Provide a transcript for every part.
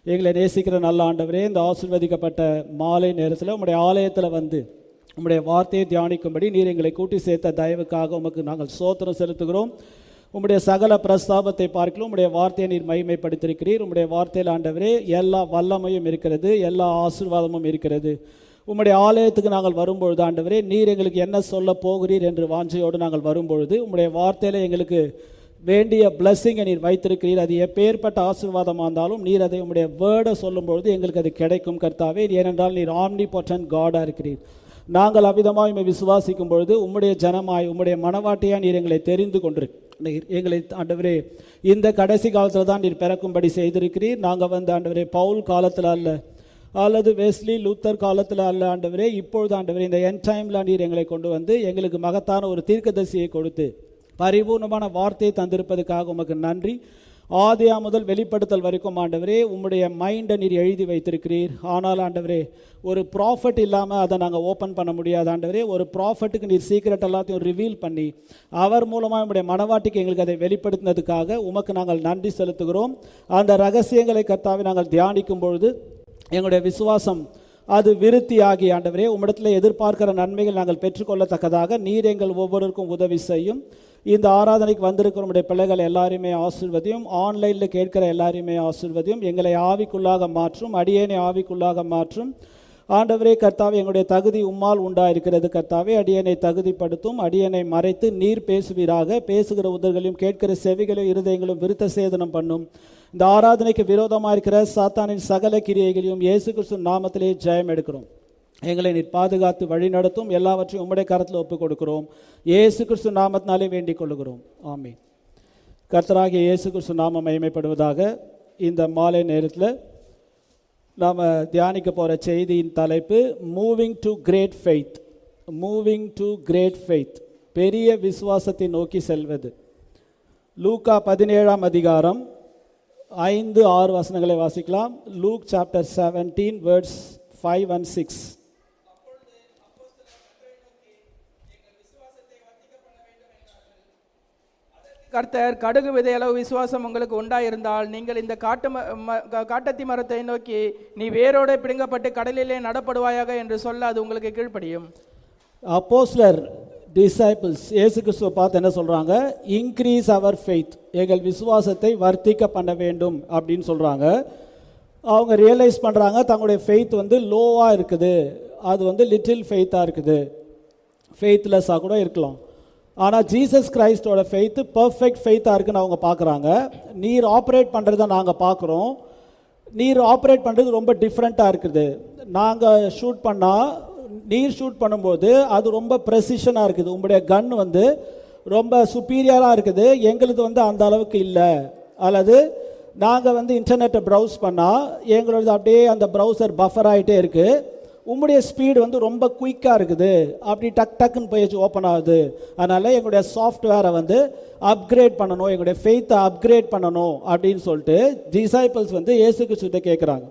எங்களை நேசிக்கிற நல்ல ஆண்டவரே, இந்த ஆசீர்வதிக்கப்பட்ட மாலை நேரத்தில் உம்முடைய ஆலயத்தில் வந்து உம்முடைய வார்த்தையை தியானிக்கும்படி நீர் எங்களை கூட்டி சேர்த்த தயவுக்காக உமக்கு நாங்கள் ஸ்தோத்திரம் செலுத்துகிறோம். உம்முடைய சகல பிரஸ்தாபத்தை பார்க்கலாம் உம்முடைய வார்த்தையை நீர் மகிமைப்படுத்தியிருக்கிறீர். உம்முடைய வார்த்தையில் ஆண்டவரே எல்லா வல்லமையும் இருக்கிறது, எல்லா ஆசீர்வாதமும் இருக்கிறது. உம்முடைய ஆலயத்துக்கு நாங்கள் வரும்பொழுது ஆண்டவரே நீர் எங்களுக்கு என்ன சொல்ல போகிறீர் என்று வாஞ்சையோடு நாங்கள் வரும்பொழுது உம்முடைய வார்த்தையில் எங்களுக்கு வேண்டிய பிளஸ்ஸிங்கை நீர் வைத்திருக்கிறீர். அது எப்பேற்பட்ட ஆசீர்வாதமாக இருந்தாலும் நீர் அதை உம்முடைய வேர்டை சொல்லும்பொழுது எங்களுக்கு அது கிடைக்கும் கர்த்தாவே. ஏனென்றால் நீர் ஆம்னிபொட்டன்ட் காடாக இருக்கிறீர். நாங்கள் அவ்விதமாக உம்மை விசுவாசிக்கும் பொழுது உம்முடைய ஜனமாய் உம்முடைய மனவாட்டியாக நீர் எங்களை தெரிந்து கொண்டிருக்கிறீர். எங்களை ஆண்டவரே இந்த கடைசி காலத்தில் தான் நீர் பிறக்கும்படி செய்திருக்கிறீர். நாங்கள் வந்து ஆண்டவரே பவுல் காலத்தில் அல்ல, அல்லது வெஸ்லி லூத்தர் காலத்தில் அல்ல ஆண்டவரே, இப்பொழுது ஆண்டவரே இந்த என் டைமில் நீர் எங்களை கொண்டு வந்து எங்களுக்கு மகத்தான ஒரு தீர்க்கதரிசியை கொடுத்து பரிபூர்ணமான வார்த்தையை தந்திருப்பதற்காக உமக்கு நன்றி. ஆதியா முதல் வெளிப்படுத்தல் வரைக்கும் ஆண்டவரே உம்முடைய மைண்டை நீர் எழுதி வைத்திருக்கிறீர். ஆனால் ஆண்டவரே ஒரு ப்ராஃபட் இல்லாமல் அதை நாங்கள் ஓப்பன் பண்ண முடியாது ஆண்டவரே. ஒரு ப்ராஃபட்டுக்கு நீர் சீக்ரெட் எல்லாத்தையும் ரிவீல் பண்ணி அவர் மூலமாக உம்முடைய மனவாட்டிக்கு எங்களுக்கு அதை வெளிப்படுத்தினதுக்காக உமக்கு நாங்கள் நன்றி செலுத்துகிறோம். அந்த ரகசியங்களை கர்த்தாவே நாங்கள் தியானிக்கும் பொழுது எங்களுடைய விசுவாசம் அது விருத்தியாகி ஆண்டவரே உம்மிடத்தில் எதிர்பார்க்கிற நன்மைகள் நாங்கள் பெற்றுக்கொள்ளத்தக்கதாக நீர் எங்கள் ஒவ்வொருவருக்கும் உதவி செய்யும். இந்த ஆராதனைக்கு வந்திருக்கிற நம்முடைய பிள்ளைகள் எல்லாருமே ஆசீர்வதியும், ஆன்லைனில் கேட்கிற எல்லாருமே ஆசீர்வதியும். எங்களை ஆவிக்குள்ளாக மாற்றும், அடியேனை ஆவிக்குள்ளாக மாற்றும் ஆண்டவரே. கர்த்தாவே எங்களுடைய தகுதி உம்மால் உண்டாயிருக்கிறது கர்த்தாவே. அடியேனை தகுதிப்படுத்தும், அடியேனை மறைத்து நீர் பேசுவீராக. பேசுகிற உதர்களையும் கேட்கிற செவிகளையும் இருதயங்களும் விருத்த சேதனம் பண்ணும். இந்த ஆராதனைக்கு விரோதமாக இருக்கிற சாத்தானின் சகல கிரியைகளையும் இயேசு கிறிஸ்து நாமத்திலே ஜெயம் எடுக்கிறோம். எங்களை நீர் பாதுகாத்து வழி நடத்தும். எல்லாவற்றையும் உம்முடைய கரத்தில் ஒப்புக் கொடுக்கிறோம். இயேசு கிறிஸ்து நாமத்தினாலே வேண்டிக் கொள்ளுகிறோம். ஆமென். கர்த்தராகிய இயேசு கிறிஸ்து நாமம் மகிமைப்படுவதாக. இந்த மாலை நேரத்தில் நாம் தியானிக்க போகிற செய்தியின் தலைப்பு moving to great faith. Moving to great faith, பெரிய விசுவாசத்தை நோக்கி செல்வது. லூக்கா 17ஆம் அதிகாரம் 5-6 வசனங்களை வாசிக்கலாம். Look chapter 17 words 5 and 6. கர்த்தர் கடுகு விதையளவு விசுவாசம் உங்களுக்கு உண்டாயிருந்தால் நீங்கள் இந்த காட்டத்தி மரத்தை நோக்கி நீ வேரோட பிடுங்கப்பட்டு கடலிலே நடப்படுவாயாக என்று சொல்ல அது உங்களுக்கு கீழ்ப்படியும். அப்போஸ்தலர் டிசைபிள்ஸ் இயேசு கிறிஸ்துவை பார்த்து என்ன சொல்கிறாங்க? இன்க்ரீஸ் அவர் ஃபெய்த், எங்கள் விசுவாசத்தை வர்த்திக்க பண்ண வேண்டும் அப்படின்னு சொல்கிறாங்க. அவங்க ரியலைஸ் பண்ணுறாங்க தங்களுடைய ஃபெய்த் வந்து லோவாக இருக்குது, அது வந்து லிட்டில் ஃபெய்த்தாக இருக்குது, ஃபெய்த்லெஸ்ஸாக கூட இருக்கலாம். ஆனால் ஜீசஸ் கிரைஸ்டோட ஃபெய்த்து பர்ஃபெக்ட் ஃபெய்த்தாக இருக்குன்னு அவங்க பார்க்குறாங்க. நீர் ஆப்ரேட் பண்ணுறதை நாங்கள் பார்க்குறோம். நீர் ஆப்ரேட் பண்ணுறது ரொம்ப டிஃப்ரெண்ட்டாக இருக்குது. நாங்கள் ஷூட் பண்ணால், நீர் ஷூட் பண்ணும்போது அது ரொம்ப ப்ரெசிஷனாக இருக்குது. உங்களுடைய கன் வந்து ரொம்ப சுப்பீரியராக இருக்குது, எங்களுது வந்து அந்த அளவுக்கு இல்லை. அல்லது நாங்கள் வந்து இன்டர்நெட்டை ப்ரௌஸ் பண்ணால் எங்களோடது அப்படியே அந்த ப்ரௌசர் பஃபர் ஆகிட்டே இருக்குது. உங்களுடைய ஸ்பீடு வந்து ரொம்ப குயிக்காக இருக்குது, அப்படி டக் டக்குன்னு போய் ஓப்பன் ஆகுது. அதனால் எங்களுடைய சாஃப்ட்வேரை வந்து அப்கிரேட் பண்ணணும், எங்களுடைய ஃபெய்த்தை அப்கிரேட் பண்ணணும் அப்படின்னு சொல்லிட்டு டிசைபிள்ஸ் வந்து இயேசு கிறிஸ்துவிட்ட கேட்குறாங்க.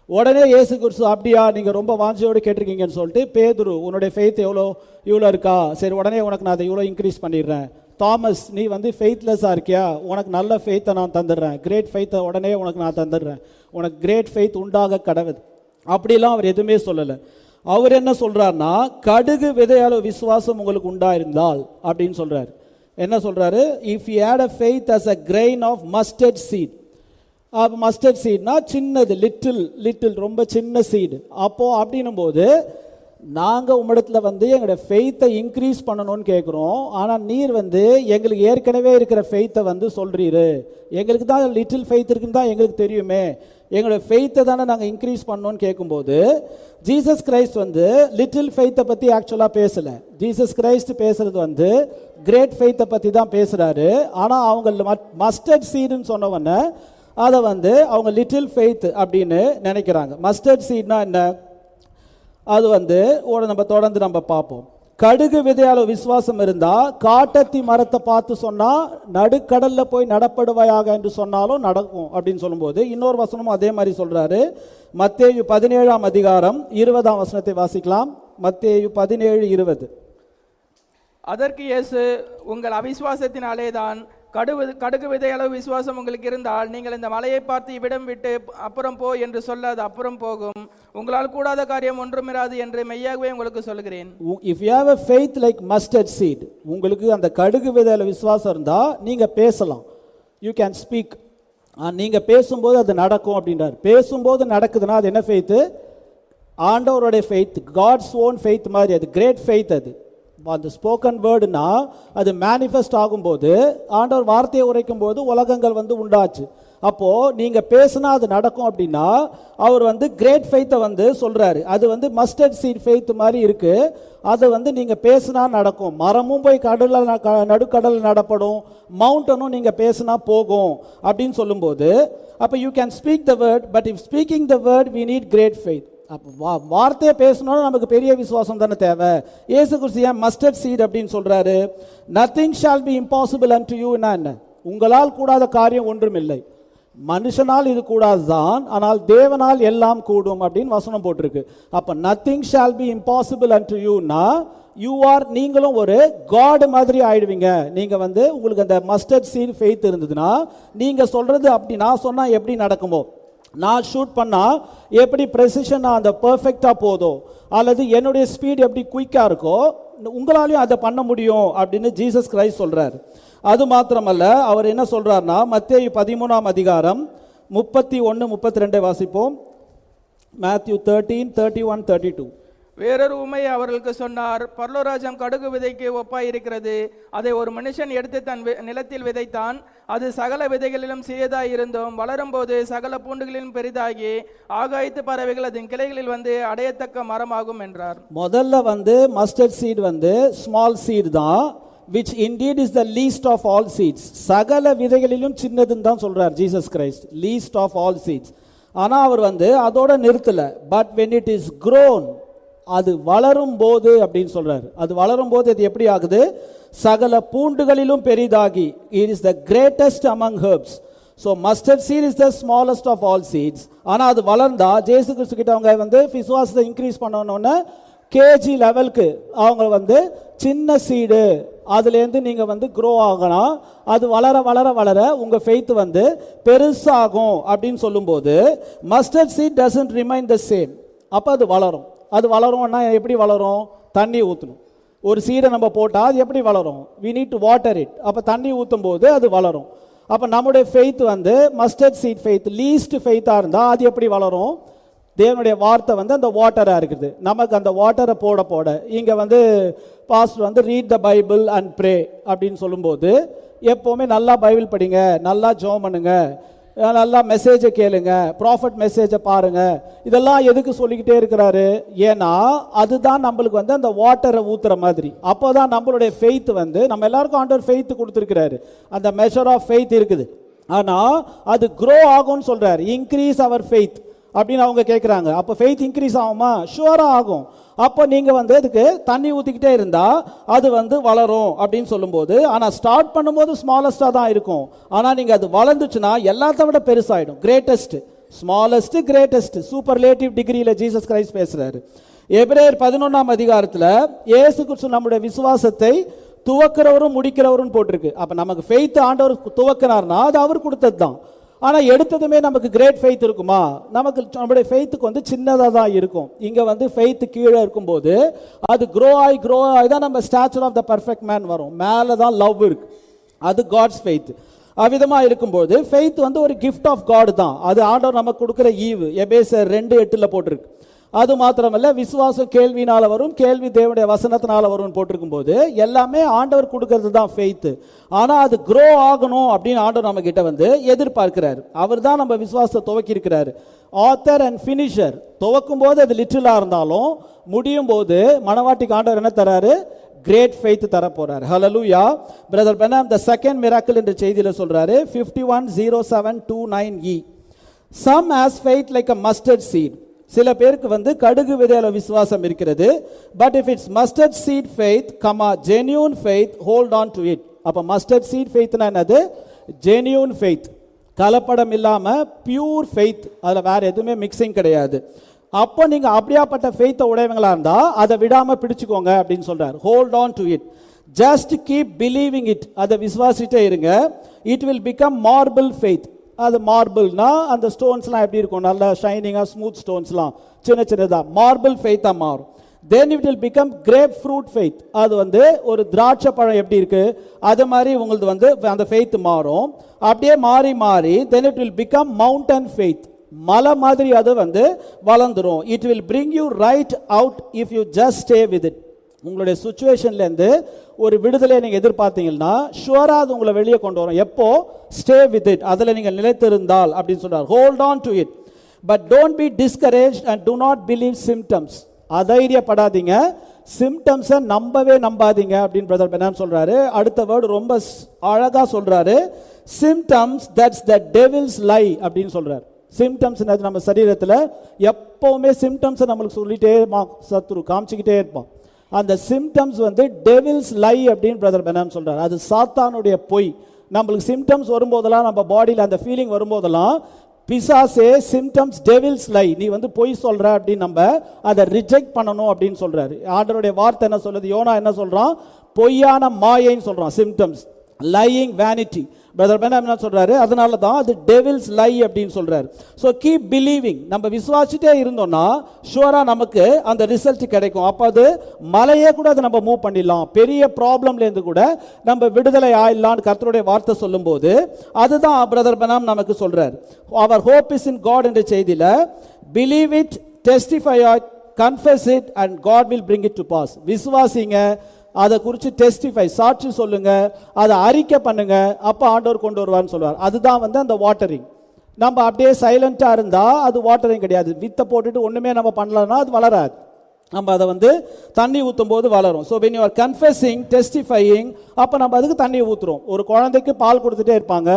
உடனே இயேசு கிறிஸ்து அப்படியா நீங்கள் ரொம்ப வாஞ்சியோடு கேட்டிருக்கீங்கன்னு சொல்லிட்டு, பேதுரு உன்னுடைய ஃபெய்த் இவ்வளோ இருக்கா, சரி உடனே உனக்கு நான் அதை இவ்வளோ இன்க்ரீஸ் பண்ணிடுறேன். தாமஸ் நீ வந்து ஃபெய்த்லெஸ்ஸாக இருக்கியா, உனக்கு நல்ல ஃபெய்த்தை நான் தந்துடுறேன், கிரேட் ஃபெய்த்தை உடனே உனக்கு நான் தந்துடுறேன், உனக்கு கிரேட் ஃபெய்த் உண்டாக கடவுது. அப்படிலாம் அவர் எதுவுமே சொல்லலை. அவர் என்ன சொல்கிறாருன்னா, கடுகு விதையால விசுவாசம் உங்களுக்கு உண்டாயிருந்தால் அப்படின்னு சொல்கிறார். என்ன சொல்கிறாரு? If you had a faith as a grain of mustard seed. Mustard சீட்னா சின்னது, லிட்டில் ரொம்ப சின்ன சீடு. அப்போது அப்படின்னும் போது நாங்கள் உம்மிடத்தில் வந்து எங்களுடைய ஃபெய்த்தை இன்க்ரீஸ் பண்ணணும்னு கேட்குறோம். ஆனால் நீர் வந்து எங்களுக்கு ஏற்கனவே இருக்கிற ஃபெய்த்தை வந்து சொல்கிறீரு. எங்களுக்கு தான் லிட்டில் ஃபெய்த் இருக்குன்னு தான் எங்களுக்கு தெரியுமே, எங்களுடைய ஃபெய்த்தை தானே நாங்கள் இன்க்ரீஸ் பண்ணணும்னு கேட்கும்போது ஜீசஸ் கிரைஸ்ட் வந்து லிட்டில் ஃபெய்த்தை பற்றி ஆக்சுவலாக பேசலை. ஜீசஸ் கிரைஸ்ட் பேசுகிறது வந்து கிரேட் ஃபெய்த்தை பற்றி தான் பேசுகிறாரு. ஆனால் அவங்க மஸ்டர்ட் சீடுன்னு சொன்னவொன்னே அதை வந்து அவங்க லிட்டில் ஃபெய்த் அப்படின்னு நினைக்கிறாங்க. மஸ்டர்ட் சீட்னா என்ன? அது வந்து நம்ம தொடர்ந்து நம்ம பார்ப்போம். கடுகு விதையால விசுவாசம் இருந்தா காட்டத்தி மரத்தை பார்த்து சொன்னா நடுக்கடல்ல போய் நடப்படுவாயாக என்று சொன்னாலும் நடக்கும் அப்படின்னு சொல்லும்போது இன்னொரு வசனமும் அதே மாதிரி சொல்றாரு. மத்தேயு 17ஆம் அதிகாரம் 20ஆம் வசனத்தை வாசிக்கலாம். மத்தேயு 17:20. அதற்கு இயேசு, உங்கள் அவிசுவாசத்தினாலே தான் கடுகு விதை அளவு விசுவாசம் உங்களுக்கு இருந்தால் நீங்கள் இந்த மலையை பார்த்து இவ்விடம் விட்டு அப்புறம் போ என்று சொல்ல அது அப்புறம் போகும். உங்களால் கூடாத காரியம் ஒன்றுமிராது என்று மெய்யாகவே உங்களுக்கு சொல்கிறேன். If you have a faith like mustard seed, உங்களுக்கு அந்த கடுகு விதையில விசுவாசம் இருந்தா நீங்க பேசலாம். You can speak. நீங்க பேசும்போது அது நடக்கும் அப்படின்றார். பேசும்போது நடக்குதுன்னா அது என்ன faith? ஆண்டவருடைய faith, God's own faith மாதிரி. அது great faith. அது அந்த ஸ்போக்கன் வேர்டுனா அது மேனிஃபெஸ்ட் ஆகும்போது ஆண்டவர் வார்த்தையை உரைக்கும் போது உலகங்கள் வந்து உண்டாச்சு. அப்போ நீங்க பேசினா அது நடக்கும் அப்படின்னா அவர் வந்து கிரேட் ஃபெய்த்தை வந்து சொல்றாரு. அது வந்து மஸ்டர்ட் சீட் ஃபெய்த் மாதிரி இருக்கு. அது வந்து நீங்க பேசினா நடக்கும். மரமும் போய் நடுக்கடல் நடப்படும், மவுண்டனும் நீங்க பேசினா போகும் அப்படின்னு சொல்லும்போது அப்போ you can speak the word, but if speaking the word we need great faith. அப்போ வார்த்தையை பேசணும்னா நமக்கு பெரிய விசுவாசம் தானே தேவை. இயேசு கிறிஸ்து ஏன் மஸ்டர்ட் சீட் அப்படின்னு சொல்றாரு? Nothing shall be impossible and you. என்ன? உங்களால் கூடாத காரியம் ஒன்றும் இல்லை. மனுஷனால் இது கூடாதுதான், ஆனால் தேவனால் எல்லாம் கூடும் அப்படின்னு வசனம் போட்டிருக்கு. அப்ப nothing shall be impossible unto யூனா நீங்களும் ஒரு காட் மாதிரி ஆயிடுவீங்க. நீங்க வந்து உங்களுக்கு அந்த மஸ்டர்ட் சீட் ஃபெய்த் இருந்ததுன்னா நீங்க சொல்றது அப்படி நான் சொன்னா எப்படி நடக்குமோ, நான் ஷூட் பண்ணா எப்படி ப்ரெசிஷனா அந்த பெர்ஃபெக்டா போதோ, அல்லது என்னுடைய ஸ்பீட் எப்படி குயிக்கா இருக்கோ உங்களாலையும் அதை பண்ண முடியும் அப்படின்னு ஜீசஸ் கிரைஸ்ட் சொல்றார். அது மாத்திரமல்ல, அவர் என்ன சொல்றாருன்னா மத்தேயு 13ஆம் அதிகாரம் 31, 32 வாசிப்போம். மேத்யூ 13, 31, 32. வேறொரு உமை அவர்களுக்கு சொன்னார், பரலோராஜ்யம் கடுகு விதைக்கு ஒப்பாய் இருக்கிறது. அதை ஒரு மனுஷன் எடுத்து தன் நிலத்தில் விதைத்தான். அது சகல விதைகளிலும் சிறியதாய் இருந்தும் வளரும் போது சகல பூண்டுகளிலும் பெரிதாகி ஆகாயத்து பறவைகள் அதன் கிளைகளில் வந்து அடையத்தக்க மரமாகும் என்றார். முதல்ல வந்து மஸ்டர்ட் சீட் வந்து ஸ்மால் சீட் தான், which indeed is the least of all seeds. சகல விதைகளிலும் சின்னதுன்னு தான் சொல்றார் Jesus Christ, least of all seeds. ஆனா அவர் வந்து அதோட நிறுத்தல. but when it is grown, அது வளரும் போது அப்படின்னு சொல்றாரு. அது வளரும் போது அது எப்படி ஆகுது? சகல பூண்டுகளிலும் பெரிதாகி. it is the greatest among herbs. so mustard seed is the smallest of all seeds. ஆனா அது வளர்ந்தா ஜேசு கிறிஸ்து கிட்ட அவங்க வந்து விசுவாசத்தை இன்க்ரீஸ் பண்ணணும்னு கேஜி லெவலுக்கு அவங்க வந்து சின்ன சீடு அதுலேருந்து நீங்க வந்து க்ரோ ஆகணும். அது வளர வளர வளர உங்க ஃபெய்த் வந்து பெருசாகும் அப்படின்னு சொல்லும்போது mustard seed doesn't remain the same. அப்போ அது வளரும். அது வளரும்னா எப்படி வளரும்? தண்ணி ஊற்றணும். ஒரு சீடை நம்ம போட்டால் அது எப்படி வளரும்? we need to water it. அப்போ தண்ணி ஊற்றும் போது அது வளரும். அப்போ நம்முடைய ஃபெய்த் வந்து மஸ்டர்ட் சீட் ஃபெய்த், லீஸ்ட் ஃபெய்த்தாக இருந்தால் அது எப்படி வளரும்? தேவனுடைய வார்த்தை வந்து அந்த வாட்டராக இருக்குது. நமக்கு அந்த வாட்டரை போட போட இங்கே வந்து பாஸ்டர் வந்து read the Bible and pray அப்படின்னு சொல்லும்போது எப்போவுமே நல்லா பைபிள் படிங்க, நல்லா ஜெபம் பண்ணுங்க, நல்லா மெசேஜை கேளுங்க, ப்ராஃபட் மெசேஜை பாருங்க, இதெல்லாம் எதுக்கு சொல்லிக்கிட்டே இருக்கிறாரு? ஏன்னா அதுதான் நம்மளுக்கு வந்து அந்த வாட்டரை ஊத்துற மாதிரி. அப்போதான் நம்மளுடைய ஃபெய்த் வந்து நம்ம எல்லாருக்கும் ஆண்டவர் ஃபெய்த் கொடுத்துருக்கிறாரு, அந்த மெஷர் ஆஃப் ஃபெய்த் இருக்குது. ஆனால் அது க்ரோ ஆகும்னு சொல்றாரு. இன்க்ரீஸ் அவர் ஃபெய்த் அப்படின்னு அவங்க கேட்குறாங்க. அப்போ ஃபெய்த் இன்க்ரீஸ் ஆகுமா? ஷுவராக ஆகும். அப்போ நீங்கள் வந்து அதுக்கு தண்ணி ஊற்றிக்கிட்டே இருந்தால் அது வந்து வளரும் அப்படின்னு சொல்லும்போது, ஆனால் ஸ்டார்ட் பண்ணும்போது ஸ்மாலஸ்டாக தான் இருக்கும். ஆனால் நீங்கள் அது வளர்ந்துச்சுன்னா எல்லாத்த விட பெருசாகிடும். கிரேட்டஸ்ட், ஸ்மாலஸ்ட், கிரேட்டஸ்ட், சூப்பர்லேட்டிவ் டிகிரியில் ஜீசஸ் கிரைஸ்ட் பேசுகிறாரு. எபிரேயர் 11ஆம் அதிகாரத்தில் இயேசு கிறிஸ்து நம்முடைய விசுவாசத்தை துவக்கிறவரும் முடிக்கிறவரும் போட்டிருக்கு. அப்போ நமக்கு ஃபெய்த் ஆண்டவர் துவக்கினார்னா அது அவர் கொடுத்தது தான். ஆனால் எடுத்ததுமே நமக்கு கிரேட் ஃபெய்த் இருக்குமா? நமக்கு நம்முடைய ஃபெய்த்துக்கு வந்து சின்னதாக தான் இருக்கும். இங்கே வந்து ஃபெய்த்து கீழே இருக்கும்போது அது க்ரோ ஆகி தான் நம்ம stature of the perfect man வரும். மேலே தான் லவ் இருக்கு, அது காட்ஸ் ஃபெய்த். அவ்விதமாக இருக்கும்போது ஃபெய்த் வந்து ஒரு கிஃப்ட் ஆஃப் காட் தான். அது ஆண்டவர் நமக்கு கொடுக்குற ஈவு. எபேசியர் 2:8 போட்டிருக்கு. அது மாத்திரமல்ல, விசுவாசம் கேள்வினால வரும், கேள்வி தேவனுடைய வசனத்தினால வரும் போட்டிருக்கும் போது எல்லாமே ஆண்டவர் கொடுக்கறது தான் ஃபெய்த். ஆனால் அது க்ரோ ஆகணும் அப்படின்னு ஆண்டவர் நம்ம கிட்ட வந்து எதிர்பார்க்கிறார். அவர் தான் நம்ம விசுவாசத்தை துவக்கி இருக்கிறார். Author and finisher. துவக்கும் போது அது லிட்டிலாக இருந்தாலும் முடியும் போது மணவாட்டிக்கு ஆண்டவர் என்ன தராரு? கிரேட் ஃபெய்த் தர போறார். Hallelujah. Brother Branham the second miracle என்ற செய்தியில சொல்றாரு 51:07-29e. Some has faith like a mustard seed. சில பேருக்கு வந்து கடுகு விதையில விசுவாசம் இருக்கிறது. But if it's mustard seed faith genuine faith hold on to it. அப்போ மஸ்டர்ட் சீட் ஃபெய்த்னா என்னது? ஜென்யூன் ஃபெய்த், கலப்படம் இல்லாம பியூர் ஃபெய்த், அதில் வேற எதுவுமே மிக்சிங் கிடையாது. அப்போ நீங்க அப்படியாப்பட்ட ஃபெய்த்தை உடையவங்களா இருந்தா அதை விடாம பிடிச்சுக்கோங்க அப்படின்னு சொல்றாரு. Hold on to it. Just keep believing it, அதை விசுவாசிட்டே இருங்க. It will become marble faith. அது மார்பிள்னா அந்த ஸ்டோன்ஸ்லாம் எப்படி இருக்கும், நல்ல ஷைனிங்காக ஸ்மூத் ஸ்டோன்ஸ்லாம் சின்ன சின்னதாக மார்பிள் ஃபெய்த்தாக மாறும். Then it will become grapefruit faith. அது வந்து ஒரு திராட்சை பழம் எப்படி இருக்கு அது மாதிரி உங்களது வந்து அந்த ஃபெய்த் மாறும். அப்படியே மாறி மாறி then it will become mountain faith. மலை மாதிரி அது வந்து வளர்ந்துரும். It will bring you right out if you just stay with it. உங்களுடைய சுச்சுவேஷன்லேருந்து ஒரு விடுதலையை நீங்கள் எதிர்பார்த்தீங்கன்னா ஷுவராக அது உங்களை வெளியே கொண்டு வரும். எப்போ? ஸ்டே வித் இட், அதில் நீங்கள் நிலைத்திருந்தால் அப்படின்னு சொல்றார். Hold on to it but don't be discouraged and do not believe symptoms. அதைரியப்படாதீங்க, சிம்டம்ஸை நம்பாதீங்க அப்படின்னு பிரதர் பெனாம் சொல்றாரு. அடுத்த வேர்டு ரொம்ப அழகா சொல்றாரு. சிம்டம்ஸ் தட்ஸ் த டெவில்ஸ் லை அப்படின்னு சொல்றாரு. சிம்டம்ஸ் நம்ம சரீரத்தில் எப்பவுமே சிம்டம்ஸை நம்மளுக்கு சொல்லிட்டே இருப்பான், சத்ரு காமிச்சிக்கிட்டே இருப்பான். அந்த சிம்டம்ஸ் வந்து டெவில்ஸ் லை அப்படின்னு பிரதர் பெனாம் சொல்றாரு. அது சாத்தானுடைய பொய். நம்மளுக்கு சிம்டம்ஸ் வரும்போதெல்லாம், நம்ம பாடியில் அந்த ஃபீலிங் வரும்போதெல்லாம் பிசாசே சிம்டம்ஸ் டெவில்ஸ் லை, நீ வந்து பொய் சொல்ற அப்படின்னு நம்ம அதை ரிஜெக்ட் பண்ணணும் அப்படின்னு சொல்றாரு. ஆண்டவருடைய வார்த்தை என்ன சொல்லுது? யோனா என்ன சொல்றான்? பொய்யான மாயைன்னு சொல்றான். Symptoms lying vanity. பிரதர் பெனாம் என்ன சொல்றாரு? அதனால தான் அது டெவில்ஸ் லை அப்படின்னு சொல்றாரு. So keep believing. நம்ம விசுவாசிட்டே இருந்தோம்னா ஷுவரா நமக்கு அந்த ரிசல்ட் கிடைக்கும். அப்போ அது மலையே கூட அதை நம்ம மூவ் பண்ணிடலாம். பெரிய ப்ராப்ளம்லேருந்து கூட நம்ம விடுதலை ஆயிடலான்னு கர்த்தருடைய வார்த்தை சொல்லும்போது அதுதான் பிரதர் பெனாம் நமக்கு சொல்றாரு. அவர் ஹோப் இஸ் இன் காட் என்ற செய்தியில் believe it, testify it, confess it and God will bring it to pass. விசுவாசிங்க, அதை குறித்து டெஸ்டிஃபை, சாட்சி சொல்லுங்க, அதை அறிக்கை பண்ணுங்க, அப்போ ஆண்டவர் கொண்டு வருவார்னு சொல்லுவார். அதுதான் வந்து அந்த வாட்டரிங். நம்ம அப்படியே சைலண்டாக இருந்தால் அது வாட்டரிங் கிடையாது. வித்தை போட்டுட்டு ஒன்றுமே நம்ம பண்ணலன்னா அது வளராது. நம்ம அதை வந்து தண்ணி ஊற்றும் போது வளரும். So when you are confessing, testifying, அப்போ நம்ம அதுக்கு தண்ணி ஊற்றுறோம். ஒரு குழந்தைக்கு பால் கொடுத்துட்டே இருப்பாங்க,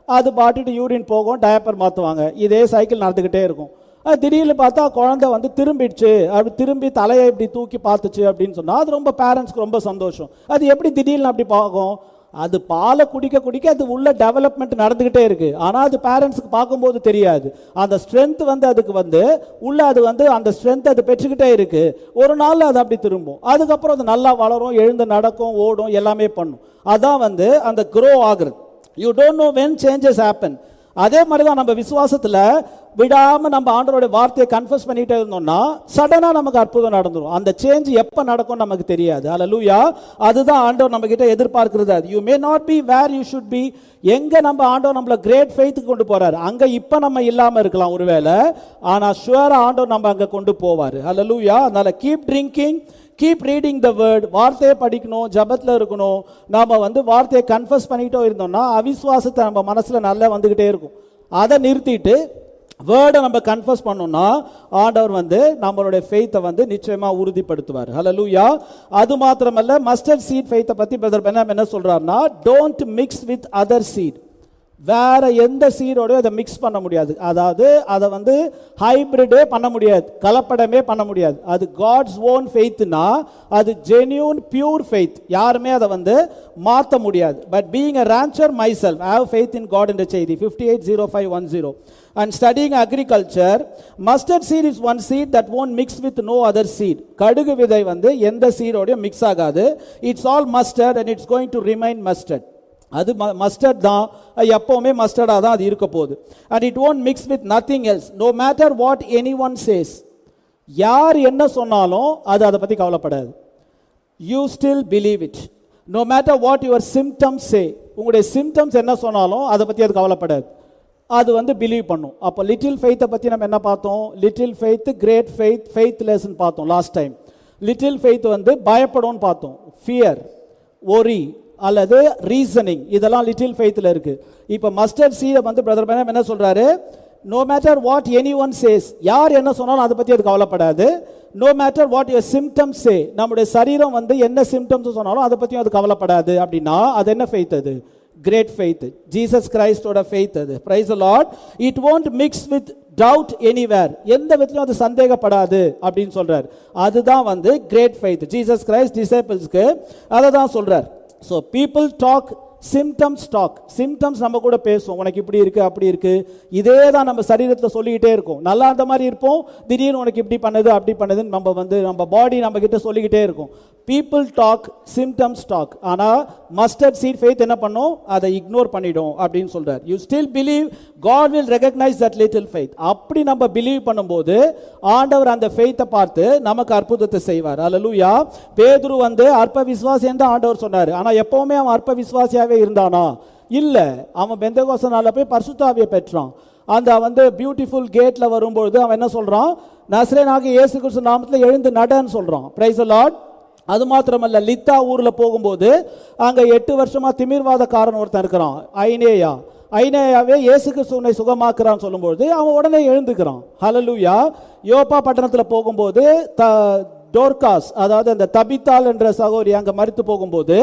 அது பாட்டுட்டு யூரின் போகும், டயப்பர் மாற்றுவாங்க, இதே சைக்கிள் நடந்துக்கிட்டே இருக்கும். திடீர்னு பார்த்தா குழந்தை வந்து திரும்பிடுச்சு, அப்படி திரும்பி தலையை இப்படி தூக்கி பார்த்துச்சு அப்படின்னு சொன்னால் அது ரொம்ப பேரண்ட்ஸ்க்கு ரொம்ப சந்தோஷம். அது எப்படி திடீர்னு அப்படி பார்க்கும்? அது பாலை குடிக்க குடிக்க அது உள்ள டெவலப்மெண்ட் நடந்துக்கிட்டே இருக்கு. ஆனால் அது பேரண்ட்ஸுக்கு பார்க்கும்போது தெரியாது. அந்த ஸ்ட்ரென்த் வந்து அதுக்கு வந்து உள்ள அது வந்து அந்த ஸ்ட்ரென்த் அது பெற்றுக்கிட்டே இருக்கு. ஒரு நாள் அது அப்படி திரும்பும், அதுக்கப்புறம் அது நல்லா வளரும், எழுந்து நடக்கும், ஓடும், எல்லாமே பண்ணும். அதான் வந்து அந்த க்ரோ ஆகுறது. You don't know when changes happen. அதே மாதிரி தான் நம்ம விசுவாசத்தில் விடாமல் நம்ம ஆண்டவருடைய வார்த்தையை கன்ஃபஸ் பண்ணிட்டே இருந்தோம்னா சடனாக நமக்கு அற்புதம் நடந்துடும். அந்த சேஞ்ச் எப்போ நடக்கும் நமக்கு தெரியாது. அல்லேலூயா. அதுதான் ஆண்டவர் நம்ம கிட்ட எதிர்பார்க்கிறது. You may not be where you should be. எங்கே நம்ம ஆண்டவர் நம்மளை கிரேட் ஃபெய்த்துக்கு கொண்டு போறாரு, அங்கே இப்போ நம்ம இல்லாமல் இருக்கலாம் ஒருவேளை, ஆனால் ஷுவராக ஆண்டவர் நம்ம அங்கே கொண்டு போவார். அல்லேலூயா. அதனால keep drinking, keep reading the word. வார்த்தையை படிக்கணும், ஜபத்தில் இருக்கணும். நாம் வந்து வார்த்தையை கன்ஃபஸ் பண்ணிக்கிட்டோ இருந்தோம்னா அவிசுவாசத்தை நம்ம மனசில் நல்லா வந்துக்கிட்டே இருக்கும். அதை நிறுத்திட்டு வேர்டை நம்ம கன்ஃபஸ் பண்ணோம்னா ஆண்டவர் வந்து நம்மளுடைய ஃபெய்த்தை வந்து நிச்சயமாக உறுதிப்படுத்துவார். ஹல்லேலூயா. அது மாத்திரமல்ல, மஸ்டர்ட் சீட் ஃபெய்த்தை பற்றி பிரதர் பெனாம் என்ன சொல்றாருன்னா, don't mix with other seed. வேற எந்த சீடோடய அதை மிக்ஸ் பண்ண முடியாது. அதாவது அதை வந்து ஹைபிரிடே பண்ண முடியாது, கலப்படமே பண்ண முடியாது. அது காட்ஸ் ஓன் ஃபெய்த்னா அது ஜென்யூன் பியூர் ஃபெய்த். யாருமே அதை வந்து மாற்ற முடியாது. But being a rancher myself, I have faith in God என்ற செய்தி 580510 and studying agriculture, mustard seed is one seed that won't mix with no other seed. கடுகு விதை வந்து எந்த சீடோடய மிக்ஸ் ஆகாது. It's all mustard and it's going to remain mustard. அது mustard தான், எப்பவுமே மஸ்டர்டாக தான் அது இருக்க போகுது. And it won't mix with nothing else. No matter what any one says. யார் என்ன சொன்னாலும் அது அதை பற்றி கவலைப்படாது. You still believe it. No matter what your symptoms say. உங்களுடைய சிம்டம்ஸ் என்ன சொன்னாலும் அதை பற்றி அது கவலைப்படாது, அது வந்து பிலீவ் பண்ணும். அப்போ லிட்டில் ஃபெய்த்தை பற்றி நம்ம என்ன பார்த்தோம்? லிட்டில் ஃபெய்த், கிரேட் ஃபெய்த், ஃபெய்த்லெஸ்ன்னு பார்த்தோம் லாஸ்ட் டைம். லிட்டில் ஃபெய்த் வந்து பயப்படும்னு பார்த்தோம். ஃபியர், ஒரி அல்லது ரீசனிங், இதெல்லாம் லிட்டில் ஃபெய்த்தில் இருக்கு. இப்போ மஸ்டர்ட் சீடை வந்து பிரதர் பெனாம் என்ன சொல்றாரு? No matter what any one says. யார் என்ன சொன்னாலும் அதை பற்றி அது கவலைப்படாது. No matter what your symptoms say. நம்முடைய சரீரம் வந்து என்ன சிம்டம்ஸ் சொன்னாலும் அதை பற்றியும் அது கவலைப்படாது. அப்படின்னா அது என்ன ஃபெய்த்? அது கிரேட் ஃபெய்த், ஜீசஸ் கிரைஸ்டோட ஃபெய்த். அது price the Lord. It won't mix with doubt anywhere. எந்த விதத்திலும் அது சந்தேகப்படாது அப்படின்னு சொல்றாரு. அதுதான் வந்து கிரேட் ஃபெய்த். ஜீசஸ் கிரைஸ்ட் டிசைபிள்ஸ்க்கு அதை தான் சொல்றார். So people talk, symptoms talk. Symptoms நம்ம கூட பேசுவோம், உனக்கு இப்படி இருக்கு அப்படி இருக்கு, இதே தான் நம்ம சரீரத்தில் சொல்லிக்கிட்டே இருக்கும். நல்லா அந்த மாதிரி இருப்போம், திடீர்னு உனக்கு இப்படி பண்ணுது அப்படி பண்ணுதுன்னு நம்ம வந்து நம்ம பாடி நம்ம கிட்ட சொல்லிக்கிட்டே இருக்கும். People talk, symptoms talk. ஆனால் மஸ்டர்ட் சீட் ஃபெய்த் என்ன பண்ணும்? அதை இக்னோர் பண்ணிடும் அப்படின்னு சொல்றார். You still believe, God will recognise that little faith. அப்படி நம்ம பிலீவ் பண்ணும்போது ஆண்டவர் அந்த ஃபெய்த்தை பார்த்து நமக்கு அற்புதத்தை செய்வார். அல்லேலூயா. பேதுரு வந்து அற்ப விசுவாசி தான் ஆண்டவர் சொன்னார். ஆனால் எப்பவுமே அவன் அற்ப விசுவாசியாகவே இருந்தானா? இல்லை. அவன் பெந்தெகோஸ்தே நாளில் போய் பரிசுத்த ஆவியை பெற்றான். அந்த வந்து பியூட்டிஃபுல் கேட்ல வரும்பொழுது அவன் என்ன சொல்றான்? நசரேயனாகிய இயேசு கிறிஸ்து நாமத்தில் எழுந்து நடன்னு சொல்றான். Praise the Lord. அது மாத்திரமல்ல, லித்தா ஊர்ல போகும்போது அங்க 8 வருஷமா திமிர்வாதக்காரன் ஒருத்தன் இருக்கிறான், ஐனேயாவே இயேசு கிறிஸ்து உன்னை சுகமாக்குறான்னு சொல்லும்போது அவன் உடனே எழுந்துக்கிறான். ஹல்லேலூயா. யோப்பா பட்டணத்தில் போகும்போது டோர்காஸ், அதாவது அந்த தபித்தாள் என்ற சகோதரி அங்க மரித்து போகும்போது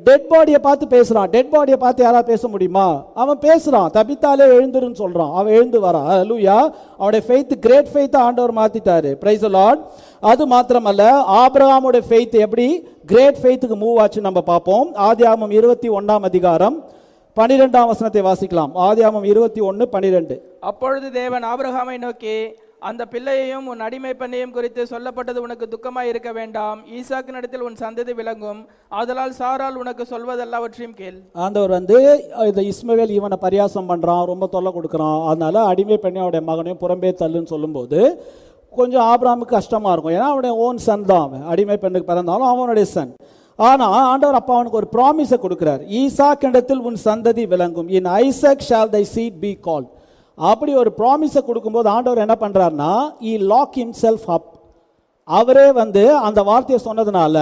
டெட் பாடியை பார்த்து பேசுறான். டெட் பாடியை பார்த்து யாரா பேச முடியுமா? அவன் பேசுறான். தபித்தாலே எழுந்துருன்னு சொல்றான். அவன் எழுந்து வரான். ஹல்லேலூயா. அவனுடைய ஃபெய்த், கிரேட் ஃபெய்த்தை ஆண்டவர் மாத்திட்டாரு. Price the Lord. அது மாத்திரமல்ல, ஆபிரகாமுடைய ஃபெய்த் எப்படி கிரேட் ஃபெய்த்துக்கு மூவ் ஆச்சு நம்ம பார்ப்போம். ஆதியாகமம் 21 அதிகாரம் 12 வசனத்தை வாசிக்கலாம். ஆதியாகமம் 21:12. அப்பொழுது தேவன் ஆபிரகாமை நோக்கி, அந்த பிள்ளையையும் உன் அடிமை பெண்ணையும் குறித்து சொல்லப்பட்டது உனக்கு துக்கமாய் இருக்க வேண்டாம், ஈசாக்கினிடத்தில் உன் சந்ததி விளங்கும், ஆதலால் சாரால் உனக்கு சொல்வதெல்லாவற்றையும் கேள். ஆண்டவர் வந்து இந்த இஸ்மவேல் இவனை பரியாசம் பண்றான், ரொம்ப தொல்லை கொடுக்குறான், அதனால அடிமை பெண்ணையும் அவருடைய மகனையும் புறம்பே தள்ளுன்னு சொல்லும்போது கொஞ்சம் ஆபிரகாமுக்கு கஷ்டமா இருக்கும். ஏன்னா அவனுடைய ஓன் சன் தான் அவன். அடிமை பெண்ணுக்கு பிறந்தாலும் அவனுடைய சன். ஆனா ஆண்டவர் அப்பா அவனுக்கு ஒரு ப்ராமிஸை கொடுக்கிறார். ஈசாக்கினிடத்தில் உன் சந்ததி விளங்கும், in Isaac shall thy seed be called. அப்படி ஒரு ப்ராமிஸை கொடுக்கும்போது ஆண்டவர் என்ன பண்றாருன்னா, he lock himself up. அவரே வந்து அந்த வார்த்தையை சொன்னதுனால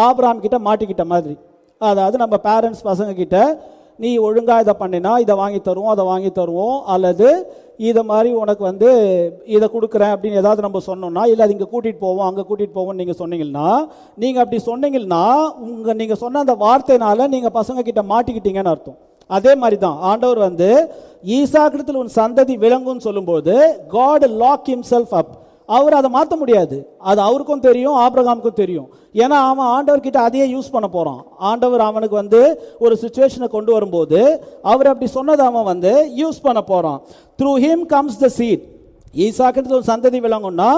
ஆபிரகாம் கிட்ட மாட்டிக்கிட்ட மாதிரி. அதாவது நம்ம பேரண்ட்ஸ் பசங்க கிட்ட, நீ ஒழுங்கா இதை பண்ணினா இதை வாங்கி தருவோம், அதை வாங்கி தருவோம், அல்லது இதை மாதிரி உனக்கு வந்து இதை கொடுக்குறேன் அப்படின்னு ஏதாவது நம்ம சொன்னோம்னா, இல்லை அது இங்கே கூட்டிகிட்டு போவோம் அங்கே கூட்டிகிட்டு போவோம்னு நீங்கள் சொன்னீங்கன்னா, நீங்கள் அப்படி சொன்னீங்கன்னா நீங்கள் சொன்ன அந்த வார்த்தையினால நீங்கள் பசங்க கிட்ட மாட்டிக்கிட்டீங்கன்னு அர்த்தம். அதே மாதிரி தான் ஆண்டவர் வந்து ஈசாக்கிடத்தில் உன் சந்ததி விளங்கும்னு சொல்லும்போது God lock himself up. அவர் அதை மாற்ற முடியாது. அது அவருக்கும் தெரியும், ஆபிரகாமுக்கும் தெரியும். ஏன்னா அவன் ஆண்டவர் கிட்ட அதையே யூஸ் பண்ண போறான். ஆண்டவர் அவனுக்கு வந்து ஒரு சிச்சுவேஷனை கொண்டு வரும்போது அவர் அப்படி சொன்னதை அவன் வந்து யூஸ் பண்ண போறான். Through him comes the seed. ஈசாக்கிடத்தில் ஒரு சந்ததி விளங்கும்னா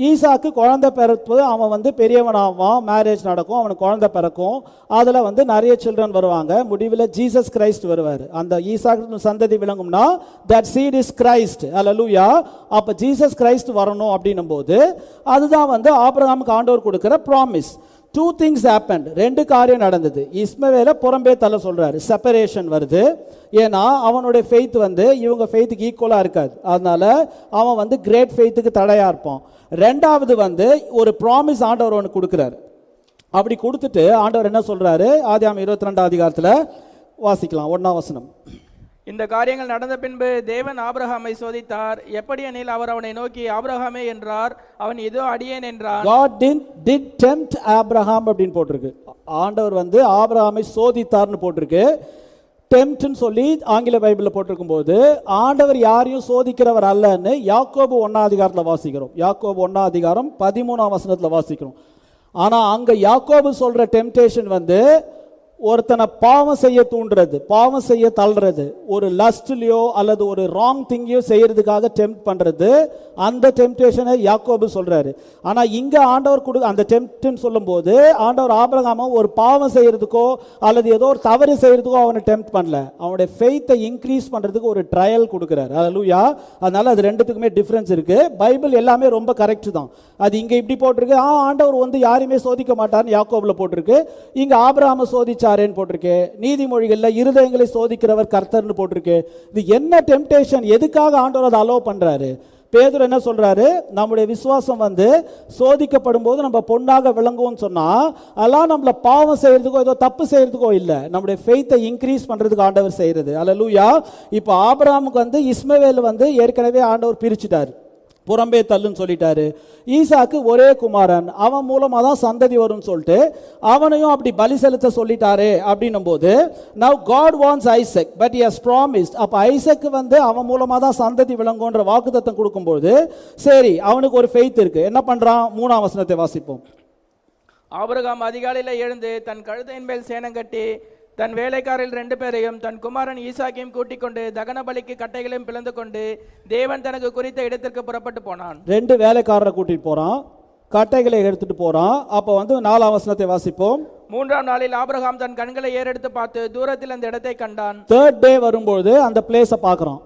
ஈசாக்கு குழந்தை பிறப்பு, அவன் வந்து பெரியவனாவான், மேரேஜ் நடக்கும், அவனுக்கு குழந்தை பிறக்கும், அதில் வந்து நிறைய சில்ட்ரன் வருவாங்க, முடிவில் ஜீசஸ் கிரைஸ்ட் வருவார். அந்த ஈசாக்கு சந்ததி விளங்கும்னா தட் சீட் இஸ் கிரைஸ்ட். அல்லேலூயா. அப்போ ஜீசஸ் கிரைஸ்ட் வரணும் அப்படின்னும் போது அதுதான் வந்து ஆபிரகாமுக்கு ஆண்டவர் கொடுக்கிற ப்ராமிஸ். 2 things happened. 2 காரியம் நடந்தது. இஸ்மவேலை புறம்பே தள்ள சொல்றாரு, செப்பரேஷன் வருது. ஏன்னா அவனுடைய ஃபெய்த் வந்து இவங்க ஃபெய்த்துக்கு ஈக்குவலாக இருக்காது. அதனால அவன் வந்து கிரேட் ஃபெய்த்துக்கு தடையா இருப்பான். ரெண்டாவது வந்து ஒரு ப்ராமிஸ் ஆண்டவர் ஒன்று கொடுக்குறாரு. அப்படி கொடுத்துட்டு ஆண்டவர் என்ன சொல்றாரு? ஆதியாகமம் 22 அதிகாரத்தில் வாசிக்கலாம் 1ஆம் வசனம். இந்த காரியங்கள் நடந்த பின்பு தேவன் ஆபிரகாமை சோதித்தார். எப்படி எனில் அவர் அவனை நோக்கி, ஆபிரகாமே என்றார். அவன் இதோ அடியேன் என்றான். God did tempt Abraham அப்படின்னு போட்டிருக்கு. ஆண்டவர் வந்து ஆபிரகாமை சோதித்தார்னு போட்டிருக்கு. டெம்ப்ட்னு சொல்லி ஆங்கில பைபிளில் போட்டிருக்கும் போது ஆண்டவர் யாரையும் சோதிக்கிறவர் அல்லன்னு யாக்கோபு 1ஆம் அதிகாரத்தில் வாசிக்கிறோம். யாக்கோபு 1ஆம் அதிகாரம் 13ஆம் வசனத்தில் வாசிக்கிறோம். ஆனால் அங்கே யாக்கோபு சொல்ற டெம்டேஷன் வந்து ஒருத்தனை பாவம் செய்ய தூண்டுறது, பாவம் செய்ய தள்ளுறது, ஒரு லஸ்ட்லையோ அல்லது ஒரு ராங் திங்கையோ செய்யறதுக்காக டெம்ப்ட் பண்றது, அந்த டெம்டேஷனை யாக்கோபு சொல்றாரு. ஆனா இங்க ஆண்டவர் அந்த டெம்ப்ட்னு சொல்லும்போது ஆண்டவர் ஆபிரகாமை ஒரு பாவம் செய்யறதுக்கோ அல்லது ஏதோ ஒரு தவறு செய்யறதுக்கோ அவனை டெம்ப்ட் பண்ணல, அவனுடைய ஃபெய்த்தை இன்க்ரீஸ் பண்றதுக்கு ஒரு ட்ரையல் கொடுக்கிறார். அல்லேலூயா. அதனால அது ரெண்டுத்துக்குமே டிஃபரன்ஸ் இருக்கு. பைபிள் எல்லாமே ரொம்ப கரெக்ட் தான். அது இங்க இப்படி போட்டிருக்கு, ஆண்டவர் வந்து யாரையுமே சோதிக்க மாட்டார்னு யாக்கோபுல போட்டிருக்கு. இங்க ஆபிரகாமை சோதிச்சா போட்டிருக்கு. நீதிமொழிகள்ல இருதயங்களை சோதிக்கிறவர் கர்த்தர்னு போட்டிருக்கு. இது என்ன டெம்டேஷன்? எதுக்காக ஆண்டவர் அதை அலோவ் பண்றாரு? பேதுரு என்ன சொல்றாரு? நம்முடைய விசுவாசம் வந்து சோதிக்கப்படும் போது நம்ம பொன்னாக விளங்குவோம்னு சொன்னா, அதெல்லாம் நம்மள பாவம் செய்யறதுக்கோ ஏதோ தப்பு செய்யறதுக்கோ இல்ல, நம்முடைய ஃபெய்த்தை இன்க்ரீஸ் பண்றதுக்கு ஆண்டவர் செய்யறது. அல்லேலூயா. இப்போ ஆபிரகாமுக்கு வந்து இஸ்மவேல் வந்து ஏற்கனவே ஆண்டவர் பிரிச்சுட்டாரு, புறம்பே தள்ளுன்னு சொல்லிட்டாரு. ஈசாக்கு ஒரே குமாரன், அவன் மூலமா தான் சந்ததி வரும்னு சொல்லிட்டு அவனையும் அப்படி பலி செலுத்த சொல்லிட்டாரு. அப்படின்னும் போது now God wants Isaac but he has promised. அப்ப ஐசக் வந்து அவன் மூலமா தான் சந்ததி விளங்குன்ற வாக்குத்தத்தம் கொடுக்கும்போது சரி அவனுக்கு ஒரு ஃபெய்த் இருக்கு. என்ன பண்றான்? 3ஆம் வசனத்தை வாசிப்போம். ஆபிரகாம் அதிகாலையில் எழுந்து தன் கழுதையின் மேல் சேணம் கட்டி தன் வேலைக்காரில் 2 பேரையும் தன் குமாரன் ஈசாக்கையும் கூட்டிக் கொண்டு தகன பலிக்கு கட்டைகளையும் பிளந்து கொண்டு தேவன் தனக்கு குறித்த இடத்திற்கு புறப்பட்டு போனான். 2 வேலைக்காரரை கூட்டிட்டு போறான். கட்டைகளை எடுத்துட்டு போறான். அப்போ வந்து 4ஆம் வசனத்தை வாசிப்போம். 3ஆம் நாளில் ஆபிரகாம் தன் கண்களை ஏறெடுத்து பார்த்து தூரத்தில் அந்த இடத்தை கண்டான். தேர்ட் டே வரும்போது அந்த பிளேஸை பார்க்குறோம்.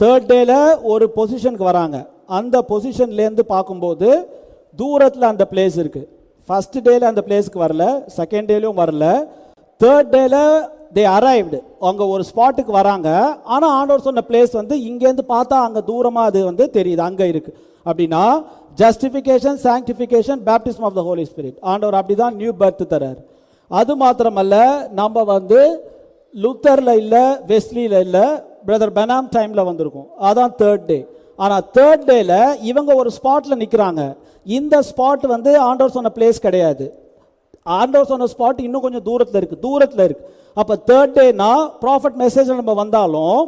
தேர்ட் டேல ஒரு பொசிஷனுக்கு வராங்க. அந்த பொசிஷன்லேருந்து பார்க்கும்போது தூரத்தில் அந்த பிளேஸ் இருக்கு. ஃபர்ஸ்ட் டேல அந்த பிளேஸ்க்கு வரல, செகண்ட் டேலையும் வரல, தேர்ட் டேல தே அரைவ்டு. அங்கே ஒரு ஸ்பாட்டுக்கு வராங்க. ஆனால் ஆண்டவர் சொன்ன பிளேஸ் வந்து இங்கேருந்து பார்த்தா அங்கே தூரமாக அது வந்து தெரியுது, அங்கே இருக்கு. அப்படின்னா justification, sanctification, baptism of the Holy Spirit. ஆண்டவர் அப்படி தான் நியூ பர்த் தரார். அது மாத்திரமல்ல, நம்ம வந்து லுத்தரில் இல்லை, வெஸ்லியில் இல்லை, பிரதர் பெனாம் டைமில் வந்திருக்கும். அதான் தேர்ட் டே. ஆனால் தேர்ட் டேல இவங்க ஒரு ஸ்பாட்டில் நிற்கிறாங்க. இந்த ஸ்பாட் வந்து ஆண்டவர் சொன்ன பிளேஸ் கிடையாது. ஆண்டவர் சொன்ன ஸ்பாட் இன்னும் கொஞ்சம் தூரத்தில் இருக்கு. அப்போ தேர்ட் டேனா ப்ராஃபட் மெசேஜ் நம்ம வந்தாலும்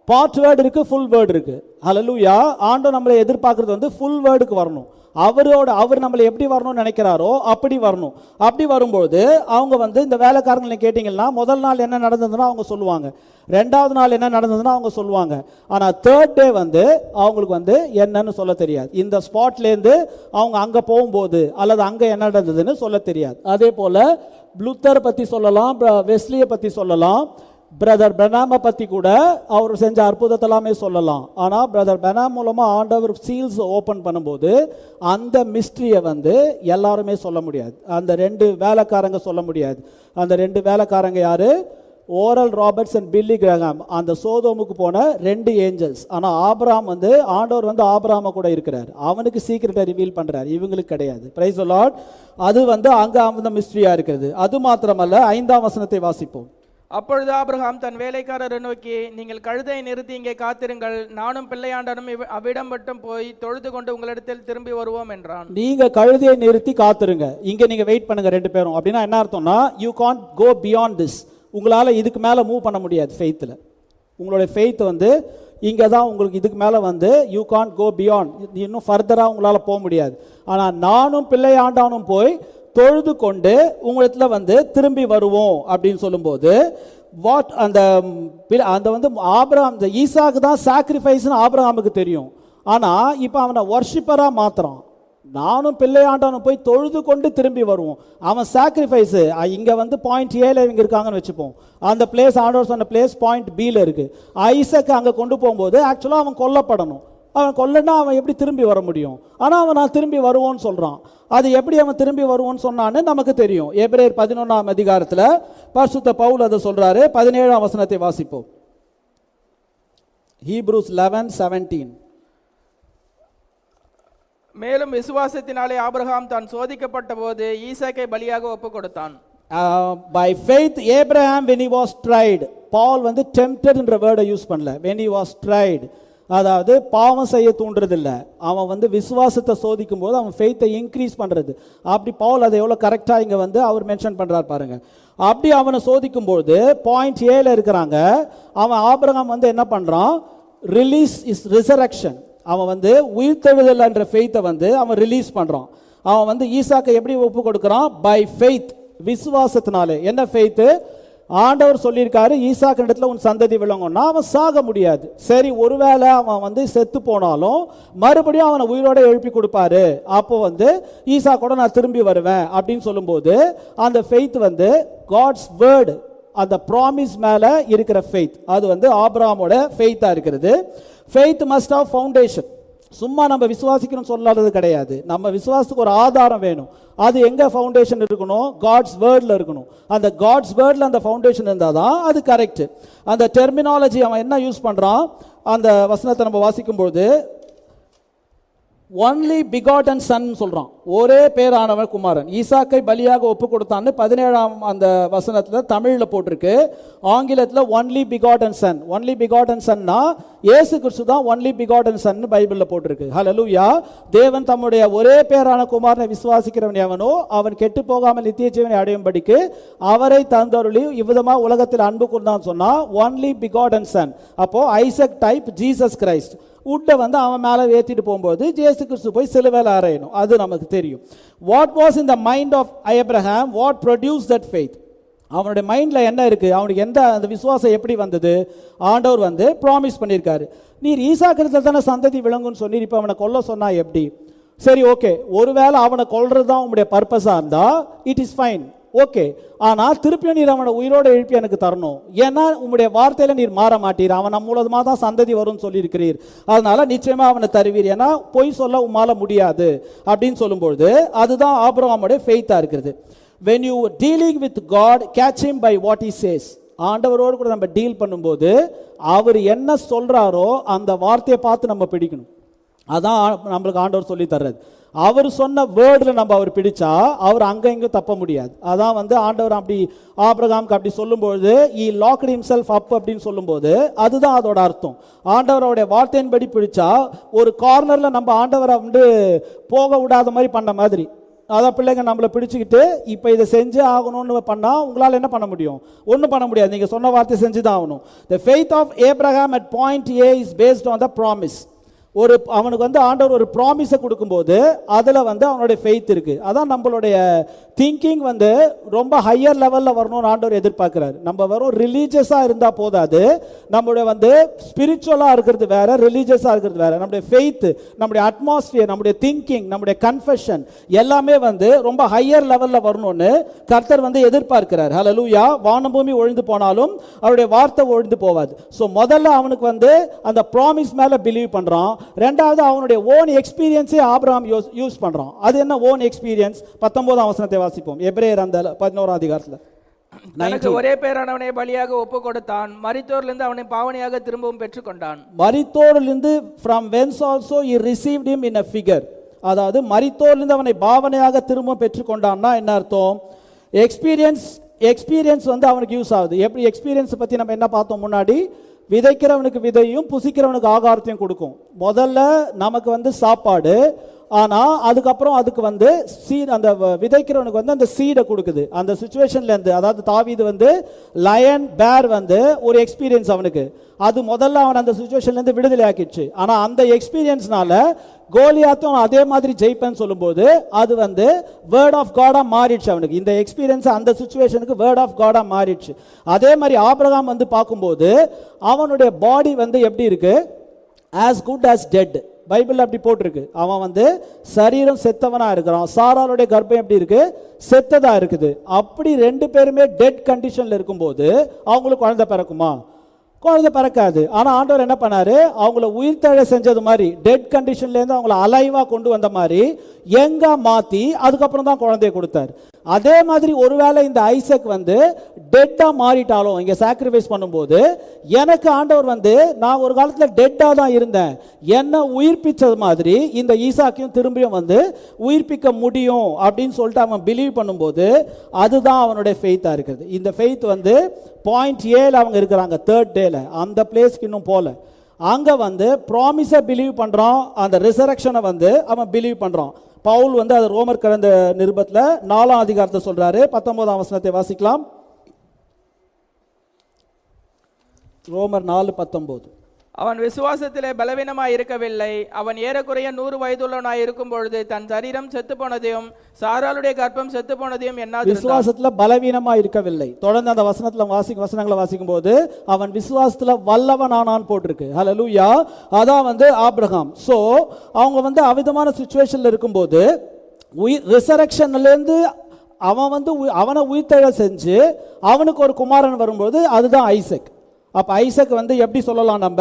பார்ட் வேர்டு இருக்கு, ஃபுல் வேர்டு இருக்கு. ஹல்லேலூயா. ஆண்டவர் நம்மளை எதிர்பார்க்கறது வந்து ஃபுல் வேர்டுக்கு வரணும். அவர் நம்மளை எப்படி வரணும்னு நினைக்கிறாரோ அப்படி வரணும். அப்படி வரும்போது அவங்க வந்து இந்த வேலைக்காரங்களை கேட்டிங்கன்னா முதல் நாள் என்ன நடந்ததுன்னா அவங்க சொல்லுவாங்க, ரெண்டாவது நாள் என்ன நடந்ததுன்னா அவங்க சொல்லுவாங்க. ஆனால் தேர்ட் டே வந்து அவங்களுக்கு வந்து என்னன்னு சொல்ல தெரியாது. இந்த ஸ்பாட்லேருந்து அவங்க அங்கே போகும்போது அல்லது அங்கே என்ன நடந்ததுன்னு சொல்ல தெரியாது. அதே போல் லுத்தரை பற்றி சொல்லலாம், வெஸ்லியை பற்றி சொல்லலாம், பிரதர் பெனாமை பற்றி கூட அவர் செஞ்ச அற்புதத்தெல்லாமே சொல்லலாம். ஆனால் பிரதர் பெனாம் மூலமாக ஆண்டவர் சீல்ஸ் ஓப்பன் பண்ணும்போது அந்த மிஸ்ட்ரியை வந்து எல்லாருமே சொல்ல முடியாது. அந்த 2 வேலைக்காரங்க சொல்ல முடியாது. அந்த 2 வேலைக்காரங்க யாரு? Oral Roberts and Billy Graham. அந்த சோதோமுக்கு போன 2 ஏஞ்சல்ஸ். ஆனால் ஆபிரகாம் வந்து ஆண்டவர் வந்து ஆபிரகாம கூட இருக்கிறார். அவனுக்கு சீக்கிரட்டை ரிவீல் பண்றாரு, இவங்களுக்கு கிடையாது. Price the Lord. அது வந்து அங்கே அந்த மிஸ்ட்ரியா இருக்கிறது. அது மாத்திரமல்ல, 5ஆம் வசனத்தை வாசிப்போம். அப்பொழுது ஆபிரகாம் தன் வேலைக்காரரை நோக்கி, நீங்கள் கழுதை நிறுத்தி இங்கே காத்திருங்கள், நானும் பிள்ளையாண்டனும் அவ்விடம் மட்டும் போய் தொழுது கொண்டு உங்களிடத்தில் திரும்பி வருவோம் என்றான். நீங்க கழுதையை நிறுத்தி காத்திருங்க, இங்க நீங்க வெயிட் பண்ணுங்க 2 பேரும். அப்படின்னா என்ன அர்த்தம்னா, you can't go beyond this. உங்களால இதுக்கு மேல மூவ் பண்ண முடியாது. ஃபெய்த்ல உங்களுடைய ஃபெய்த் வந்து இங்க தான் உங்களுக்கு. இதுக்கு மேல வந்து யூ கான்ட் கோ பியாண்ட். இன்னும் ஃபர்தரா உங்களால போக முடியாது. ஆனா நானும் பிள்ளையாண்டானும் போய் தொழுது கொண்டு உங்களிடத்துல வந்து திரும்பி வருவோம் அப்படின்னு சொல்லும்போது வாட் அந்த வந்து ஆபிரகாம், இந்த ஈசாக்கு தான் சாக்ரிஃபைஸ்னு ஆபிரகாமுக்கு தெரியும். ஆனா இப்போ அவனை வர்ஷிப்பரா மாத்திரம். நானும் பிள்ளையாண்டானும் போய் தொழுது கொண்டு திரும்பி வருவோம். அவன் சாக்ரிஃபைஸ் இங்க வந்து பாயிண்ட் ஏல இவங்க இருக்காங்கன்னு வச்சுப்போம். அந்த பிளேஸ் ஆண்டவர் சொன்ன பிளேஸ் பாயிண்ட் பில இருக்கு. ஐசக் அங்க கொண்டு போகும்போது ஆக்சுவலா அவன் கொல்லப்படணும். அவன் கொல்லனா அவன் எப்படி திரும்பி வர முடியும்? ஆனால் அவன் நான் திரும்பி வருவோன்னு சொல்கிறான். அது எப்படி அவன் திரும்பி வருவோன்னு சொன்னான்னு நமக்கு தெரியும். எபிரேயர் 11ஆம் அதிகாரத்தில் பரிசுத்த பவுல் அதை சொல்றாரு. 17ஆம் வசனத்தை வாசிப்போம். ஹீப்ரூஸ் 11:17. மேலும் விசுவாசத்தினாலே ஆபிரகாம் தான் சோதிக்கப்பட்ட போது ஈசாக்கை பலியாக ஒப்பு கொடுத்தான். By faith Abraham when he was tried. Paul வந்து tempted என்ற வேர்டை யூஸ் பண்ணல. When he was tried, அதாவது பாவம் செய்ய தூண்டுறதில்லை, அவன் வந்து விசுவாசத்தை சோதிக்கும் போது அவன் ஃபெய்த்தை இன்க்ரீஸ் பண்ணுறது. அப்படி பவுல் அதை எவ்வளோ கரெக்டாக இங்கே வந்து அவர் மென்ஷன் பண்ணுறார் பாருங்க. அப்படி அவனை சோதிக்கும் போது பாயிண்ட் ஏல இருக்கிறாங்க. அவன் ஆபிரகாம் வந்து என்ன பண்ணுறான்? Release is resurrection. அவன் வந்து உயிர்த்தெழுதல் என்ற ஃபெய்த்தை வந்து அவன் ரிலீஸ் பண்ணுறான். அவன் வந்து ஈசாக்கை எப்படி ஒப்பு கொடுக்குறான்? பை ஃபெய்த், விசுவாசத்தினாலே. என்ன ஃபெய்த்து? ஆண்டவர் சொல்லியிருக்காரு ஈசாக்கு இடத்துல உன் சந்ததி விளங்கும்னா அவன் சாக முடியாது. சரி, ஒருவேளை அவன் வந்து செத்து போனாலும் மறுபடியும் அவனை உயிரோட எழுப்பி கொடுப்பாரு. அப்போ வந்து ஈசாக்கோட நான் திரும்பி வருவேன் அப்படின்னு சொல்லும்போது அந்த ஃபெய்த் வந்து காட்ஸ் வேர்டு, அந்த ப்ராமிஸ் மேல இருக்கிற ஃபெய்த், அது வந்து ஆபிரகாமோட ஃபெய்த்தா இருக்கிறது. Faith must have foundation. சும்மா நம்ம விசுவாசிக்கணும்னு சொல்லாதது கிடையாது. நம்ம விசுவாசத்துக்கு ஒரு ஆதாரம் வேணும். அது எங்க ஃபவுண்டேஷன் இருக்கணும்? காட்ஸ் வேர்ட்ல இருக்கணும். அந்த காட்ஸ் வேர்ட்ல அந்த ஃபவுண்டேஷன் இருந்தால் தான் அது கரெக்ட். அந்த டெர்மினாலஜி அவன் என்ன யூஸ் பண்றான்? அந்த வசனத்தை நம்ம வாசிக்கும்போது ஒன்லி பிகாட்டன் சன் சொல்றான். ஒரே பேரானவன் குமாரன். ஈசாக்கை பலியாக ஒப்பு கொடுத்தான்னு 17ஆம் அந்த வசனத்துல தமிழ்ல போட்டிருக்கு. ஆங்கிலத்துல only begotten Sun. Only begotten chana இயேசு கிறிஸ்து தான் ஒன்லி பிகாட்டன் சன் பைபிள்ல போட்டிருக்கு. ஹல்லேலூயா. தேவன் தம்முடைய ஒரே பேரான குமாரனை விசுவாசிக்கிறவன் எவனோ அவன் கெட்டு போகாமல் நித்திய ஜீவனை அடையும்படிக்கு அவரை தந்தருளி இவ்விதமா உலகத்தில் அன்பு கூர்ந்தான் சொன்னா ஒன்லி பிகாட்டன் சன். அப்போ ஐசக் டைப் ஜீசஸ் கிரைஸ்ட். உட்டை வந்து அவன் மேலே ஏற்றிட்டு போகும்போது ஜேசு கிறிஸ்து போய் சிலுவையில் அறையணும். அது நமக்கு தெரியும். What was in the mind of Abraham? What produce that faith? அவனுடைய மைண்டில் என்ன இருக்குது? அவனுக்கு எந்த அந்த விசுவாசம் எப்படி வந்தது? ஆண்டவர் வந்து ப்ராமிஸ் பண்ணியிருக்காரு, நீர் ஈசாக்கிடத்தில் தானே சந்ததி விளங்குன்னு சொன்னீர், இப்போ அவனை கொல்ல சொன்னா எப்படி? சரி ஓகே, ஒருவேளை அவனை கொல்றது தான் உங்களுடைய பர்பஸாக இருந்தால் இட் இஸ் ஃபைன், ஓகே. ஆனால் திருப்பியும் நீர் அவனை உயிரோடு எழுப்பி எனக்கு தரணும். ஏன்னா உங்களுடைய வார்த்தையில் நீர் மாற மாட்டீர். அவன் நம்ம மூலமாக தான் சந்ததி வரும்னு சொல்லியிருக்கிறீர். அதனால நிச்சயமாக அவனை தருவீர். ஏன்னா பொய் சொல்ல உம்மால முடியாது அப்படின்னு சொல்லும்பொழுது அதுதான் ஆபிரகாமுடைய ஃபெய்த்தாக இருக்கிறது. when you dealing with God, catch him by what he says. ஆண்டவரோடு கூட நம்ம டீல் பண்ணும்போது அவர் என்ன சொல்றாரோ அந்த வார்த்தையை பார்த்து நம்ம பிடிக்கணும். அதான் நம்மளுக்கு ஆண்டவர் சொல்லி தர்றது. அவர் சொன்ன வேர்டில் நம்ம அவர் பிடிச்சா அவர் அங்கே இங்கே தப்ப முடியாது. அதான் ஆண்டவர் அப்படி ஆபிரகாமுக்கு அப்படி சொல்லும்போது he locked himself up அப்படின்னு சொல்லும்போது அதுதான் அதோட அர்த்தம். ஆண்டவருடைய வார்த்தையின்படி பிடிச்சா ஒரு கார்னரில் நம்ம ஆண்டவரை போக விடாத மாதிரி பண்ண மாதிரி. அதான் பிள்ளைங்க நம்மளை பிடிச்சிக்கிட்டு இப்போ இதை செஞ்சு ஆகணும்னு பண்ணால் உங்களால் என்ன பண்ண முடியும்? ஒன்றும் பண்ண முடியாது. நீங்கள் சொன்ன வார்த்தை செஞ்சு தான் ஆகணும். The faith of Abraham at point A is based on the promise. அவனுக்கு ஆண்டவர் ஒரு ப்ராமிஸை கொடுக்கும்போது அதில் அவனுடைய ஃபெய்த் இருக்குது. அதான் நம்மளுடைய திங்கிங் ரொம்ப ஹையர் லெவலில் வரணும்னு ஆண்டவர் எதிர்பார்க்குறாரு. நம்ம வெறும் ரிலீஜியஸாக இருந்தால் போதாது. நம்மளுடைய ஸ்பிரிச்சுவலாக இருக்கிறது வேற, ரிலீஜியஸாக இருக்கிறது வேற. நம்முடைய ஃபெய்த், நம்முடைய அட்மாஸ்பியர், நம்முடைய திங்கிங், நம்முடைய கன்ஃபெஷன் எல்லாமே ரொம்ப ஹையர் லெவலில் வரணும்னு கர்த்தர் எதிர்பார்க்கிறார். ஹல்லேலூயா. வானம் பூமி ஒழிந்து போனாலும் அவருடைய வார்த்தை ஒழிந்து போவாது. ஸோ முதல்ல அவனுக்கு அந்த ப்ராமிஸ் மேலே பிலீவ் பண்ணுறான். ரெண்டாவது அவனுடைய ஓன் எக்ஸ்பீரியன்ஸே ஆபிரகாம் யூஸ் பண்றான். அது என்ன ஓன் எக்ஸ்பீரியன்ஸ்? 19ஆம் வசனத்தை வாசிப்போம். எபிரேயர் அந்த 11ஆம் அதிகாரத்தில். தனக்கு ஒரே பேரானவனை பலியாக ஒப்பு கொடுத்தான், மரித்தோரிலிருந்து அவனை பாவனையாக திரும்பவும் பெற்றுக்கொண்டான். மரித்தோரிலிருந்து from whence also he received him in a figure. அதாவது மரித்தோரிலிருந்து அவனை பாவனையாக திரும்ப பெற்றுக்கொண்டான்னா என்ன அர்த்தம்? எக்ஸ்பீரியன்ஸ் அவனுக்கு யூஸ் ஆகுது. எப்படி எக்ஸ்பீரியன்ஸ் பத்தி நம்ம என்ன பார்த்தோம் முன்னாடி? விதைக்கிறவனுக்கு விதையும் புசிக்கிறவனுக்கு ஆகாரத்தையும் கொடுக்கும். முதல்ல நமக்கு சாப்பாடு, ஆனால் அதுக்கப்புறம் அதுக்கு சீட், அந்த விதைக்கிறவனுக்கு அந்த சீடை கொடுக்குது. அந்த சுச்சுவேஷன்லேருந்து, அதாவது தாவீது லயன் பேர் ஒரு எக்ஸ்பீரியன்ஸ் அவனுக்கு. அது முதல்ல அவன் அந்த சுச்சுவேஷன்லேருந்து விடுதலை ஆக்கிடுச்சு. ஆனால் அந்த எக்ஸ்பீரியன்ஸ்னால கோலியாத்தும் அதே மாதிரி ஜெயிப்பேன்னு சொல்லும்போது அது வேர்ட் ஆஃப் காடா மாறிடுச்சு அவனுக்கு. இந்த எக்ஸ்பீரியன்ஸ் அந்த சுச்சுவேஷனுக்கு வேர்ட் ஆஃப் காடா மாறிடுச்சு. அதே மாதிரி ஆபிரகாம் பார்க்கும்போது அவனுடைய பாடி எப்படி இருக்கு? as good as dead. Bible அப்படி போட்டிருக்கு. அவன் சரீரம் செத்தவனா இருக்கிறான். சாராளுடைய கர்ப்பம் எப்படி இருக்கு? செத்ததா இருக்குது. அப்படி ரெண்டு பேருமே டெட் கண்டிஷன்ல இருக்கும்போது அவங்களுக்கு குழந்தை பிறக்குமா? குழந்தை பிறக்காது. ஆனால் ஆண்டவர் என்ன பண்ணாரு? அவங்கள உயிர்த்தெழ செஞ்சது மாதிரி, டெட் கண்டிஷன்லேருந்து அவங்கள அலைவா கொண்டு வந்த மாதிரி எங்க மாற்றி அதுக்கப்புறம் தான் குழந்தைய கொடுத்தார். அதே மாதிரி ஒருவேளை இந்த ஐசக் டெட்டா மாறிட்டாலும் இங்கே சாக்ரிஃபைஸ் பண்ணும்போது எனக்கு ஆண்டவர் நான் ஒரு காலத்தில் டெட்டா தான் இருந்தேன், என்ன உயிர்ப்பிச்சது மாதிரி இந்த ஈசாக்கையும் திரும்பியும் உயிர்ப்பிக்க முடியும் அப்படின்னு சொல்லிட்டு அவன் பிலீவ் பண்ணும்போது அதுதான் அவனுடைய ஃபெய்த்தா இருக்குது. இந்த ஃபெய்த் பாயிண்ட் ஏல அவங்க இருக்கிறாங்க, தேர்ட் டேல. அந்த பிளேஸ்க்கு இன்னும் போல. அங்க ப்ராமிஸை பிலீவ் பண்றான், அந்த ரிசரக்ஷனை அவன் பிலீவ் பண்றான். பவுல் அது ரோமர் கடந்த நிருபத்தில் 4ஆம் அதிகாரத்தை சொல்றாரு. 19ஆம் வசனத்தை வாசிக்கலாம். ரோமர் 4:19. அவன் விசுவாசத்திலே பலவீனமாய் இருக்கவில்லை. அவன் ஏறக்குறைய 100 வயதுள்ளவனாய் இருக்கும் பொழுது தன் சரீரம் செத்து போனதையும் சாராளுடைய கர்ப்பம் செத்து போனதையும் என்னாது. விசுவாசத்துல பலவீனமா இருக்கவில்லை. தொடர்ந்து அந்த வசனங்களை வாசிக்கும் போது அவன் விசுவாசத்துல வல்லவனானான் போட்டிருக்கு. ஹல்லேலூயா. அதான் ஆபிரகாம். சோ அவங்க அவிதமான சிச்சுவேஷன்ல இருக்கும்போது ரிசரக்ஷன்லேருந்து அவன் அவனை உயிர்த்தெழ செஞ்சு அவனுக்கு ஒரு குமாரன் வரும்போது அதுதான் ஐசக். அப்ப ஐசக் எப்படி சொல்லலாம்? நம்ம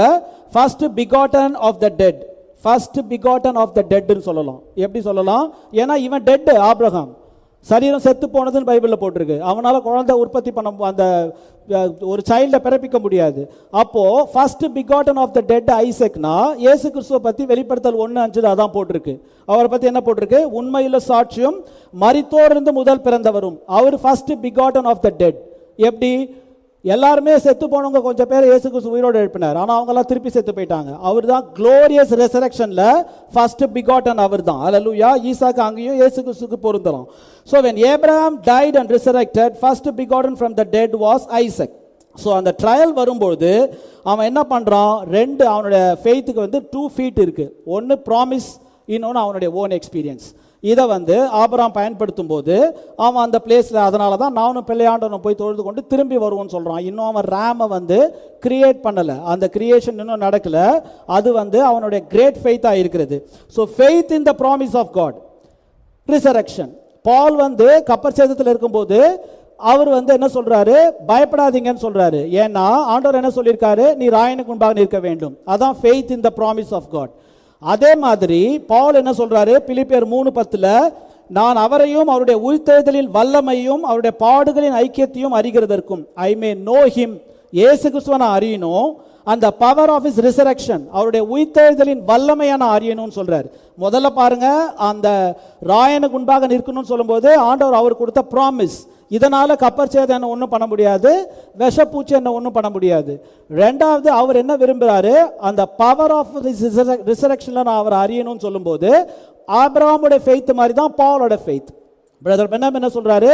first begotten of the dead, first begotten of the டெட்னு சொல்லலாம். எப்படி சொல்லலாம்? ஏன்னா இவன் டெட், ஆபிரகாம் சரீரம் செத்து போனதுன்னு பைபிளில் போட்டிருக்கு. அவனால குழந்தை உற்பத்தி பண்ண, அந்த ஒரு சைல்டை பிறப்பிக்க முடியாது. அப்போ first begotten of the dead ஐசக்னா இயேசு கிறிஸ்துவை பத்தி வெளிப்படுத்தல் 1:5 அதான் போட்டிருக்கு. அவரை பத்தி என்ன போட்டிருக்கு? உண்மையுள்ள சாட்சியும் மரித்தோரிலிருந்து முதல் பிறந்தவரும். அவர் first begotten of the dead. எப்படி? எல்லாருமே செத்து போனவங்க கொஞ்சம் பேர் இயேசு கிறிஸ்து உயிரோடு எழுப்பினார், ஆனால் அவங்க எல்லாம் திருப்பி செத்து போயிட்டாங்க. அவர் தான் க்ளோரியஸ் ரெசரக்ஷன்ல ஃபர்ஸ்ட் பிகாட்டன் அவர் தான். ஹல்லேலூயா. ஈசாக்கு அங்கேயும் இயேசு கிறிஸ்துக்கு பொருந்தலாம். So when Abraham died and resurrected, first begotten from the dead was Isaac. So அந்த ட்ரையல் வரும்போது அவன் என்ன பண்ணுறான்? அவனுடைய ஃபெய்த்துக்கு 2 feet இருக்கு. ஒன்று ப்ராமிஸ், இன்னொன்று அவனுடைய ஓன் எக்ஸ்பீரியன்ஸ். இதை வந்து ஆபிரகாம் பயன்படுத்தும் போது அவன் அந்த பிளேஸில், அதனால தான் நானும் பிள்ளையாண்டவனை போய் தொழுது கொண்டு திரும்பி வருவோன்னு சொல்கிறான். இன்னும் அவன் ரேமை வந்து கிரியேட் பண்ணலை, அந்த கிரியேஷன் இன்னும் நடக்கல. அது வந்து அவனுடைய கிரேட் ஃபெய்த்தாக இருக்கிறது. So faith in the promise of God, resurrection. Paul வந்து கப்பர் சேதத்தில் இருக்கும்போது அவர் வந்து என்ன சொல்றாரு, பயப்படாதீங்கன்னு சொல்றாரு. ஏன்னா ஆண்டவர் என்ன சொல்லியிருக்காரு, நீ ராயனுக்கு முன்பாக நிற்க வேண்டும். அதான் faith in the promise of God. அதே மாதிரி பவுல் என்ன சொல்றாரு, பிலிப்பியர் 3:10, நான் அவரையும் அவருடைய உயிர்த்தெழுதலின் வல்லமையும் அவருடைய பாடுகளின் ஐக்கியத்தையும் அறிகிறதற்கும், ஐ மே நோ ஹிம், இயேசு கிறிஸ்துவை நான் அறியணும், அந்த பவர் ஆஃப் இஸ் ரிசரக்ஷன், அவருடைய உயிர்த்தெழுதலின் வல்லமையான அறியணும்னு சொல்றாரு. முதல்ல பாருங்க, அந்த ராயனுக்கு முன்பாக நிற்கணும்னு சொல்லும்போது ஆண்டவர் அவர் கொடுத்த ப்ராமிஸ். இதனால கப்பர் சேதம் என்ன ஒன்றும் பண்ண முடியாது, விஷப்பூச்சி என்ன ஒன்றும் பண்ண முடியாது. ரெண்டாவது அவர் என்ன விரும்புகிறாரு, அந்த பவர் ஆஃப் ரிசரக்ஷனில் நான் அவர் அறியணும்னு சொல்லும்போது ஆபிரகாமுடைய ஃபெய்த் மாதிரி தான் பாலோட ஃபெய்த். பிரதர் பென்னாம் என்ன சொல்றாரு,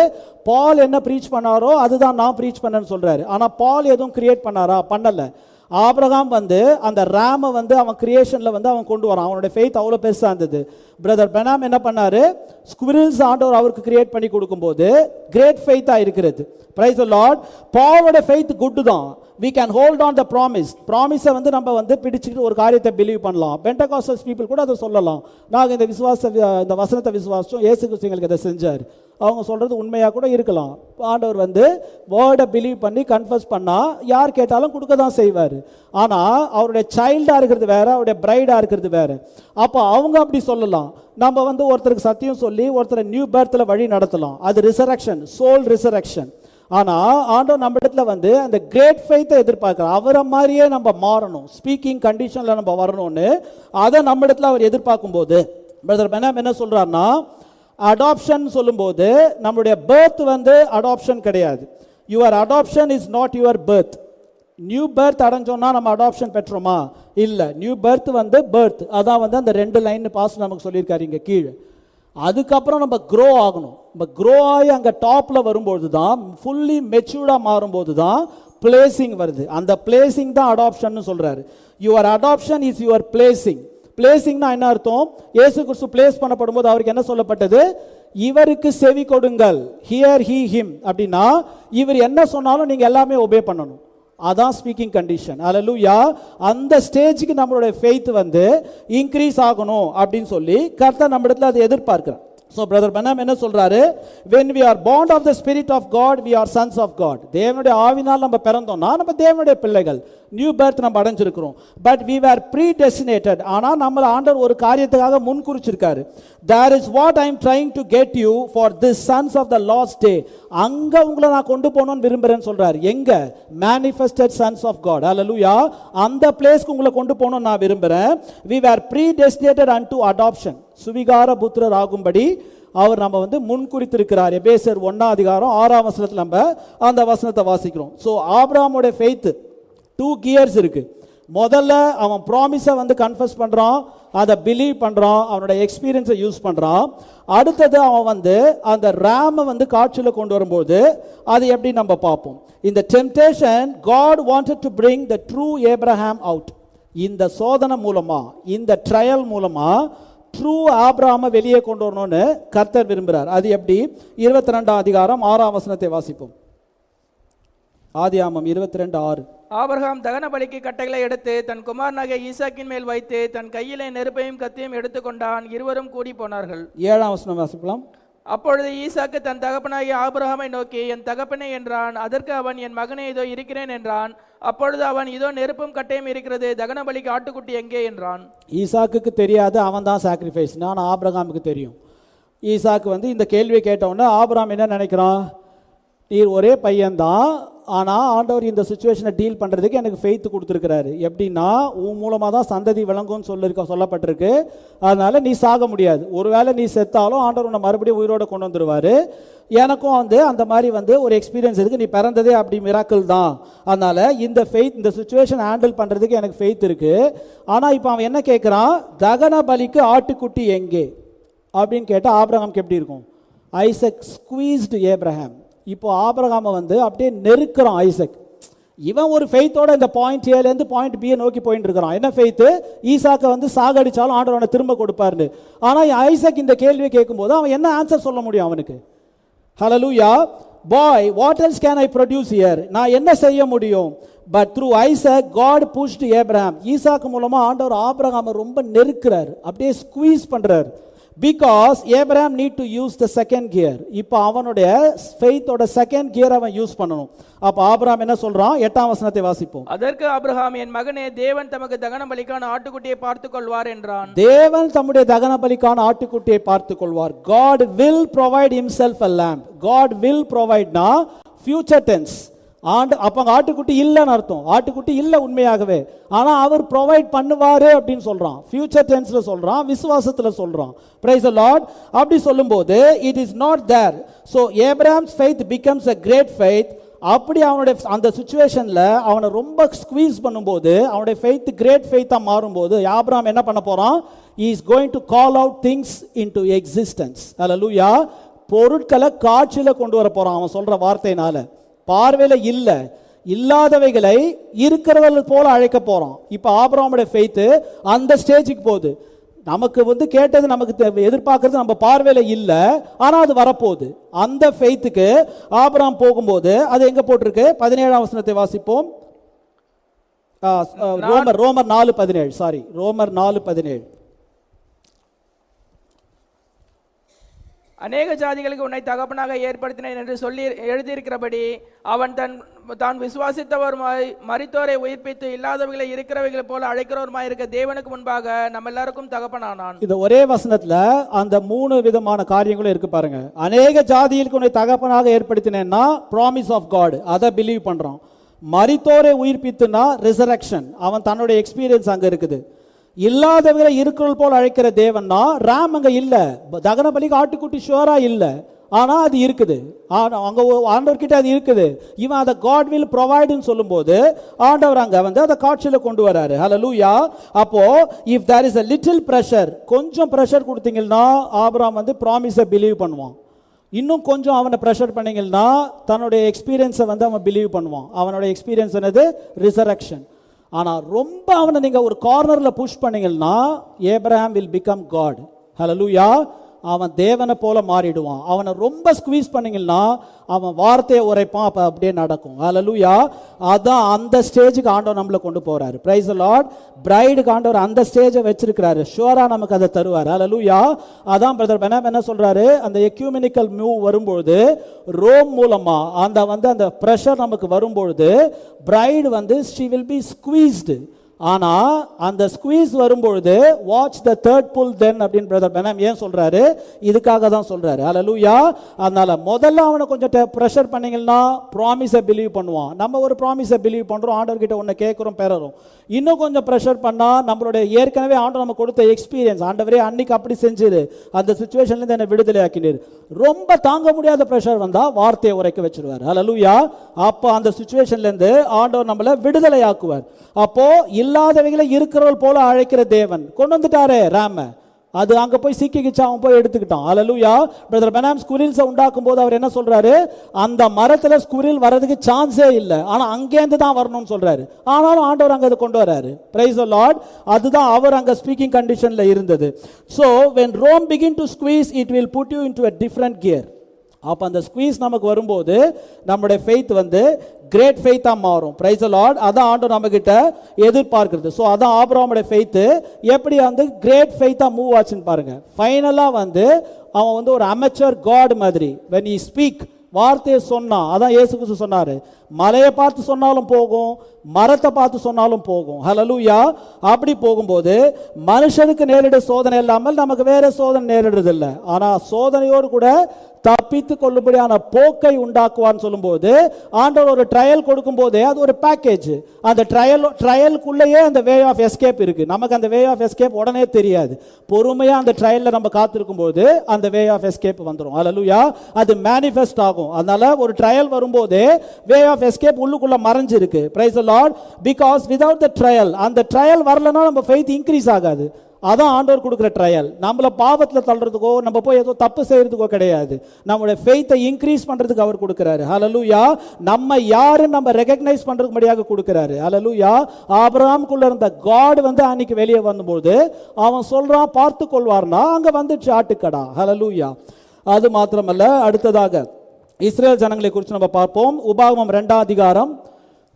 பால் என்ன ப்ரீச் பண்ணாரோ அதுதான் நான் ப்ரீச் பண்ணேன்னு சொல்றாரு. ஆனால் பால் எதுவும் கிரியேட் பண்ணாரா, பண்ணலை. ஆபிரகாம் வந்து அந்த ரேமை வந்து அவன் கிரியேஷனில் வந்து அவன் கொண்டு வரான். அவனுடைய ஃபெய்த் அவ்வளோ பெருசாக இருந்தது. பிரதர் பெனாம் என்ன பண்ணாரு, ஸ்குவிரில்ஸ் ஆண்டவர் அவருக்கு கிரியேட் பண்ணி கொடுக்கும்போது கிரேட் ஃபெய்த்தாக இருக்கிறது. Price the Lord. பாலோட ஃபெய்த் குட் தான். we can hold on the promise. ப்ராமிஸை வந்து நம்ம வந்து பிடிச்சிக்கிட்டு ஒரு காரியத்தை பிலீவ் பண்ணலாம். பெண்டகாஸ்டல் பீப்புள் கூட அதை சொல்லலாம், நாங்கள் இந்த வசனத்தை விசுவாசம், இயேசு கிறிஸ்து எங்களுக்கு அதை செஞ்சார். அவங்க சொல்கிறது உண்மையாக கூட இருக்கலாம். ஆண்டவர் வந்து வேர்டை பிலீவ் பண்ணி கன்ஃபஸ் பண்ணால் யார் கேட்டாலும் கொடுக்க தான் செய்வார். ஆனால் அவருடைய சைல்டாக இருக்கிறது வேறு, அவருடைய பிரைடாக இருக்கிறது வேறு. அப்போ அவங்க அப்படி சொல்லலாம். நம்ம வந்து ஒருத்தருக்கு சத்தியம் சொல்லி ஒருத்தரை நியூ பர்த்தில் வழி நடத்தலாம். அது ரிசரக்ஷன், சோல் ரிசரக்ஷன். ஆனால் ஆண்டவர் நம்ம இடத்துல வந்து அந்த கிரேட் ஃபெய்த்தை எதிர்பார்க்குறார். அவரை மாதிரியே நம்ம மாறணும், ஸ்பீக்கிங் கண்டிஷனில் நம்ம வரணும்னு அதை நம்ம இடத்துல அவர் எதிர்பார்க்கும் போது பிரதர் பெனாம் என்ன சொல்கிறாருன்னா, அடாப்ஷன் சொல்லும்போது நம்மளுடைய பர்த் வந்து அடாப்ஷன் கிடையாது. Your adoption is not your birth. New birth அடைஞ்சோன்னா நம்ம அடாப்ஷன் பெற்றோமா, இல்லை. நியூ பர்த் வந்து பர்த், அதான் வந்து அந்த 2 லைன் பாஸ் நமக்கு சொல்லியிருக்காரு இங்கே கீழே. அதுக்கப்புறம் நம்ம க்ரோ ஆகணும். நம்ம க்ரோ ஆகி அங்கே டாப்பில் வரும்போது தான், ஃபுல்லி மெச்சூர்டாக மாறும்போது தான் பிளேசிங் வருது. அந்த பிளேசிங் தான் அடாப்ஷன் சொல்கிறாரு. Your adoption is your blessing. பிளேசிங்னா என்ன அர்த்தம், இயேசு கிறிஸ்து பிளேஸ் பண்ணப்படும் போது அவருக்கு என்ன சொல்லப்பட்டது, இவருக்கு செவி கொடுங்கள், ஹியர் ஹி ஹிம். அப்படின்னா இவர் என்ன சொன்னாலும் நீங்கள் எல்லாமே ஒபே பண்ணணும். அதான் ஸ்பீக்கிங் கண்டிஷன். அல்லேலூயா. அந்த ஸ்டேஜுக்கு நம்மளுடைய ஃபெய்த் வந்து இன்க்ரீஸ் ஆகணும் அப்படின்னு சொல்லி கர்த்தர் நம்ம இடத்துல அதை எதிர்பார்க்கிறார். ஸோ பிரதர் பெனாம் என்ன சொல்றாரு, when we are born of the spirit of God we are sons of God. தேவனுடைய ஆவினால் நம்ம பிறந்தோம்னா நம்ம தேவனுடைய பிள்ளைகள், நியூ பர்த் நம்ம அடைஞ்சிருக்கிறோம். But we were predestinated. ஆனால் நம்மளை ஆண்டவர் ஒரு காரியத்துக்காக முன் குறிச்சிருக்காரு. That is what I am trying to get you for this sons of the last day. அங்க உங்களை நான் கொண்டு போகணும்னு விரும்புறேன்னு சொல்றாரு. எங்க, manifested sons of God. Hallelujah. அந்த பிளேஸ்க்கு உங்களை கொண்டு போகணும்னு நான் விரும்புறேன். We were predestinated unto adoption. சுவிகார புத்திரர் ஆகும்படி அவர் நம்ம வந்து முன்குறித்திருக்கிறார். எபேசியர் 1:6 நம்ம அந்த வசனத்தை வாசிக்கிறோம். ஸோ ஆபிரகாமுடைய ஃபெய்த் 2 கியர்ஸ் இருக்கு. முதல்ல அவன் ப்ராமிஸை வந்து கன்ஃபஸ் பண்றான், அதை பிலீவ் பண்றான், அவனோட எக்ஸ்பீரியன்ஸை யூஸ் பண்றான். அடுத்தது அவன் வந்து அந்த ரேமை வந்து காட்சியில் கொண்டு வரும்போது அது எப்படி நம்ம பார்ப்போம். இந்த temptation God wanted to bring the true Abraham out. இந்த சோதனை மூலமா, இந்த ட்ரையல் மூலமா ட்ரூ ஆபிரகாமை வெளியே கொண்டு வரணும்னு கர்த்தர் விரும்புகிறார். அது எப்படி, 22:6 வாசிப்போம். ஆதியாகமம் 22:6. ஆபிரகாம் தகன பலிக்கு கட்டைகளை எடுத்து தன் குமாரனாகிய ஈசாக்கின் மேல் வைத்து தன் கையிலே நெருப்பையும் கத்தியும் எடுத்துக்கொண்டான். இருவரும் கூடி போனார்கள். 7 வாசிக்கலாம். அப்பொழுது ஈசாக்கு தன் தகப்பனாகிய ஆபிரகாமை நோக்கி, என் தகப்பனே என்றான். அதற்கு அவன், என் மகனே இதோ இருக்கிறேன் என்றான். அப்பொழுது அவன், இதோ நெருப்பும் கட்டையும் இருக்கிறது, தகன பலிக்கு ஆட்டுக்குட்டி எங்கே என்றான். ஈசாக்குக்கு தெரியாது அவன் தான் சாக்ரிஃபைஸ், நான் ஆபிரகாமுக்கு தெரியும். ஈசாக்கு வந்து இந்த கேள்வியை கேட்டவுடனே ஆபிரகாம் என்ன நினைக்கிறான், நீர் ஒரே பையன்தான், ஆனால் ஆண்டவர் இந்த சுச்சுவேஷனை டீல் பண்ணுறதுக்கு எனக்கு ஃபெய்த் கொடுத்துருக்கிறாரு. எப்படின்னா உன் மூலமாக தான் சந்ததி விளங்கும்னு சொல்லப்பட்டிருக்கு. அதனால் நீ சாக முடியாது. ஒருவேளை நீ செத்தாலும் ஆண்டவர் உன்னை மறுபடியும் உயிரோடு கொண்டு வந்துடுவார். எனக்கும் வந்து அந்த மாதிரி வந்து ஒரு எக்ஸ்பீரியன்ஸ் இருக்குது, நீ பிறந்ததே அப்படி மிராக்கிள் தான். அதனால் இந்த ஃபெய்த், இந்த சுச்சுவேஷன் ஹேண்டில் பண்ணுறதுக்கு எனக்கு ஃபெய்த் இருக்குது. ஆனால் இப்போ அவன் என்ன கேட்குறான், தகன பலிக்கு ஆட்டுக்குட்டி எங்கே அப்படின்னு கேட்டால் ஆபிரகாமுக்கு எப்படி இருக்கும், ஐசக் ஸ்குவீஸ்டு ஏப்ரஹாம். இப்போ ஆபிரகாமை வந்து அப்படியே நெருக்கிறான் ஐசக். இவன் ஒரு ஃபெய்த்தோட இந்த பாயிண்ட் ஏலேருந்து பாயிண்ட் பியை நோக்கி போயிட்டு இருக்கிறான். என்ன ஃபெய்த்து? ஈசாக்கை வந்து சாகடிச்சாலும் ஆண்டவர் அவனை திரும்ப கொடுப்பாருன்னு. ஆனால் ஐசக் இந்த கேள்வியை கேட்கும்போது அவன் என்ன ஆன்சர் சொல்ல முடியும் அவனுக்கு? Hallelujah. Boy, what else can I produce here? நான் என்ன செய்ய முடியும்? But through Isaac God pushed Abraham. ஈசாக்கு மூலமா ஆண்டவர் ஆபிரகாமை ரொம்ப நெருக்கிறார், அப்படியே ஸ்குவீஸ் பண்றார். Because Abraham need to use the second gear. இப்போ அவனுடைய ஃபெய்த்தோட செகண்ட் கியர் அவன் யூஸ் பண்ணணும். அப்போ ஆபிரகாம் என்ன சொல்றான்? 8ஆம் வசனத்தை வாசிப்போம். அதற்கு ஆபிரகாம், என் மகனே, தேவன் தமக்கு தகன பலிக்கான ஆட்டுக்குட்டியை பார்த்துக் கொள்வார் என்றான். தேவன் தம்முடைய தகன பலிக்கான ஆட்டுக்குட்டியை பார்த்துக் கொள்வார். God will provide himself a lamb. God will provide na future tense. அப்ப ஆட்டுக்குட்டி இல்லைன்னு அர்த்தம். ஆட்டுக்குட்டி இல்லை உண்மையாகவே, ஆனா அவர் ப்ரொவைட் பண்ணுவாரு அப்படின்னு சொல்றான். ஃபியூச்சர் டென்ஸ்ல சொல்றான், விசுவாசத்துல சொல்றான். Praise the Lord. அப்படி சொல்லும்போது it is not there. So Abraham's faith becomes a great faith. அப்படி அவனுடைய அந்த சுச்சுவேஷன்ல அவனை ரொம்ப ஸ்குவீஸ் பண்ணும்போது அவனுடைய ஃபெய்த் கிரேட் ஃபெய்த்தா மாறும்போது ஆபிரகாம் என்ன பண்ண போறான்? he is going to call out things into existence. ஹல்லேலூயா. பொருட்களை காட்சியில கொண்டு வர போறான் அவன் சொல்ற வார்த்தையினால. பார்வையில இல்ல, இல்லாதவைகளை இருக்கிறவர்கள் போல அழைக்க போறோம். இப்ப ஆபிரகாமுடைய ஃபெய்த் அந்த ஸ்டேஜுக்கு போகுது. நமக்கு வந்து கேட்டது, நமக்கு எதிர்பார்க்கறது நம்ம பார்வையில இல்ல, ஆனா அது வரப்போகுது. அந்த ஃபெய்த்துக்கு ஆபிரகாம் போகும்போது அது எங்க போட்டிருக்கு? 17ஆம் வசனத்தை வாசிப்போம். ரோமர் 4:17. சாரி, ரோமர் 4:17. அநேக ஜாதிகளுக்கு உன்னை தகப்பனாக ஏற்படுத்தினேன் என்று சொல்லி எழுதியிருக்கிறபடி அவன் தான் விசுவாசித்தவருமாய் மரித்தோரை உயிர்ப்பித்து இல்லாதவர்களை இருக்கிறவைகளை போல அழைக்கிறவருமாய் இருக்க தேவனுக்கு முன்பாக நம்ம எல்லாருக்கும் தகப்பனானான். இந்த ஒரே வசனத்துல அந்த 3 விதமான காரியங்களும் இருக்கு பாருங்க. அநேக ஜாதிகளுக்கு உன்னை தகப்பனாக ஏற்படுத்தினேன்னா ப்ராமிஸ் ஆஃப் காட், அதை பிலீவ் பண்றான். மரித்தோரை உயிர்ப்பித்துனா ரிசரக்ஷன், அவன் தன்னுடைய எக்ஸ்பீரியன்ஸ் அங்க இருக்குது. இல்லாதவரை இருக்கிறவள் போல் அழைக்கிற தேவன்னா ராம் அங்க இல்ல, தகன பலிக்கு ஆட்டுக்குட்டி ஷுவரா இல்ல, ஆனா அது இருக்குது. அங்க ஆண்டவர்கிட்ட அது இருக்குது. இவன் அதை காட் வில் ப்ரொவைட்னு சொல்லும்போது ஆண்டவர் அங்க வந்து அதை காட்சியில கொண்டு வராரு. ஹல்லேலூயா. அப்போ if there is a little pressure, கொஞ்சம் பிரஷர் கொடுத்தீங்கன்னா ஆபிரகாம் வந்து ப்ராமிஸை பிலீவ் பண்ணுவான். இன்னும் கொஞ்சம் அவனை ப்ரெஷர் பண்ணீங்கன்னா தன்னுடைய எக்ஸ்பீரியன்ஸை வந்து அவன் பிலீவ் பண்ணுவான். அவனுடைய எக்ஸ்பீரியன்ஸ் என்னது? ரிசரக்ஷன். ஆனா ரொம்ப அவனை நீங்க ஒரு கார்னர்ல புஷ் பண்ணீங்கன்னா ஏப்ரஹாம் வில் பிகம் காட். ஹல்லேலூயா. அவன் தேவனை போல மாறிடுவான். அவனை ரொம்ப ஸ்குவீஸ் பண்ணீங்கன்னா அவன் வார்த்தையை உரைப்பான், அப்ப அப்படியே நடக்கும். ஹல்லேலூயா. அதான் அந்த ஸ்டேஜுக்கு ஆண்டவர் நம்மளை கொண்டு போறாரு. Price the Lord. பிரைடுக்கு ஆண்டவர் அந்த ஸ்டேஜை வச்சிருக்கிறாரு. ஷுவரா நமக்கு அதை தருவார். ஹல்லேலூயா. அதான் பிரதர் பெனாம் என்ன சொல்றாரு? அந்த எக்யூமெனிக்கல் மூவ் வரும்பொழுது ரோம் மூலமா அந்த பிரஷர் நமக்கு வரும்பொழுது பிரைடு வந்து she will be squeezed. ஆனா அந்த ஸ்குவீஸ் வரும்பொழுது வாட்ச் த தேர்ட் புல் தென் அப்படின்னு பிரதர் பெனாம் ஏன் சொல்றாரு? இதுக்காக தான் சொல்றாரு. ஹல்லேலூயா. அதனால முதல்ல அவனை கொஞ்சம் பிரஷர் பண்ணீங்கன்னா ப்ராமிஸை பிலீவ் பண்ணுவான். நம்ம ஒரு ப்ராமிஸை பிலீவ் பண்றோம், ஆண்டவர் கிட்ட ஒன்று கேட்கிறோம், பெறறோம். இன்னும் கொஞ்சம் பிரஷர் பண்ணா நம்மளுடைய ஏற்கனவே ஆண்டவர் நம்ம கொடுத்த எக்ஸ்பீரியன்ஸ், ஆண்டவரே அன்னைக்கு அப்படி செஞ்சிரு, அந்த சுச்சுவேஷன்ல இருந்து என்ன விடுதலை ஆக்கினார். ரொம்ப தாங்க முடியாத பிரஷர் வந்தா வார்த்தையை உரைக்க வச்சிருவார். ஹல்லேலூயா. அப்போ அந்த சுச்சுவேஷன்ல இருந்து ஆண்டவர் நம்மளை விடுதலை ஆக்குவார். அப்போ இல்லாதவைகளை இருக்கிறவள் போல அழைக்கிற தேவன் கொண்டு வந்துட்டாரே ராம, அது அங்க போய் சிக்கிக்கிச்சு, அவன் போய் எடுத்துக்கிட்டான். ஹல்லேலூயா. பிரதர் பெனாம் ஸ்குரில்ஸை உண்டாக்கும் போது அவர் என்ன சொல்றாரு? அந்த மரத்துல ஸ்குரில் வரதுக்கு சான்ஸே இல்லை, ஆனா அங்கேருந்து தான் வரணும்னு சொல்றாரு. ஆனாலும் ஆண்டவர் அங்க அதை கொண்டு வராரு. Price the Lord. அதுதான் அவர் அங்க ஸ்பீக்கிங் கண்டிஷன்ல இருந்தது. So when Rome begin to squeeze, it will put you into a different gear. அப்ப அந்த ஸ்குவீஸ் நமக்கு வரும்போது நம்முடைய ஃபெய்த் வந்து கிரேட் ஃபெய்த்தா மாறும். Price the Lord. அதான் ஆண்டவர் நம்ம கிட்ட எதிர்பார்க்கிறது. ஸோ அதான் ஆபிரகாமுடைய ஃபெய்த் எப்படி வந்து கிரேட் ஃபெய்த்தா மூவ் ஆச்சுன்னு பாருங்க. ஃபைனலா வந்து அவன் வந்து ஒரு அமெச்சர் காட் மாதிரி when he speak, வார்த்தையை சொன்னான். அதான் இயேசு கிறிஸ்து சொன்னாரு, மலையை பார்த்து சொன்னாலும் போகும், மரத்தை பார்த்து சொன்னாலும் போகும். ஹல்லேலூயா. அப்படி போகும்போது மனுஷனுக்கு நேரிட சோதனை இல்லாமல் நமக்கு வேற சோதனை நேரிடுறது இல்லை. ஆனா சோதனையோடு கூட தப்பித்து கொள்ளும்படியான போக்கை உண்டாக்குவான்னு சொல்லும்போது ஆண்டவர் ஒரு ட்ரையல் கொடுக்கும் போதே அது ஒரு பேக்கேஜ். அந்த ட்ரையலுக்குள்ளேயே அந்த வே ஆஃப் எஸ்கேப் இருக்கு. நமக்கு அந்த வே ஆஃப் எஸ்கேப் உடனே தெரியாது. பொறுமையா அந்த ட்ரையல்ல நம்ம காத்திருக்கும் போது அந்த வே ஆஃப் எஸ்கேப் வந்துடும். ஹல்லேலூயா. அது மேனிஃபெஸ்ட் ஆகும். அதனால ஒரு ட்ரையல் வரும்போதே வே ஆஃப் எஸ்கேப் உள்ளுக்குள்ள மறைஞ்சிருக்கு. Praise the Lord. Because without the trial, அந்த ட்ரையல் வரலன்னா நம்ம ஃபெய்த் இன்க்ரீஸ் ஆகாது. அதான் ஆண்டவர் கொடுக்குற ட்ரையல். நம்மள பாவத்தில் தள்ளுறதுக்கோ நம்ம போய் ஏதோ தப்பு செய்யறதுக்கோ கிடையாது. நம்மளுடைய ஃபெய்த்தை இன்க்ரீஸ் பண்றதுக்கு அவர் கொடுக்குறாரு. ஹல்லேலூயா. நம்ம யாரு நம்ம ரெகக்னைஸ் பண்றதுக்கு முடியாக கொடுக்குறாரு. ஹல்லேலூயா. ஆபிரகாமுக்குள்ள இருந்த காட் வந்து அன்னைக்கு வெளியே வந்தபோது அவன் சொல்றான் பார்த்து கொள்வார்னா அங்க வந்துச்சு ஆட்டுக்கடா. ஹல்லேலூயா. அது மாத்திரமல்ல, அடுத்ததாக இஸ்ரேல் ஜனங்களை குறித்து நம்ம பார்ப்போம். உபாகமம் 2ஆம் அதிகாரம்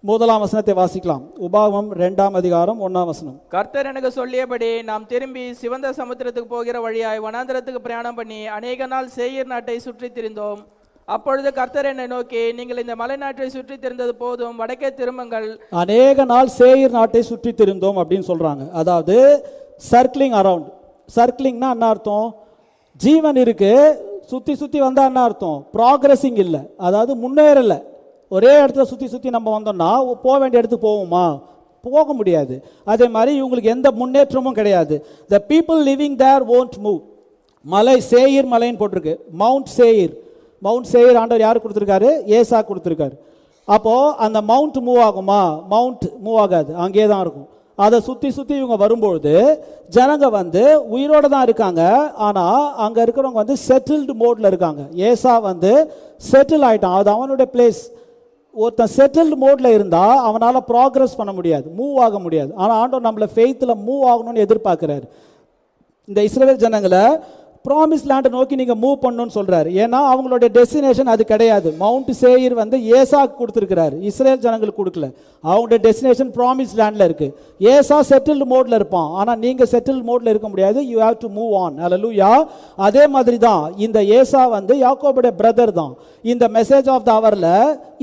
1ஆம் வசனத்தை வாசிக்கலாம். உபாகமம் 2ஆம் அதிகாரம் 1ஆம் வசனம். கர்த்தர் எனக்கு சொல்லியபடி நாம் திரும்பி சிவந்த சமுத்திரத்துக்கு போகிற வழியாய் வனாந்தரத்துக்கு பிரயாணம் பண்ணி அநேக நாள் சேயீர் நாட்டை சுற்றி திரிந்தோம். அப்பொழுது கர்த்தர் என்னை நோக்கி, நீங்கள் இந்த மலை நாட்டை சுற்றி திரிந்தது போதும், வடக்கே திரும்புங்கள். அநேக நாள் சேயீர் நாட்டை சுற்றி திரிந்தோம் அப்படின்னு சொல்றாங்க. அதாவது சர்க்கிளிங் அரவுண்ட். சர்க்கிளிங்னா என்ன அர்த்தம்? ஜீவன் இருக்கு, சுத்தி சுத்தி வந்தா என்ன அர்த்தம்? ப்ராக்ரஸிங் இல்லை, அதாவது முன்னேறல. ஒரே இடத்துல சுற்றி சுற்றி நம்ம வந்தோம்னா போக வேண்டிய இடத்துக்கு போவோமா? போக முடியாது. அதே மாதிரி இவங்களுக்கு எந்த முன்னேற்றமும் கிடையாது. The people living there won't move. மலை சேயீர் மலைன்னு போட்டிருக்கு, மவுண்ட் சேயீர். மவுண்ட் சேயீர் ஆண்டவர் யார் கொடுத்துருக்காரு? ஏசா கொடுத்துருக்காரு. அப்போ அந்த மவுண்ட் மூவ் ஆகுமா? மவுண்ட் மூவ் ஆகாது, அங்கேயே தான் இருக்கும். அதை சுற்றி சுற்றி இவங்க வரும்பொழுது ஜனங்க வந்து உயிரோடு தான் இருக்காங்க. ஆனால் அங்கே இருக்கிறவங்க வந்து செட்டில்டு மோடில் இருக்காங்க. ஏசா வந்து செட்டில் ஆகிட்டான், அது அவனுடைய பிளேஸ். ஒருத்தன் செட்டில்டு மோடில் இருந்தால் அவனால் ப்ராக்ரஸ் பண்ண முடியாது, மூவ் ஆக முடியாது. ஆனால் ஆண்டவர் நம்மளை ஃபெய்த்தில் மூவ் ஆகணும்னு எதிர்பார்க்குறாரு. இந்த இஸ்ரவேல் ஜனங்களை ப்ராமிஸ் லேண்டை நோக்கி நீங்கள் மூவ் பண்ணணும்னு சொல்கிறாரு. ஏன்னா அவங்களுடைய டெஸ்டினேஷன் அது கிடையாது. மவுண்ட் சேயீர் வந்து ஏசாக்கு கொடுத்துருக்கிறாரு, இஸ்ரேல் ஜனங்களுக்கு கொடுக்கல. அவங்களுடைய டெஸ்டினேஷன் ப்ராமிஸ் லேண்டில் இருக்குது. ஏசா செட்டில்டு மோடில் இருப்பான், ஆனால் நீங்கள் செட்டில்டு மோடில் இருக்க முடியாது. You have to move on. Hallelujah. அதே மாதிரி தான் இந்த ஏசா வந்து யாக்கோபுடைய பிரதர் தான். இந்த மெசேஜ் ஆஃப் த அவரில்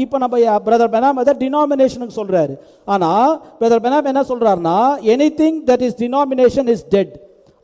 இப்போ நம்ம பிரதர் பெனாம் அதை டினாமினேஷனுக்கு சொல்கிறாரு. ஆனால் பிரதர் பெனாம் என்ன சொல்கிறாருன்னா, anything that is denomination is dead.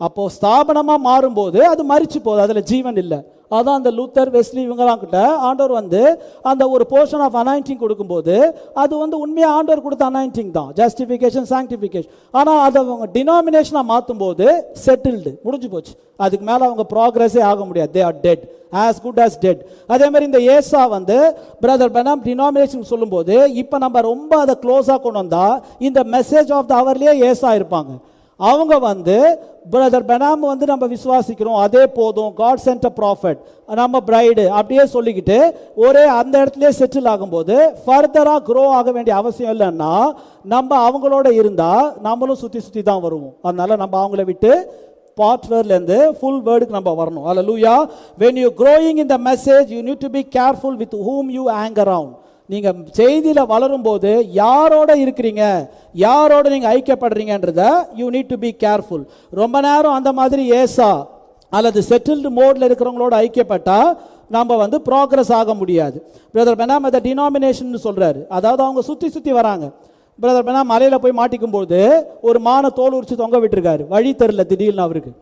அப்போ ஸ்தாபனமாக மாறும்போது அது மறிச்சு போகுது, அதில் ஜீவன் இல்லை. அதான் அந்த லூத்தர் வெஸ்லி இவங்கலாம் கிட்ட ஆண்டவர் வந்து அந்த ஒரு போர்ஷன் ஆஃப் அனாயிண்டிங் கொடுக்கும்போது அது வந்து உண்மையாக ஆண்டவர் கொடுத்த அனாயிண்டிங் தான், ஜஸ்டிஃபிகேஷன் சாங்டிஃபிகேஷன். ஆனால் அதை அவங்க டினாமினேஷனாக மாற்றும் போது செட்டில்டு, முடிஞ்சு போச்சு. அதுக்கு மேலே அவங்க ப்ராக்ரஸே ஆக முடியாது. They are dead, as good as dead. அதே மாதிரி இந்த ஏசா வந்து பிரதர் பெனாம் டினாமினேஷன் சொல்லும்போது இப்போ நம்ம ரொம்ப அதை க்ளோஸாக கொண்டு வந்தால் இந்த மெசேஜ் ஆஃப் த அவர்லேயே ஏசா இருப்பாங்க. அவங்க வந்து பிரதர் பெனாம் வந்து நம்ம விசுவாசிக்கிறோம், அதே போதும், காட் சென்ட் அ ப்ராஃபட், நம்ம பிரைடு அப்படியே சொல்லிக்கிட்டு ஒரே அந்த இடத்துலயே செட்டில் ஆகும்போது ஃபர்தராக க்ரோ ஆக வேண்டிய அவசியம் இல்லைன்னா நம்ம அவங்களோட இருந்தால் நம்மளும் சுற்றி சுற்றி தான் வருவோம். அதனால நம்ம அவங்கள விட்டு பார்ட் வேர்ட்லேருந்து ஃபுல் வேர்டுக்கு நம்ம வரணும். ஹல்லேலூயா. when you growing in the message you need to be careful with whom you hang around. நீங்கள் செய்தியில் வளரும் போது யாரோட இருக்கிறீங்க, யாரோட நீங்கள் ஐக்கியப்படுறீங்கன்றத you need to be careful. ரொம்ப நேரம் அந்த மாதிரி ஏசா அல்லது செட்டில்டு மோடில் இருக்கிறவங்களோட ஐக்கியப்பட்டா நம்ம வந்து ப்ராக்ரஸ் ஆக முடியாது. பிரதர் பெனாம் அதை டினாமினேஷன் சொல்கிறாரு. அதாவது அவங்க சுற்றி சுற்றி வராங்க. பிரதர் பெனாம் மலையில் போய் மாட்டிக்கும்போது ஒரு மான தோல் உரிச்சு தொங்க விட்டுருக்காரு, வழி தெரில திடீர்னு அவருக்கு.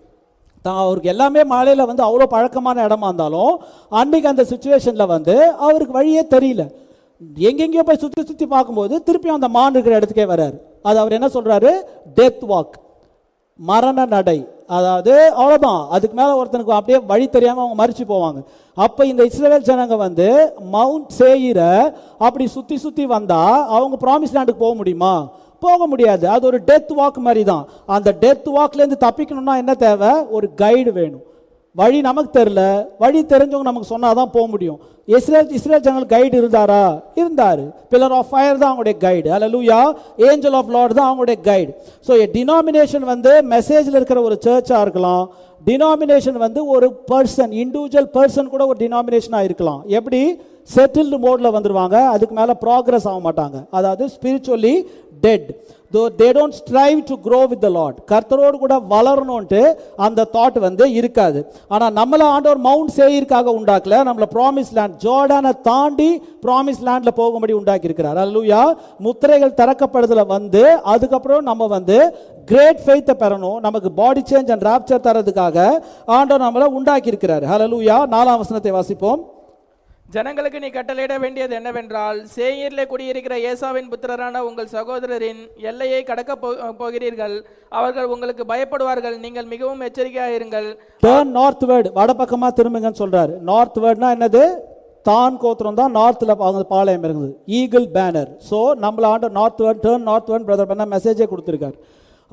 அவருக்கு எல்லாமே மலையில் வந்து அவ்வளோ பழக்கமான இடமா இருந்தாலும் அன்னைக்கு அந்த சுச்சுவேஷனில் வந்து அவருக்கு வழியே தெரியல. எங்கெங்கேயோ போய் சுற்றி சுற்றி பார்க்கும்போது திருப்பியும் அந்த மான் இருக்கிற இடத்துக்கே வர்றாரு. அது அவர் என்ன சொல்றாரு? டெத் வாக், மரண நடை. அதாவது அவ்வளோதான், அதுக்கு மேலே ஒருத்தனுக்கு அப்படியே வழி தெரியாமல் அவங்க மறிச்சு போவாங்க. அப்போ இந்த இஸ்ரவேல் ஜனங்க வந்து மவுண்ட் சேயீரை அப்படி சுற்றி சுற்றி வந்தால் அவங்க ப்ராமிஸ் லேண்டுக்கு போக முடியுமா? போக முடியாது. அது ஒரு டெத் வாக் மாதிரி தான். அந்த டெத் வாக்லேருந்து தப்பிக்கணும்னா என்ன தேவை? ஒரு கைடு வேணும். வழி நமக்கு தெரியல, வழி தெரிஞ்சவங்க நமக்கு சொன்னாதான் போக முடியும். இஸ்ரேல் ஜனங்கள் கைடு இருந்தாரா? இருந்தார். பில்லர் ஆஃப் ஃபயர் தான் அவங்களுடைய guide. Hallelujah. Angel of Lord தான் அவங்களுடைய கைடு. ஸோ டினாமினேஷன் வந்து மெசேஜில் இருக்கிற ஒரு சர்ச்சாக இருக்கலாம். டினாமினேஷன் வந்து ஒரு பர்சன், இண்டிவிஜுவல் பர்சன் கூட ஒரு டினாமினேஷனாக இருக்கலாம். எப்படி? செட்டில்டு மோடில் வந்துடுவாங்க, அதுக்கு மேலே ப்ராக்ரஸ் ஆக மாட்டாங்க. அதாவது spiritually dead. they don't strive to grow with the Lord. கர்த்தரோடு கூட வளரணும்ட்டு அந்த தாட் வந்து இருக்காது. ஆனால் நம்மளை ஆண்டவர் மவுண்ட் சேயீருக்காக உண்டாக்கல, நம்மளை ப்ராமிஸ் லேண்ட் ஜோர்டானை தாண்டி ப்ராமிஸ் லேண்டில் போகும்படி உண்டாக்கி இருக்கிறார். ஹல்லேலூயா. முத்திரைகள் திறக்கப்படுதல வந்து அதுக்கப்புறம் நம்ம வந்து கிரேட் ஃபெய்த்தை பெறணும். நமக்கு பாடி சேஞ்ச் அண்ட் ராப்சர் தரதுக்காக ஆண்டவர் நம்மளை உண்டாக்கி இருக்கிறார். ஹல்லேலூயா. 4ஆம் வசனத்தை வாசிப்போம். ஜனங்களுக்கு நீ கட்டளையிட வேண்டியது என்னவென்றால், சேயீரிலே குடியிருக்கிற ஏசாவின் புத்திரரான உங்கள் சகோதரரின் எல்லையை கடக்க போகிறீர்கள். அவர்கள் உங்களுக்கு பயப்படுவார்கள். நீங்கள் மிகவும் எச்சரிக்கையாக இருங்கள். டர்ன் நார்த்வர்ட், வடபக்கமா திரும்புங்கன்னு சொல்றாரு. நார்த்வர்ட்னா என்னது? தான் கோத்திரம் தான் நார்த்தில் பாளையம் இருக்குது, ஈகிள் பேனர். ஸோ நம்மள ஆண்டு நார்த்வர்ட், டர்ன் நார்த்வர்ட் பிரதர் பண்ண மெசேஜே கொடுத்துருக்காரு.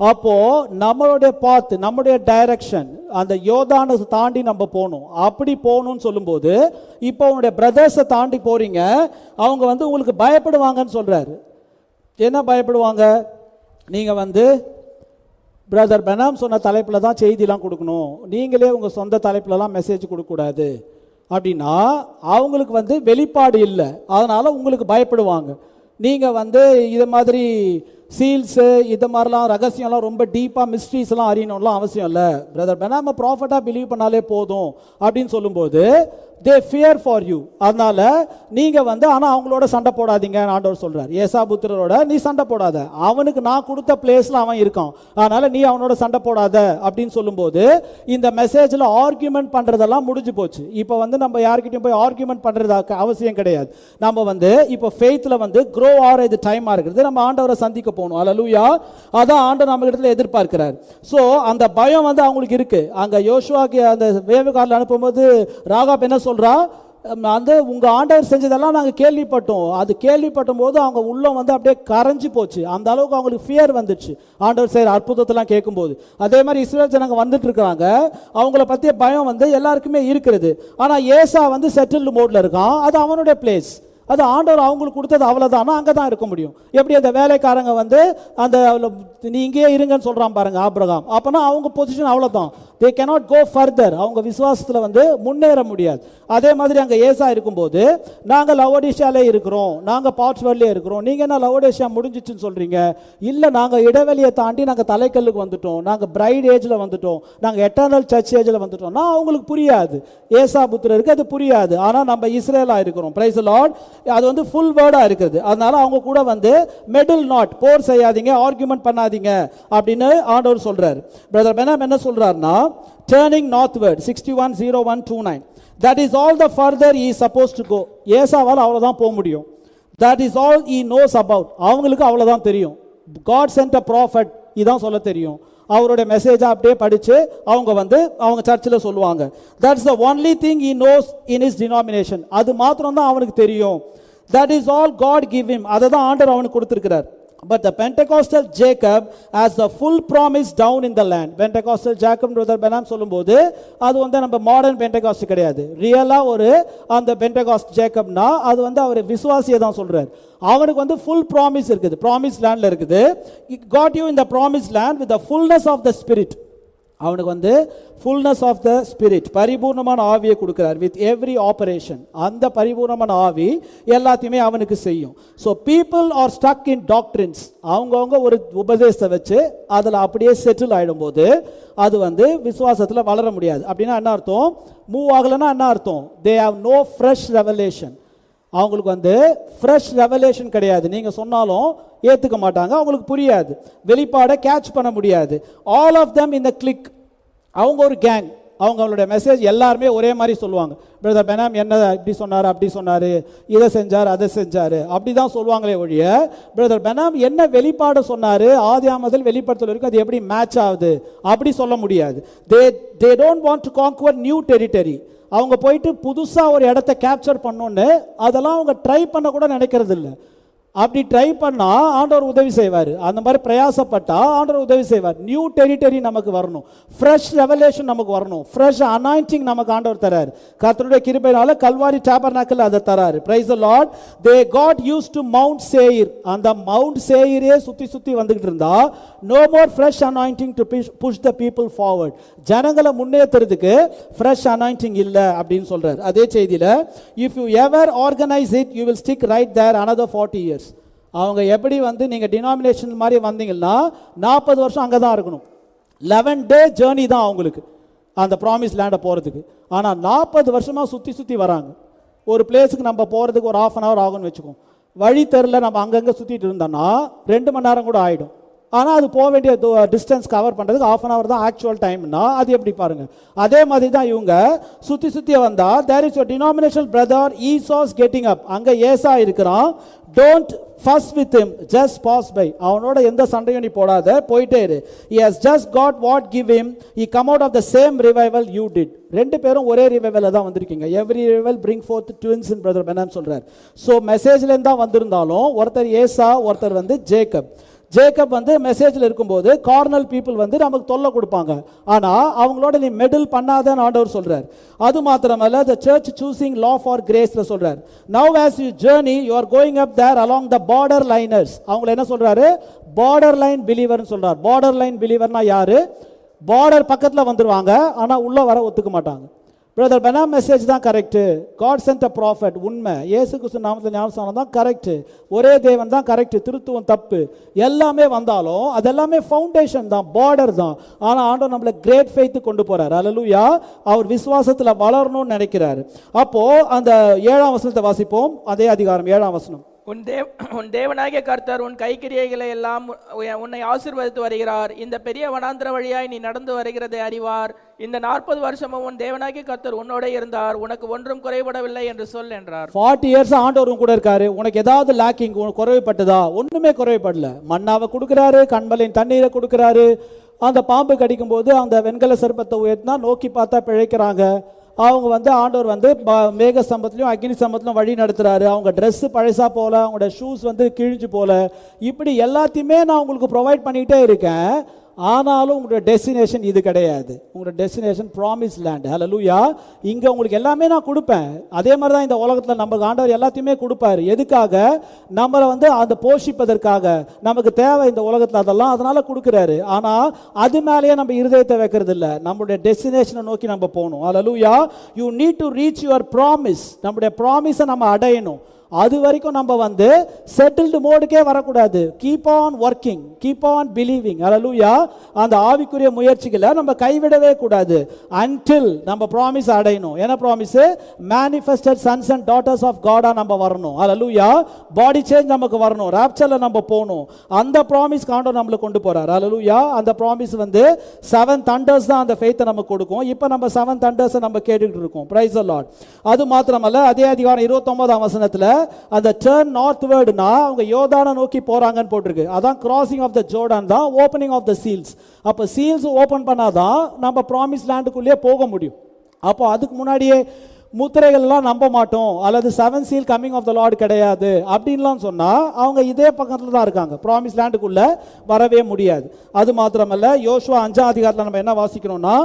அப்போ நம்மளுடைய பாத், நம்முடைய டைரக்ஷன் அந்த யோர்தானை தாண்டி நம்ம போகணும். அப்படி போகணும்னு சொல்லும்போது இப்போ உங்களுடைய பிரதர்ஸை தாண்டி போறீங்க, அவங்க வந்து உங்களுக்கு பயப்படுவாங்கன்னு சொல்றாரு. என்ன பயப்படுவாங்க? நீங்க வந்து பிரதர் பெனாம் சொன்ன தலைப்பில் தான் செய்திலாம் கொடுக்கணும், நீங்களே உங்கள் சொந்த தலைப்பிலலாம் மெசேஜ் கொடுக்கக்கூடாது அப்படின்னா அவங்களுக்கு வந்து வெளிப்பாடு இல்லை, அதனால உங்களுக்கு பயப்படுவாங்க. நீங்கள் வந்து இது மாதிரி சீல்ஸு இது மாதிரிலாம் ரகசியம்லாம் ரொம்ப டீப்பாக மிஸ்ட்ரீஸ்லாம் அறியணும்லாம் அவசியம் இல்லை, பிரதர் பெனாம ப்ராஃபட்டாக பிலீவ் பண்ணாலே போதும் அப்படின்னு சொல்லும்போது they fear for you. அதனால நீங்க வந்து ஆனா அவங்களோட சண்டை போடாதீங்க ஆண்டவர் சொல்றார். ஏசாபுத்திரரோட நீ சண்டை போடாத, அவனுக்கு நான் கொடுத்த பிளேஸ்ல அவன் இருக்கான், அதனால நீ அவனோட சண்டை போடாத அப்படின்னு சொல்லும்போது இந்த மெசேஜ்ல ஆர்கியூமெண்ட் பண்றதெல்லாம் முடிஞ்சு போச்சு. இப்போ வந்து நம்ம யார்கிட்டயும் போய் ஆர்கியூமெண்ட் பண்றதுக்கு அவசியம் கிடையாது. நம்ம வந்து இப்போ ஃபெய்த்ல வந்து க்ரோ ஆகிறது டைமா இருக்குது, நம்ம ஆண்டவரை சந்திக்க போகணும். அல்லேலூயா. அதான் ஆண்டவர் நம்ம இடத்துல எதிர்பார்க்கிறார். ஸோ அந்த பயம் வந்து அவங்களுக்கு இருக்கு. அங்க யோசுவாக்கு அந்த வேவுகாரில் அனுப்பும்போது ராகாப் என்ன சொல்றா? அந்த உங்க ஆண்டவர் செஞ்சதெல்லாம் நாங்கள் கேள்விப்பட்டோம். அது கேள்விப்பட்டும் போது அவங்க உள்ளம் வந்து அப்படியே கரைஞ்சு போச்சு. அந்த அளவுக்கு அவங்களுக்கு ஃபியர் வந்துச்சு ஆண்டவர் செய்கிற அற்புதத்தெல்லாம் கேட்கும்போது. அதே மாதிரி இஸ்ரேல் ஜனங்க வந்துட்டு இருக்கிறாங்க, அவங்கள பற்றிய பயம் வந்து எல்லாருக்குமே இருக்கிறது. ஆனால் ஏசா வந்து செட்டில்டு மோட்ல இருக்கான், அது அவனுடைய பிளேஸ், அது ஆண்டவர் அவங்களுக்கு கொடுத்தது, அவ்வளோதான், அங்கே தான் இருக்க முடியும். எப்படி அந்த வேலைக்காரங்க வந்து அந்த நீ இங்கேயே இருங்கன்னு சொல்கிறான் பாருங்க ஆபிரகாம், அப்போனா அவங்க பொசிஷன் அவ்வளோதான், தே கேனாட் கோ ஃபர்தர், அவங்க விசுவாசத்தில் வந்து முன்னேற முடியாது. அதே மாதிரி அங்கே ஏசா இருக்கும்போது நாங்கள் லவோடிஷியாலே இருக்கிறோம், நாங்கள் பாட்ஸ்வர்ட்லேயே இருக்கிறோம், நீங்கள் என்ன லவோடிஷியா முடிஞ்சிச்சுன்னு சொல்கிறீங்க? இல்லை, நாங்கள் இடைவெளியை தாண்டி நாங்கள் தலைக்கல்லுக்கு வந்துட்டோம், நாங்கள் பிரைட் ஏஜில் வந்துட்டோம், நாங்கள் எட்டர்னல் சர்ச் ஏஜில் வந்துட்டோம். நான் அவங்களுக்கு புரியாது, ஏசா புத்திரருக்கு அது புரியாது. ஆனால் நம்ம இஸ்ரேலாக இருக்கிறோம், பிரைஸ் தி லார்ட், அது வந்து ஃபுல் வேர்டாக இருக்குது. அதனால அவங்க கூட வந்து மெடில் நாட், போர் செய்யாதீங்க, ஆர்கியூமெண்ட் பண்ணாதீங்க அப்படின்னு ஆண்டவர் சொல்றாரு. பிரதர் பெனாம் என்ன சொல்றாருன்னா, turning northward 61:01-29, that is all the further he is supposed to go. ஏசாவால் அவ்வளவுதான் போக முடியும். that is all he knows about. அவங்களுக்கு அவ்வளவுதான் தெரியும். God sent a prophet, இதான் சொல்ல தெரியும். அவருடைய மெசேஜை அப்படியே படிச்சு அவங்க வந்து அவங்க சர்ச்சில் சொல்லுவாங்க. that's the only thing he knows in his denomination. அது மாத்திரம் தான் அவனுக்கு தெரியும். that is all God give him. அதை தான் ஆண்டவர் அவனுக்கு கொடுத்திருக்கிறார். But the Pentecostal Jacob has the full promise down in the land. Pentecostal Jacob brother Benham சொல்லும்போது அது வந்து நம்ம மாடர்ன் பெண்டகாஸ்ட் கிடையாது. ரியலா ஒரு அந்த பெண்டகாஸ்ட் ஜேக்கப்னா அது வந்து அவர் விசுவாசியை தான் சொல்றார். அவனுக்கு வந்து ஃபுல் ப்ராமிஸ் இருக்குது, ப்ராமிஸ் லேண்ட்ல இருக்குது. God you in the promised land with the fullness of the spirit. அவனுக்கு வந்து fullness of the spirit, பரிபூர்ணமான ஆவியை கொடுக்கிறார் with every operation. அந்த பரிபூர்ணமான ஆவி எல்லாத்தையுமே அவனுக்கு செய்யும். so people are stuck in doctrines. அவங்கவங்க ஒரு உபதேசத்தை வச்சு அதில் அப்படியே செட்டில் ஆயிடும்போது அது வந்து விசுவாசத்தில் வளர முடியாது. அப்படின்னா என்ன அர்த்தம்? மூவ் ஆகலைன்னா என்ன அர்த்தம்? they have no fresh revelation. அவங்களுக்கு வந்து ஃப்ரெஷ் ரெவலேஷன் கிடையாது. நீங்கள் சொன்னாலும் ஏற்றுக்க மாட்டாங்க, அவங்களுக்கு புரியாது, வெளிப்பாடை கேட்ச் பண்ண முடியாது. All of them in the clique, அவங்க ஒரு கேங், அவங்களுடைய மெசேஜ் எல்லாருமே ஒரே மாதிரி சொல்லுவாங்க. பிரதர் பெனாம் என்ன இப்படி சொன்னார், அப்படி சொன்னார், இதை செஞ்சார், அதை செஞ்சார், அப்படி தான் சொல்லுவாங்களே ஒழிய பிரதர் பெனாம் என்ன வெளிப்பாடு சொன்னார், ஆதியாமத்தில் வெளிப்படுத்தல் வரைக்கும் அது எப்படி மேட்ச் ஆகுது அப்படி சொல்ல முடியாது. They don't want to conquer new territory. அவங்க போயிட்டு புதுசாக ஒரு இடத்த கேப்சர் பண்ணோன்னு அதெல்லாம் அவங்க ட்ரை பண்ண கூட நினைக்கிறது இல்லை. அப்படி ட்ரை பண்ணால் ஆண்டவர் உதவி செய்வார். அந்த மாதிரி பிரயாசப்பட்டா ஆண்டவர் உதவி செய்வார். நியூ டெரிட்டரி நமக்கு வரணும், ஃப்ரெஷ் ரெவலேஷன் நமக்கு வரணும், ஃப்ரெஷ் அனாயிண்டிங் நமக்கு ஆண்டவர் தரார். கர்த்தருடைய கிருபையினால கல்வாரி டாபர்நாக்கில் அதை தராரு. Praise the Lord. They got used to mount Seir. அந்த மவுண்ட் சேயிரே சுற்றி சுற்றி வந்துகிட்டு இருந்தா no more fresh anointing to push the people forward. ஜனங்களை முன்னேற்றுறதுக்கு ஃப்ரெஷ் அனாயிண்டிங் இல்லை அப்படின்னு சொல்றாரு அதே செய்தியில். If you ever organise it you will stick right there another 40 years. அவங்க எப்படி வந்து நீங்கள் டினாமினேஷன் மாதிரி வந்தீங்கன்னா 40 வருஷம் அங்கே தான் இருக்கணும். 11 day ஜேர்னி தான் அவங்களுக்கு அந்த ப்ராமிஸ் லேண்டை போகிறதுக்கு. ஆனால் 40 வருஷமாக சுற்றி சுற்றி வராங்க. ஒரு பிளேஸுக்கு நம்ம போகிறதுக்கு ஒரு 1/2 hour ஆகும்னு வச்சுக்கோம். வழி தெருல நம்ம அங்கங்கே சுற்றிட்டு இருந்தோம்னா 2 மணி நேரம் கூட ஆகிடும். ஆனால் அது போக வேண்டிய டிஸ்டன்ஸ் கவர் பண்ணுறதுக்கு 1/2 hour தான் ஆக்சுவல் டைம்னா அது எப்படி பாருங்கள். அதே மாதிரி தான் இவங்க சுற்றி சுற்றி வந்தால் there is your denominational brother Esau's getting up. அங்கே ஏசா இருக்கிறான். Don't first with him, just pass by. அவனோட எந்த சண்டையும் நீ போடாத, போயிட்டே இரு. he has just got what give him, he come out of the same revival you did. ரெண்டு பேரும் ஒரே ரிவைவல்ல தான் வந்திருக்கீங்க. every revival bring forth twins in brother Benham சொல்றார். ஸோ மெசேஜ்லேருந்து தான் வந்திருந்தாலும் ஒருத்தர் ஏசா, ஒருத்தர் வந்து ஜேக்கப். ஜேக்கப் வந்து மெசேஜில் இருக்கும்போது கார்னல் பீப்புள் வந்து நமக்கு தொல்லை கொடுப்பாங்க, ஆனால் அவங்களோட நீ மெடில் பண்ணாதன்னு ஆண்டவர் சொல்றார். அது மாத்திரமல்ல, the church choosing law for grace சொல்றார். Now as you journey you are going up there along the borderliners. அவங்கள என்ன சொல்றாரு? borderline believer சொல்றார். borderline believerனா யாரு? பார்டர் பக்கத்தில் வந்துருவாங்க, ஆனால் உள்ள வர ஒத்துக்க மாட்டாங்க. பிரதர் பெனாம் மெசேஜ் தான் correct, God sent a prophet உண்மை, இயேசு கிறிஸ்து நாமத்தில் ஞானஸ்நானம் தான் கரெக்டு, ஒரே தேவன் தான் கரெக்டு, திருத்துவம் தப்பு, எல்லாமே வந்தாலும் அதெல்லாமே ஃபவுண்டேஷன் தான், பார்டர் தான். ஆனால் ஆண்டவர் நம்மளை கிரேட் ஃபெய்த்து கொண்டு போறார். அல்லேலூயா. அவர் விசுவாசத்தில் வளரணும்னு நினைக்கிறார். அப்போ அந்த 7ஆம் வசனத்தை வாசிப்போம். அதே அதிகாரம் 7ஆம் வசனம். உன் தேவனாகிய கர்த்தர் உன் கைக்கிரியைகளை எல்லாம் உன்னை ஆசீர்வதித்து வருகிறார். இந்த பெரிய வனாந்திர வழியாய் நீ நடந்து வருகிறதை அறிவார். இந்த 40 வருஷமும் உன் தேவனாகிய கர்த்தர் உன்னோட இருந்தார், உனக்கு ஒன்றும் குறைபடவில்லை என்று சொல் என்றார். 40 இயர்ஸ் ஆண்டவரும் கூட இருக்காரு. உனக்கு ஏதாவது லேக்கிங் குறைவுபட்டதா? ஒண்ணுமே குறைவுபடல. மன்னாவை கொடுக்கிறாரு, கண்மலையின் தண்ணீரை கொடுக்கிறாரு. அந்த பாம்பு கடிக்கும் போது அந்த வெண்கல சர்ப்பத்தை உயர்த்தினா நோக்கி பார்த்தா பிழைக்கிறாங்க. அவங்க வந்து ஆண்டவர் வந்து மேக சம்பத்திலையும் அக்னி சம்பத்திலும் வழி நடத்துறாரு. அவங்க ட்ரெஸ் பழசா போல, அவங்களோட ஷூஸ் வந்து கிழிஞ்சு போல, இப்படி எல்லாத்தையுமே நான் உங்களுக்கு ப்ரொவைட் பண்ணிக்கிட்டே இருக்கேன். ஆனாலும் உங்களோட டெஸ்டினேஷன் இது கிடையாது. உங்களோட டெஸ்டினேஷன் ப்ராமிஸ் லேண்ட். ஹல்லேலூயா. இங்கே உங்களுக்கு எல்லாமே நான் கொடுப்பேன். அதே மாதிரி தான் இந்த உலகத்தில் நமக்கு ஆண்டவர் எல்லாத்தையுமே கொடுப்பாரு. எதுக்காக? நம்மளை வந்து அந்த போஷிப்பதற்காக. நமக்கு தேவை இந்த உலகத்தில் அதெல்லாம், அதனால கொடுக்குறாரு. ஆனால் அது மேலேயே நம்ம இருதயத்தை வைக்கிறது இல்லை. நம்மளுடைய டெஸ்டினேஷனை நோக்கி நம்ம போகணும். Hallelujah. You need to reach your promise. நம்முடைய ப்ராமிஸை நம்ம அடையணும். அது வரைக்கும் நம்ம வந்து செட்டில்டு மோடுக்கே வரக்கூடாது. Keep on working, keep on believing. Hallelujah. அந்த ஆவிக்குரிய முயற்சிகளை நம்ம கைவிடவே கூடாது until நம்ம ப்ராமிஸ் அடையணும். என்ன promise? manifested sons and daughters of God நம்ம வரணும். ஹல்லேலூயா. பாடி சேஞ்ச் நமக்கு வரணும், ராப்சர்ல நம்ம போகணும். அந்த ப்ராமிஸ் ஆண்டவர் நம்மளை கொண்டு போறார். ஹல்லேலூயா. அந்த ப்ராமிஸ் வந்து 7 thunders தான் அந்த ஃபெய்த்தை நமக்கு கொடுக்கும். இப்போ நம்ம 7 thunders நம்ம கேட்டுக்கிட்டு இருக்கோம். Price the Lord. அது மாத்திரமல்ல, அதே அதிகாரம் 29ஆம் வசனத்துல அந்த டர்ன் நார்த்வர்ட்னா அவங்க யோர்தானை நோக்கி போறாங்கன்னு போட்டிருக்கு. அதான் கிராசிங் ஆஃப் த ஜோர்டான் தான் ஓப்பனிங் ஆஃப் த சீல்ஸ். அப்போ சீல்ஸ் ஓப்பன் பண்ணாதான் நம்ம ப்ராமிஸ் லேண்டுக்குள்ளேயே போக முடியும். அப்போ அதுக்கு முன்னாடியே முத்திரைகள்லாம் நம்ப மாட்டோம், அல்லது 7 seal coming of the Lord கிடையாது அப்படின்லாம் சொன்னால் அவங்க இதே பக்கத்தில் தான் இருக்காங்க, ப்ராமிஸ் லேண்டுக்குள்ளே வரவே முடியாது. அது மாத்திரமல்ல, யோசுவா 5ஆம் அதிகாரத்தில் நம்ம என்ன வாசிக்கிறோம்னா,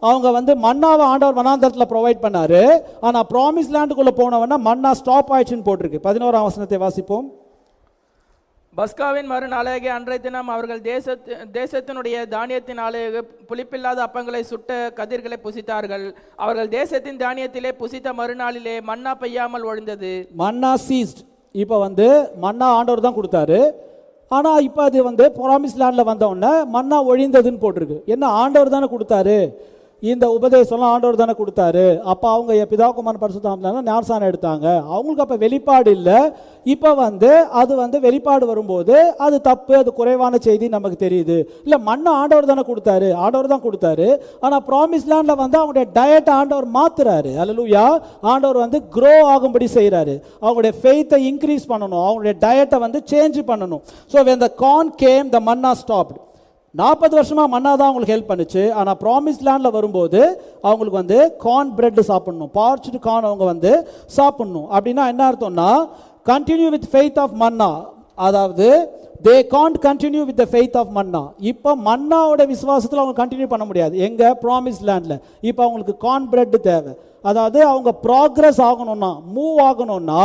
அவங்க வந்து மன்னாவை ஆண்டவர் வனாந்தரத்தில் ப்ரொவைட் பண்ணாரு. ஆனால் ப்ராமிஸ் லேண்டுக்குள்ளே போனவன்னா மன்னா ஸ்டாப் ஆயிடுச்சுன்னு போட்டிருக்கு. 11ஆம் வசனத்தை வாசிப்போம். பஸ்காவின் மறுநாளாகிய அன்றைய தினம் அவர்கள் தேசத்தினுடைய தானியத்தினாலே புளிப்பில்லாத அப்பங்களை சுட்ட கதிர்களை புசித்தார்கள். அவர்கள் தேசத்தின் தானியத்திலே புசித்த மறுநாளிலே மன்னா பெய்யாமல் ஒழிந்தது. மன்னா சீஸ்ட். இப்போ வந்து மன்னா ஆண்டவர் தான் கொடுத்தாரு. ஆனால் இப்போ அது வந்து ப்ராமிஸ் லேண்டில் வந்தவுடனே மன்னா ஒழிந்ததுன்னு போட்டிருக்கு. என்ன, ஆண்டவர் தானே கொடுத்தாரு, இந்த உபதேசம்லாம் ஆண்டவர் தானே கொடுத்தாரு. அப்போ அவங்க பிதாகுமாரன் பரிசுத்த ஆவியானவரால் ஞானஸ்நானம் எடுத்தாங்க. அவங்களுக்கு அப்போ வெளிப்பாடு இல்லை. இப்போ வந்து அது வந்து வெளிப்பாடு வரும்போது அது தப்பு, அது குறைவான செய்தி நமக்கு தெரியுது. இல்லை, மண்ணை ஆண்டவர் தானே கொடுத்தாரு, ஆண்டவர் தான் கொடுத்தாரு. ஆனால் ப்ராமிஸ் லேண்டில் வந்து அவங்களுடைய டயட்டை ஆண்டவர் மாத்துறாரு. அல்லேலூயா. ஆண்டவர் வந்து க்ரோ ஆகும்படி செய்கிறாரு. அவங்களுடைய ஃபெய்த்தை இன்க்ரீஸ் பண்ணணும், அவங்களுடைய டயட்டை வந்து சேஞ்ச் பண்ணணும். So when the corn came, the manna stopped. 40 வருஷமாக மன்னா தான் அவங்களுக்கு ஹெல்ப் பண்ணுச்சு. ஆனால் ப்ராமிஸ் லேண்டில் வரும்போது அவங்களுக்கு வந்து கார்ன் பிரெட் சாப்பிடணும், பார்ச்டு கார்ன் அவங்க வந்து சாப்பிடணும். அப்படின்னா என்ன அர்த்தம்னா, கண்டினியூ வித் ஃபெய்த் ஆஃப் மன்னா. அதாவது they can't continue with the faith of manna. இப்போ மன்னாவோட விசுவாசத்தில் அவங்க கண்டினியூ பண்ண முடியாது. எங்கே? ப்ராமிஸ் லேண்டில். இப்போ அவங்களுக்கு கார்ன் பிரெட் தேவை. அதாவது அவங்க ப்ராக்ரஸ் ஆகணும்னா, மூவ் ஆகணும்னா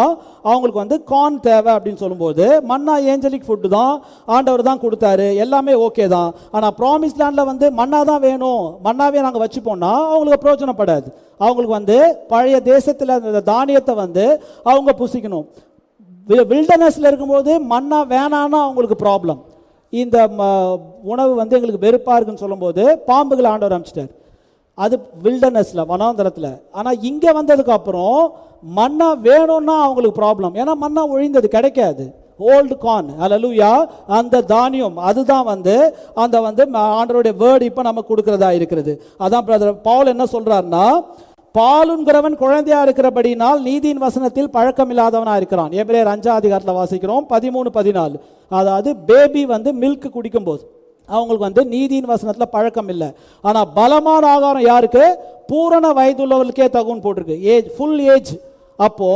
அவங்களுக்கு வந்து கார்ன் தேவை அப்படின்னு சொல்லும்போது, மன்னா ஏஞ்சலிக் ஃபுட்டு தான், ஆண்டவர் தான் கொடுத்தாரு, எல்லாமே ஓகே தான். ஆனால் ப்ராமிஸ் லேண்டில் வந்து மன்னா தான் வேணும், மன்னாவே நாங்கள் வச்சுப்போம்னா அவங்களுக்கு பிரயோஜனப்படாது. அவங்களுக்கு வந்து பழைய தேசத்தில் அந்த தானியத்தை வந்து அவங்க புசிக்கணும். வில்டர்னஸில் இருக்கும்போது மன்னா வேணான்னா அவங்களுக்கு ப்ராப்ளம். இந்த உணவு வந்து எங்களுக்கு வெறுப்பாக இருக்குன்னு சொல்லும்போது பாம்புகளை ஆண்டவர் அனுப்பிச்சிட்டார். அது வில்டர்னஸில், வனாந்தரத்தில். ஆனால் இங்கே வந்ததுக்கு அப்புறம் மன்னா வேணும்னா அவங்களுக்கு ப்ராப்ளம். ஏன்னா மன்னா ஒழிந்தது, கிடைக்காது. Old corn. அல்லேலூயா. அந்த தானியம் அதுதான் வந்து அந்த வந்து ஆண்டவருடைய வேர்டு இப்போ நமக்கு கொடுக்கறதா இருக்கிறது. அதான் பிரதர் பவுல் என்ன சொல்றாருன்னா, பாலுங்கிறவன் குழந்தையா இருக்கிறபடினால் நீதியின் வசனத்தில் பழக்கம் இல்லாதவனா இருக்கிறான். எபிரேயர் 5ஆம் அதிகாரத்தில் வாசிக்கிறோம் 13-14. அதாவது பேபி வந்து மில்க் குடிக்கும் போது அவங்களுக்கு வந்து நீதியின் வசனத்தில் பழக்கம் இல்லை. ஆனால் பலமான ஆகாரம் யாருக்கு? பூரண வயதுள்ளவர்களுக்கே தகுன்னு போட்டிருக்கு. Age, full age. அப்போ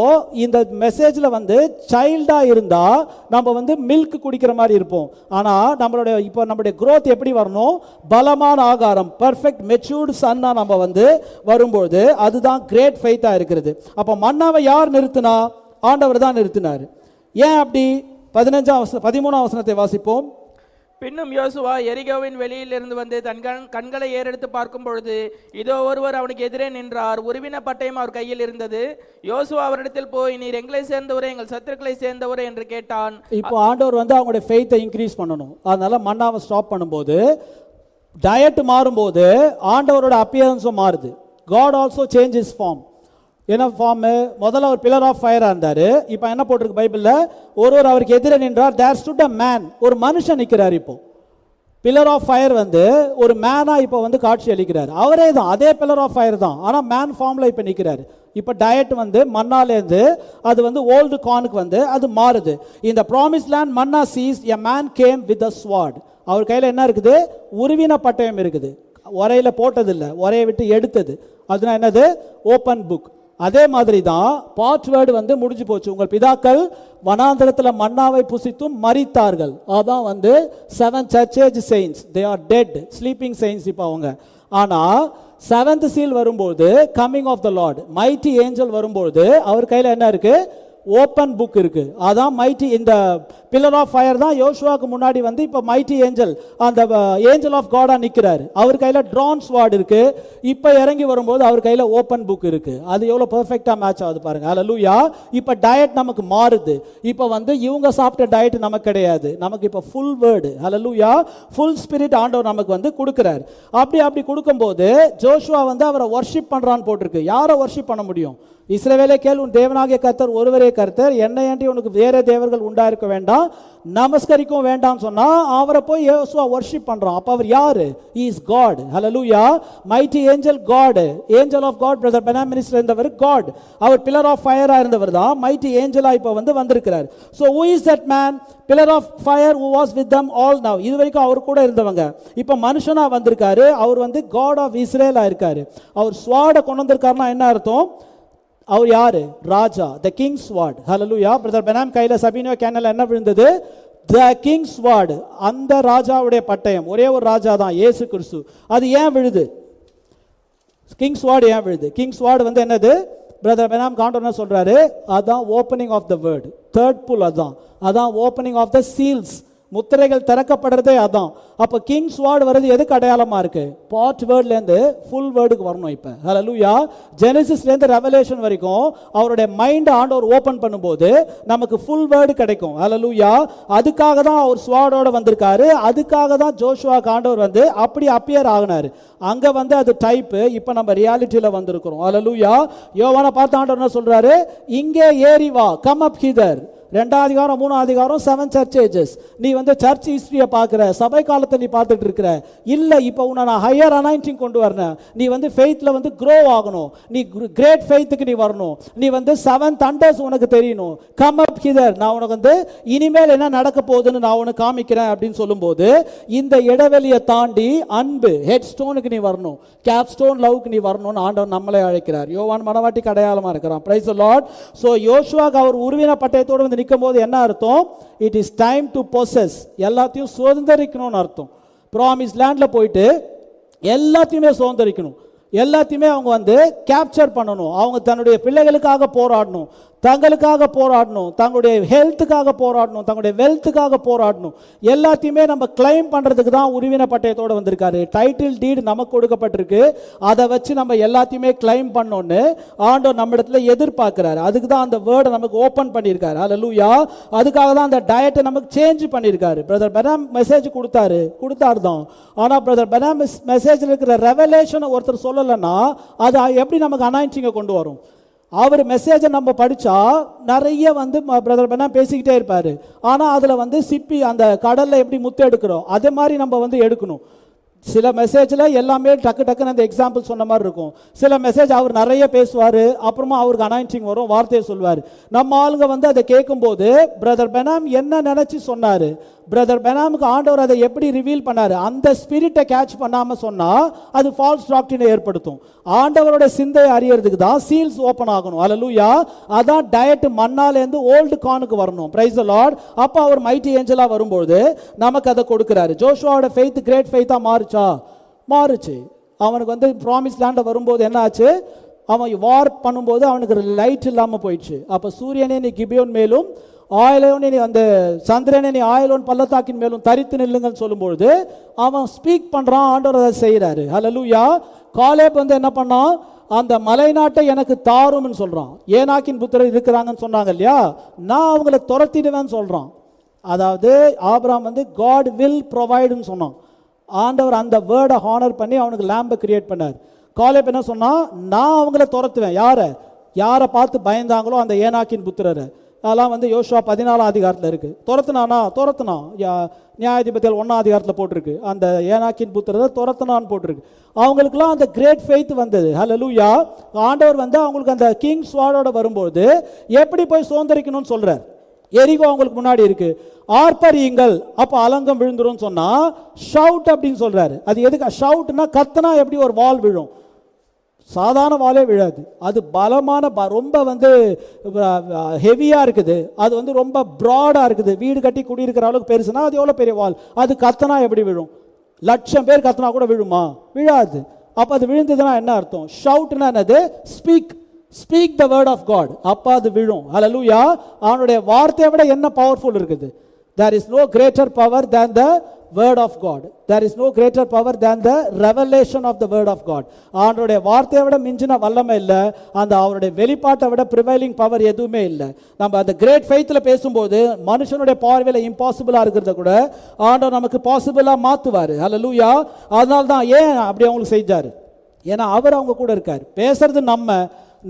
இந்த மெசேஜ்ல வந்து சைல்டா இருந்தா நம்ம வந்து மில்க் குடிக்கிற மாதிரி இருப்போம். ஆனா நம்மளுடைய growth எப்படி வரணும்? பலமான ஆகாரம், பெர்ஃபெக்ட் மெச்சூர்டு சன்னா நம்ம வந்து வரும்போது அதுதான் கிரேட் ஃபெய்த்தா இருக்கிறது. அப்போ மன்னாவை யார் நிறுத்தினா? ஆண்டவர் தான் நிறுத்தினார். ஏன் அப்படி? 13ஆம் வசனத்தை வாசிப்போம். பின்னும் யோசுவா எரிகோவின் வெளியிலிருந்து வந்து தன் கண்களை ஏறெடுத்து பார்க்கும் பொழுது இதோ ஒருவர் அவனுக்கு எதிரே நின்றார். உருவின பட்டயம் அவர் கையில் இருந்தது. யோசுவா அவரிடத்தில் போய், நீர் எங்களை சேர்ந்தவரே, எங்கள் சத்துருக்களை சேர்ந்தவரே என்று கேட்டான். இப்போ ஆண்டவர் வந்து அவங்களுடைய ஃபெய்த்தை இன்க்ரீஸ் பண்ணணும். அதனால மன்னாவை ஸ்டாப் பண்ணும்போது, டயட் மாறும்போது ஆண்டவரோட அப்பியரன்ஸும் மாறுது. God also change is form. என்ன ஃபார்ம்? முதல்ல அவர் பில்லர் ஆஃப் ஃபயரா இருந்தாரு. இப்போ என்ன போட்டிருக்கு பைபிள்ல? ஒருவர் அவருக்கு எதிரே நின்றார். தேர் ஸ்டுட் அ மேன். ஒரு மனுஷன் நிற்கிறார். இப்போ பில்லர் ஆஃப் ஃபயர் வந்து ஒரு மேனா இப்போ வந்து காட்சி அளிக்கிறார். அவரே தான், அதே பில்லர் ஆஃப் ஃபயர் தான், ஆனால் மேன் ஃபார்ம்ல இப்போ நிற்கிறாரு. இப்போ டயட் வந்து மன்னாலேருந்து அது வந்து ஓல்டு கானுக்கு வந்து அது மாறுது. இந்த promise land manna ceased a man came with a sword. அவர் கையில் என்ன இருக்குது? உருவின பட்டயம் இருக்குது. உரையில போட்டதில்லை, உரையை விட்டு எடுத்தது. அதுனா என்னது? Open book. அதே மாதிரி தான் பார்ட் வேர்டு வந்து முடிஞ்சு போச்சு. உங்கள் பிதாக்கள் வனாந்தரத்தில் மன்னாவை புசித்தும் மரித்தார்கள். அதான் வந்து 7 church age saints. They are dead, sleeping saints இப்போ அவங்க. ஆனால் 7th சீல் வரும்போது, coming of the Lord, mighty angel வரும்போது அவர் கையில் என்ன இருக்கு? ஓப்பன் புக் இருக்கு. அதான் மைட்டி. இந்த பில்லர் ஆஃப் ஃபயர் தான் யோசுவாக்கு முன்னாடி வந்து இப்போ மைட்டி ஏஞ்சல், அந்த ஏஞ்சல் ஆஃப் காடா நிற்கிறாரு. அவர் கையில் ட்ரான் ஸ்வார்ட் இருக்கு. இப்போ இறங்கி வரும்போது அவர் கையில் ஓப்பன் புக் இருக்கு. அது எவ்வளோ பெர்ஃபெக்டாக மேட்ச் ஆகுது பாருங்க. ஹல்லேலூயா. இப்போ டயட் நமக்கு மாறுது. இப்போ வந்து இவங்க சாப்பிட்ட டயட் நமக்கு கிடையாது. நமக்கு இப்போ ஃபுல் வேர்டு, ஹல்லேலூயா, ஃபுல் ஸ்பிரிட் ஆண்டவர் நமக்கு வந்து கொடுக்குறாரு. அப்படி கொடுக்கும்போது ஜோஷுவா வந்து அவரை வர்ஷிப் பண்றான்னு போட்டிருக்கு. யாரை வர்ஷிப் பண்ண முடியும்? இஸ்ரவேலே கேள், உன் தேவனாகிய கர்த்தர் ஒருவரே கர்த்தர், என்னையன்றி உனக்கு வேற தேவர்கள் உண்டாயிருக்க வேண்டாம், நமஸ்கரிக்கவும் வேண்டாம் சொன்னா அவரை போய் யோசுவா வர்ஷிப் பண்றான். அப்ப அவர் யாரு? He is God. Hallelujah. Mighty angel God, angel of God. Brother பெனாம் minister இருந்தவர் God. அவர் பில்லர் ஆஃப் ஃபயரா இருந்தவர் தான் மைட்டி ஏஞ்சலா இப்போ வந்து வந்திருக்கிறார். So who is that man? Pillar of fire who was with them all now. இது வரைக்கும் அவர் கூட இருந்தவங்க இப்போ மனுஷனா வந்திருக்காரு. அவர் வந்து God of Israel இருக்காரு. அவர் ஸ்வார்டை கொண்டு வந்திருக்காருன்னா என்ன அர்த்தம்? அவர் யாரு? ராஜா. The king sword. Hallelujah. Brother Branham கையில சபீனோ கேனல்ல என்ன விழுந்தது? The king sword. அந்த ராஜாவுடைய பட்டயம். ஒரே ஒரு ராஜா தான், இயேசு கிறிஸ்து. அது ஏன் விழுது? கிங் ஸ்வார்ட் ஏன் விழுது? கிங் ஸ்வார்ட் வந்து என்னது? பிரதர் பெனாம் காண்டோ என்ன சொல்றாரு? அதான் opening of the word. Third pull அதான் ஓப்பனிங் ஆஃப் த சீல்ஸ். முத்திரைகள் திறக்கப்படுறதே அதான். அப்போ கிங் ஸ்வார்ட் வருது எதுக்கு அடையாளமா இருக்கு? பார்ட் வேர்ட்லேருந்து ஃபுல் வேர்டுக்கு வரணும். இப்போ ஹல்லேலூயா. ஜெனசிஸ்லேருந்து ரெவலேஷன் வரைக்கும் அவருடைய மைண்டை ஆண்டவர் ஓப்பன் பண்ணும்போது நமக்கு ஃபுல் வேர்டு கிடைக்கும். ஹல்லேலூயா. அதுக்காக தான் அவர் ஸ்வார்டோட வந்திருக்காரு. அதுக்காக தான் ஜோஷுவாக்கு ஆண்டவர் வந்து அப்படி அப்பியர் ஆகினாரு. அங்கே வந்து அது டைப்பு. இப்போ நம்ம ரியாலிட்டியில் வந்திருக்கிறோம். ஹல்லேலூயா. யோவானை பார்த்து ஆண்டவர் என்ன சொல்றாரு? இங்கே ஏறி வா, கம் அப் ஹிதர். 2ஆம் அதிகாரம் 3ஆம் அதிகாரம் 7 சர்ச் ஏஜஸ். நீ வந்து சர்ச் ஹிஸ்டரியை பார்க்குற, சபை காலத்தை நீ பார்த்துட்டு இருக்கிற. இல்லை, இப்போ உன்னை நான் ஹையர் அனாயிண்டிங் கொண்டு வரேன். நீ வந்து ஃபெய்த்தில் வந்து க்ரோ ஆகணும். நீ கிரேட் ஃபெய்த்துக்கு நீ வரணும். நீ வந்து 7 தண்டர்ஸ் உனக்கு தெரியணும். Come up Khidr. நான் உனக்கு வந்து இனிமேல் என்ன நடக்க போகுதுன்னு நான் உனக்கு காமிக்கிறேன் அப்படின்னு சொல்லும்போது இந்த இடைவெளியை தாண்டி அன்பு ஹெட் ஸ்டோனுக்கு நீ வரணும், கேப் ஸ்டோன் லவ்க்கு நீ வரணும்னு ஆண்டவர் நம்மளே அழைக்கிறார். யோவான் மனவாட்டிக்கு அடையாளமா இருக்கிறான். Price the Lord. ஸோ யோசுவாக்கு அவர் உருவின பட்டயத்தோடு வந்து நிற்கும் போது என்ன அர்த்தம்? It is time to possess. எல்லாத்தையும் சுதந்திரிக்கணும்னு அர்த்தம். ப்ராமிஸ் லேண்ட்ல போயிட்டு எல்லாத்தையுமே சுதந்திரிக்கணும். எல்லாத்தையுமே அவங்க வந்து கேப்சர் பண்ணணும். அவங்க தன்னுடைய பிள்ளைகளுக்காக போராடணும், தங்களுக்காக போராடணும், தங்களுடைய ஹெல்த்துக்காக போராடணும், தங்களுடைய வெல்த்துக்காக போராடணும். எல்லாத்தையுமே நம்ம கிளைம் பண்றதுக்கு தான் உருவின பட்டயத்தோடு வந்திருக்காரு. டைட்டில் டீட் நமக்கு கொடுக்கப்பட்டிருக்கு. அதை வச்சு நம்ம எல்லாத்தையுமே கிளைம் பண்ணோன்னு ஆண்டவர் நம்ம இடத்துல எதிர்பார்க்கிறாரு. அதுக்கு தான் அந்த வேர்டை நமக்கு ஓப்பன் பண்ணியிருக்காரு. ஹல்லேலூயா. அதுக்காக தான் அந்த டயட்டை நமக்கு சேஞ்ச் பண்ணியிருக்காரு. பிரதர் பெனாம் மெசேஜ் கொடுத்தாரு தான். ஆனால் பிரதர் பெனாம் மெசேஜில் இருக்கிற ரெவலேஷனை ஒருத்தர் சொல்லலைன்னா அது எப்படி நமக்கு அனாயிண்டிங்கை கொண்டு வரும்? அவர் மெசேஜை நம்ம படித்தா நிறைய வந்து பிரதர் பெனாம் பேசிக்கிட்டே இருப்பார். ஆனால் அதில் வந்து சிப்பி அந்த கடலில் எப்படி முத்து எடுக்கிறோம் அதே மாதிரி நம்ம வந்து எடுக்கணும். சில மெசேஜில் எல்லாமே டக்குன்னு அந்த எக்ஸாம்பிள் சொன்ன மாதிரி இருக்கும். சில மெசேஜ் அவர் நிறைய பேசுவார், அப்புறமா அவருக்கு அனாயிண்டிங் வரும், வார்த்தையை சொல்வார். நம்ம ஆளுங்க வந்து அதை கேட்கும்போது பிரதர் பெனாம் என்ன நினச்சி சொன்னார், பிரதர் பெனாமுக்கு ஆண்டவர் அதை எப்படி ரிவீல் பண்ணாரு? அந்த ஸ்பிரிட்டை கேட்ச் பண்ணாம சொன்னா அது ஃபால்ஸ் டாக்டரினை ஏற்படுத்தும். ஆண்டவரோட சிந்தையை அறியறதுக்கு தான் சீல்ஸ் ஓபன் ஆகணும். அல்லேலூயா. அதான் டயட் மண்ணாலேருந்து ஓல்டு கானுக்கு வரணும். Price the Lord. அப்போ அவர் மைட்டி ஏஞ்சலா வரும்போது நமக்கு அதை கொடுக்கிறாரு. ஜோஷுவாவோட ஃபெய்த் கிரேட் ஃபெய்த்தா மாறுச்சு. அவனுக்கு வந்து ப்ராமிஸ் லேண்ட வரும்போது என்ன ஆச்சு? அவன் வார் பண்ணும்போது அவனுக்கு லைட் இல்லாமல் போயிடுச்சு. அப்போ சூரியனே நீ கிபியோன் மேலும் ஆயிலோனே நீ அந்த சந்திரனே நீ ஆயிலோன் பள்ளத்தாக்கின் மேலும் தரித்து நில்லுங்கன்னு சொல்லும்பொழுது அவன் ஸ்பீக் பண்ணுறான். ஆண்டவர் அதை செய்கிறாரு. ஹல்லேலூயா. காலேப் வந்து என்ன பண்ணான்? அந்த மலைநாட்டை எனக்கு தாரும்னு சொல்கிறான். ஏனாக்கின் புத்திரர் இருக்கிறாங்கன்னு சொன்னாங்க இல்லையா, நான் அவங்கள துரத்திடுவேன்னு சொல்கிறான். அதாவது ஆபிரகாம் வந்து காட் வில் ப்ரொவைடுன்னு சொன்னான். ஆண்டவர் அந்த வேர்டை ஹானர் பண்ணி அவனுக்கு லேம்பை கிரியேட் பண்ணார். காலேப் என்ன சொன்னா? நான் அவங்கள துரத்துவேன். யாரை பார்த்து பயந்தாங்களோ அந்த ஏனாக்கின் புத்திரரை. அதெல்லாம் வந்து யோசுவா 14ஆம் அதிகாரத்தில் இருக்கு. துரத்துனான். நியாயாதிபதிகள் 1ஆம் அதிகாரத்தில் போட்டிருக்கு. அந்த ஏனாக்கின் புத்திரரை துரத்துனான்னு போட்டிருக்கு. அவங்களுக்குலாம் அந்த கிரேட் ஃபெய்த் வந்தது. ஹல்லேலூயா. ஆண்டவர் வந்து அவங்களுக்கு அந்த கிங் ஸ்வாடோட வரும்போது எப்படி போய் சுதந்திரிக்கணும்னு சொல்றார். எரிகோ அவங்களுக்கு முன்னாடி இருக்கு. ஆர்ப்பரியுங்கள், அப்போ அலங்கம் விழுந்துரும் சொன்னா ஷவுட் அப்படின்னு சொல்றாரு. அது எதுக்கு ஷவுட்னா? கத்தனா எப்படி ஒரு வால் விழும்? சாதாரண வாலே விழாது. அது பலமான ரொம்ப வந்து ஹெவியா இருக்குது. அது வந்து ரொம்ப ப்ராடா இருக்குது. வீடு கட்டி குடியிருக்கிற அளவுக்கு பெருசுனா அது எவ்வளோ பெரிய வால். அது கத்தனா எப்படி விழும்? 1,00,000 பேர் கத்தனா கூட விழுமா? விழாது. அப்போ அது விழுந்ததுன்னா என்ன அர்த்தம்? ஷவுட்னா என்னது? Speak the word of God. அப்போ அது விழும். ஹல்லேலூயா. அவனுடைய வார்த்தையை விட என்ன பவர்ஃபுல் இருக்குது? There is no greater power than the word of God. There is no greater power than the revelation of the word of God. அவனுடைய வார்த்தையை விட மிஞ்சின வல்லமை இல்லை. அந்த அவருடைய வெளிப்பாட்டை விட ப்ரிவைலிங் பவர் எதுவுமே இல்லை. நம்ம அந்த கிரேட் ஃபெய்த்தில் பேசும்போது மனுஷனுடைய பார்வையில் இம்பாசிபிளாக இருக்கிறத கூட ஆண்டவர் நமக்கு பாசிபிளாக மாற்றுவார். ஹல்லேலூயா. அதனால தான் ஏன் அப்படி அவங்களுக்கு செஞ்சார்? ஏன்னா அவர் அவங்க கூட இருக்கார். பேசுறது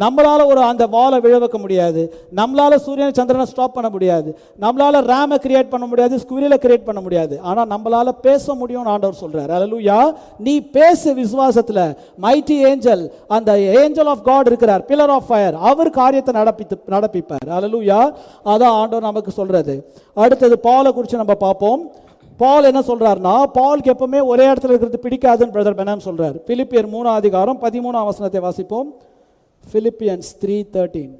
நம்மளால ஒரு அந்த வாலை விழ வைக்க முடியாது. நம்மளால சூரியன் சந்திரனை ஸ்டாப் பண்ண முடியாது. நம்மளால ரேமை கிரியேட் பண்ண முடியாது, ஸ்குரிலை கிரியேட் பண்ண முடியாது. ஆனா நம்மளால பேச முடியும்னு ஆண்டவர் சொல்றார். ஹல்லேலூயா. நீ பேசு விசுவாசத்துல. மைட்டி ஏஞ்சல், அந்த ஏஞ்சல் ஆஃப் காட் இருக்கிறார், பில்லர் ஆஃப் ஃபயர், அவர் காரியத்தை நடப்பிப்பார். ஹல்லேலூயா. அதான் ஆண்டவர் நமக்கு சொல்றது. அடுத்தது பாலை குறித்து நம்ம பார்ப்போம். பால் என்ன சொல்றாருன்னா, பாலுக்கு எப்பவுமே ஒரே இடத்துல இருக்கிறது பிடிக்காதுன்னு பிரதர் பெனாம் சொல்றார். பிலிப்பியர் 3ஆம் அதிகாரம் 13ஆம் வசனத்தை வாசிப்போம். Philippians 3:13.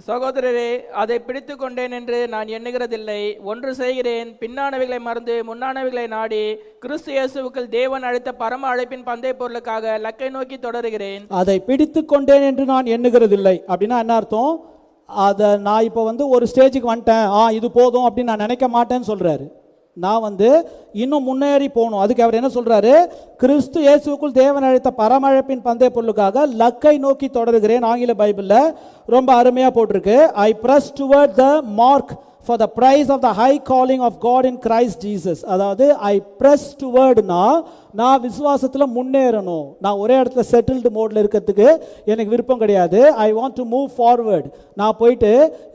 சகோதரரே, அதை பிடித்து கொண்டேன் என்று நான் எண்ணுகிறதில்லை. ஒன்று செய்கிறேன், பின்னானவைகளை மறந்து முன்னானவைகளை நாடி கிறிஸ்து இயேசுவுக்குள் தேவன் அழைத்த பரம அழைப்பின் பந்தய பொருளுக்காக லக்கை நோக்கி தொடருகிறேன். அதை பிடித்து கொண்டேன் என்று நான் எண்ணுகிறதில்லை அப்படின்னா என்ன அர்த்தம்? அதை நான் இப்போ வந்து ஒரு ஸ்டேஜுக்கு வந்துட்டேன், இது போதும் அப்படின்னு நான் நினைக்க மாட்டேன்னு சொல்றாரு. நான் வந்து இன்னும் முன்னேறி போகணும். அதுக்கு அவர் என்ன சொல்றாரு? கிறிஸ்து இயேசுவுக்குள் தேவன் அழைத்த பரமழைப்பின் பந்தய பொருளுக்காக லக்கை நோக்கி தொடருகிறேன். ஆங்கில பைபிள்ல ரொம்ப அருமையா போட்டிருக்கு. I press toward the mark for the prize of the high calling of God in Christ Jesus. அதாவது I press towardனா நான் விசுவாசத்துல முன்னேறணும். நான் ஒரே இடத்துல செட்டில்டு மோட்ல இருக்கிறதுக்கு எனக்கு விருப்பம் கிடையாது. I want to move forward. நான் போயிட்டு